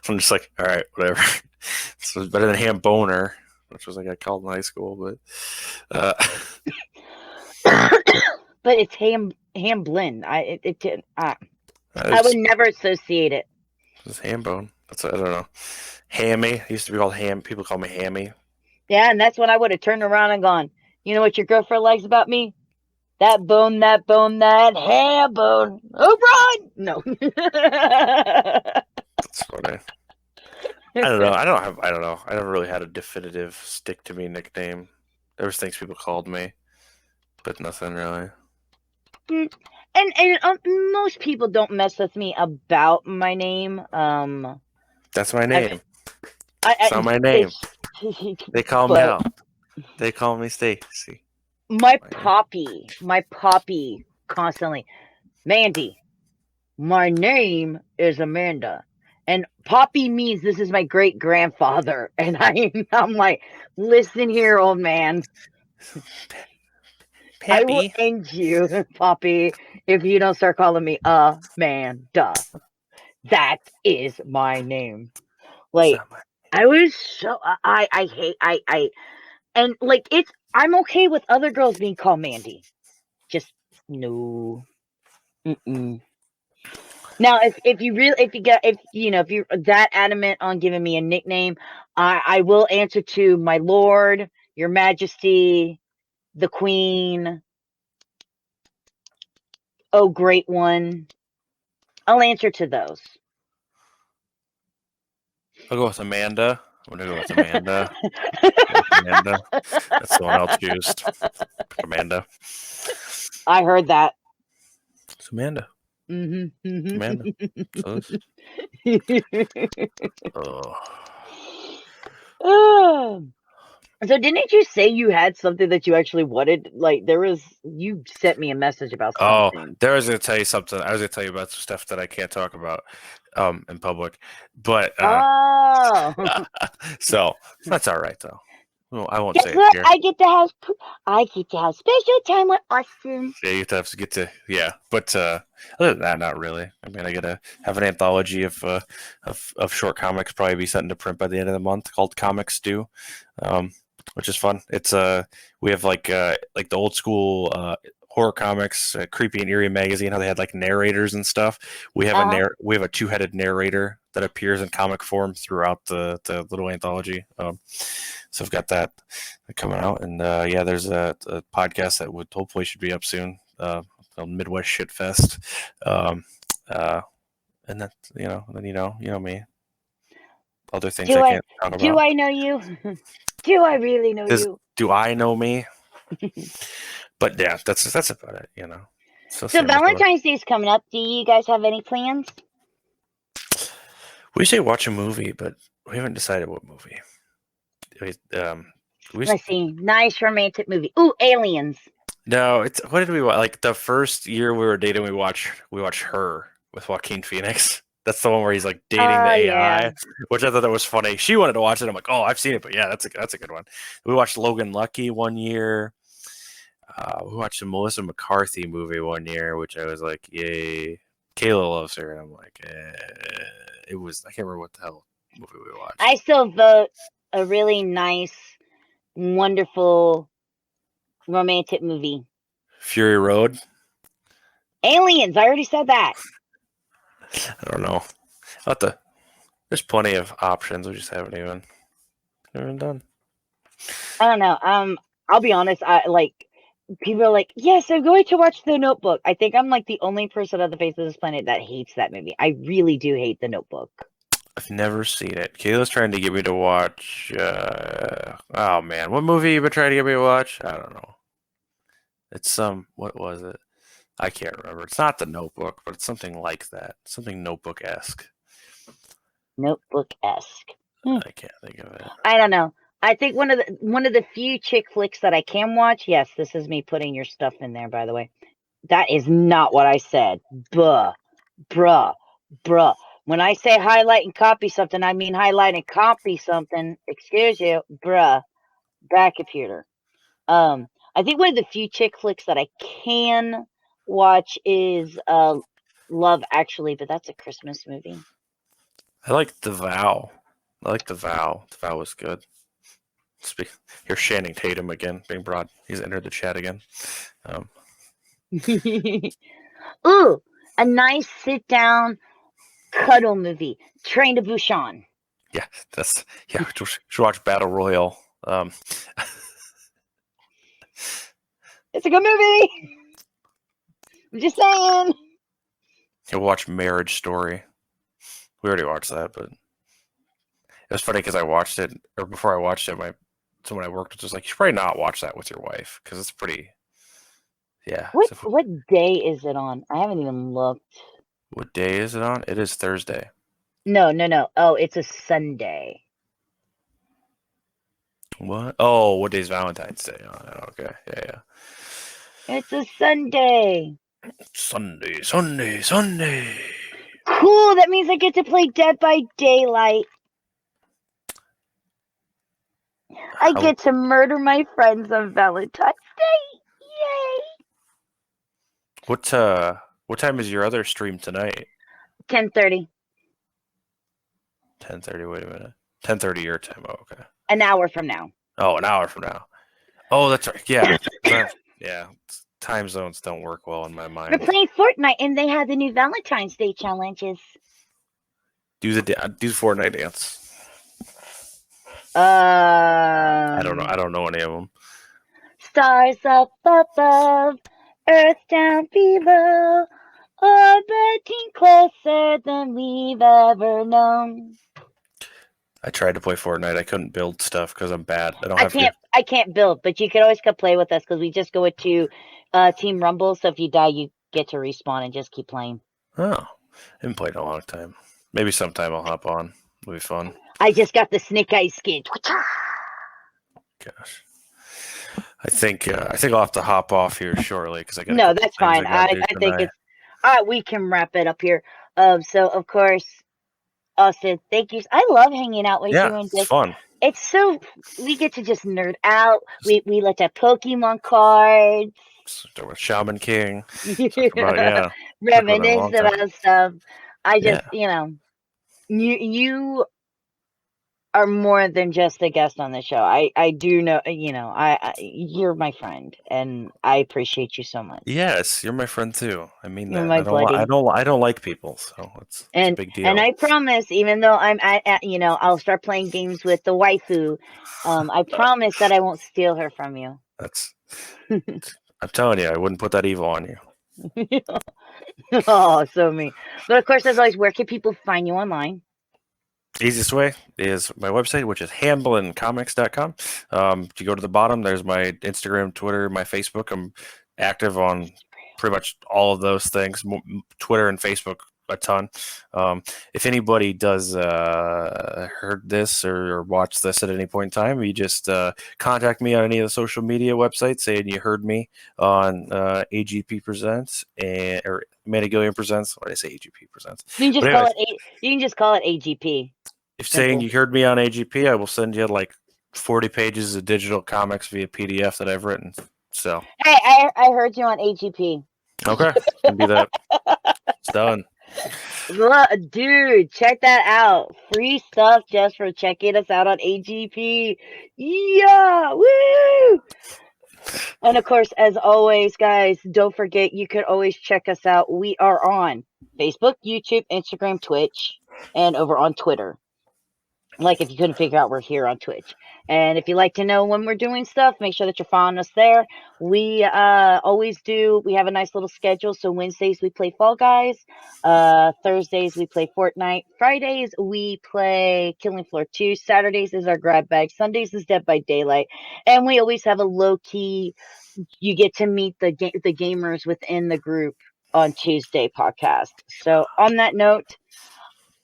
I'm just like, all right, whatever. So it's better than Hamboner, which was I called in high school, but but it's Hamblin. I would never associate it. It's Hambone. I don't know. Hammy. I used to be called Ham. People call me Hammy. Yeah, and that's when I would have turned around and gone, you know what your girlfriend likes about me? That bone, that ham bone. Oh, run! No. That's funny. I don't know. I don't know. I never really had a definitive stick to me nickname. There was things people called me, but nothing really. And most people don't mess with me about my name. That's my name. It's not my name. They call me out. They call me Stacy. My poppy constantly, Mandy, my name is Amanda. And Poppy means this is my great grandfather. And I'm like, listen here, old man. Pappy. I will end you, Poppy, if you don't start calling me Amanda. That is my name. I was so and I'm okay with other girls being called Mandy. Just no. Mm-mm. Now, if you're that adamant on giving me a nickname, I will answer to my Lord, Your Majesty, the Queen. Oh, great one. I'll answer to those. I'll go with Amanda. I'm going to go with Amanda. Amanda. That's the one I'll choose. Amanda. I heard that. It's Amanda. Mm-hmm. Amanda. So didn't you say you had something that you actually wanted? You sent me a message about something. I was going to tell you something. I was going to tell you about some stuff that I can't talk about in public. But so that's all right though. Well, I won't say it here. I get to have special time with Austin. Yeah, you have to get to But other than that, not really. I mean, I gotta have an anthology of short comics probably be sent into print by the end of the month called Comics Due, which is fun. It's we have like the old school horror comics, Creepy and Eerie magazine, how they had like narrators and stuff. We have we have a two-headed narrator that appears in comic form throughout the little anthology. So I've got that coming out, and there's a podcast that would hopefully should be up soon. Called Midwest Shit Fest. And that then you know me. Other things I can't talk about. Do I know you? Do I really know you? Do I know me? But yeah, that's about it, So Valentine's Day is coming up. Do you guys have any plans? We say watch a movie, but we haven't decided what movie. Let's see. Nice romantic movie. Ooh, Aliens. No, what did we watch? Like the first year we were dating, we watched Her with Joaquin Phoenix. That's the one where he's like dating the AI, which I thought that was funny. She wanted to watch it. I'm like, oh, I've seen it, but yeah, that's a good one. We watched Logan Lucky one year. We watched a Melissa McCarthy movie one year, which I was like, yay. Kayla loves her, and I'm like, it was. I can't remember what the hell movie we watched. I still vote a really nice, wonderful, romantic movie. Fury Road. Aliens. I already said that. I don't know. There's plenty of options. We just haven't even done. I don't know. I'll be honest. People are like, yes, I'm going to watch The Notebook. I think I'm like the only person on the face of this planet that hates that movie. I really do hate The Notebook. I've never seen it. Kayla's trying to get me to watch. Oh man, what movie you been trying to get me to watch? I don't know. It's what was it? I can't remember. It's not The Notebook, but it's something like that. Something Notebook-esque. Notebook-esque. I can't think of it. I don't know. I think one of the few chick flicks that I can watch. Yes, this is me putting your stuff in there, by the way. That is not what I said. Bruh. When I say highlight and copy something, I mean highlight and copy something. Excuse you, bruh. Back computer. I think one of the few chick flicks that I can watch is Love Actually, but that's a Christmas movie. I like The Vow. The Vow was good. Here's Channing Tatum again being brought. He's entered the chat again. Ooh, a nice sit down cuddle movie. Train to Busan. Yeah, we should watch Battle Royale. It's a good movie. I'm just saying. You'll watch Marriage Story. We already watched that, but it was funny because I watched it, or before I watched it, someone I worked with was like, you should probably not watch that with your wife because it's pretty. Yeah. What day is it on? I haven't even looked. What day is it on? It is Thursday. No. Oh, it's a Sunday. What? Oh, what day is Valentine's Day on? Okay. Yeah. It's a Sunday. Sunday. Cool. That means I get to play Dead by Daylight. I get to murder my friends on Valentine's Day. Yay! What time is your other stream tonight? 10:30. 10:30. Wait a minute. 10:30 your time. Oh, okay. An hour from now. Oh, an hour from now. Oh, that's right. Yeah. Yeah. Time zones don't work well in my mind. We're playing Fortnite, and they have the new Valentine's Day challenges. Do the Fortnite dance. I don't know any of them. Stars up above, Earth down below, orbiting closer than we've ever known. I tried to play Fortnite. I couldn't build stuff because I'm bad. I can't build, but you can always come play with us because we just go into Team Rumble. So if you die, you get to respawn and just keep playing. Oh, I haven't played in a long time. Maybe sometime I'll hop on. It'll be fun. I just got the Snake Eyes skin. Gosh, I think I'll have to hop off here shortly because I got. No, that's fine. I think it's. We can wrap it up here. So of course, Austin, thank you. I love hanging out with you. And it's fun. It's so we get to just nerd out. We looked at Pokemon cards. With Shaman King. Reminisce about stuff. I just you are more than just a guest on the show. I do know, you're my friend, and I appreciate you so much. Yes, you're my friend too. I mean You're that. my buddy. I don't like people, so it's a big deal. And I promise, even though I'll start playing games with the waifu. I promise that I won't steal her from you. That's. I'm telling you, I wouldn't put that evil on you. Oh, so mean. But of course, as always, where can people find you online? Easiest way is my website, which is hamblincomics.com. If you go to the bottom, there's my Instagram, Twitter, my Facebook. I'm active on pretty much all of those things, Twitter and Facebook a ton. If anybody does heard this or watch this at any point in time, you just contact me on any of the social media websites saying you heard me on AGP Presents or Gilliam Presents. What did I say? AGP Presents. You can just call it AGP. If saying you heard me on AGP, I will send you like 40 pages of digital comics via PDF that I've written. So hey, I heard you on AGP. Okay, can do that. It's done. Look, dude, check that out. Free stuff just for checking us out on AGP. Yeah, woo! And of course, as always, guys, don't forget you can always check us out. We are on Facebook, YouTube, Instagram, Twitch, and over on Twitter. Like if you couldn't figure out, we're here on Twitch. And if you like to know when we're doing stuff, make sure that you're following us there. We always do. We have a nice little schedule. So Wednesdays we play Fall Guys. Thursdays we play Fortnite. Fridays we play Killing Floor 2. Saturdays is our grab bag. Sundays is Dead by Daylight. And we always have a low key. You get to meet the gamers within the group on Tuesday podcast. So on that note,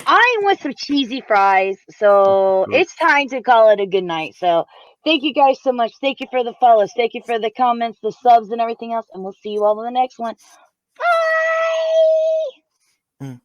I want some cheesy fries, so it's time to call it a good night. So thank you guys so much. Thank you for the follows. Thank you for the comments, the subs, and everything else. And we'll see you all in the next one. Bye!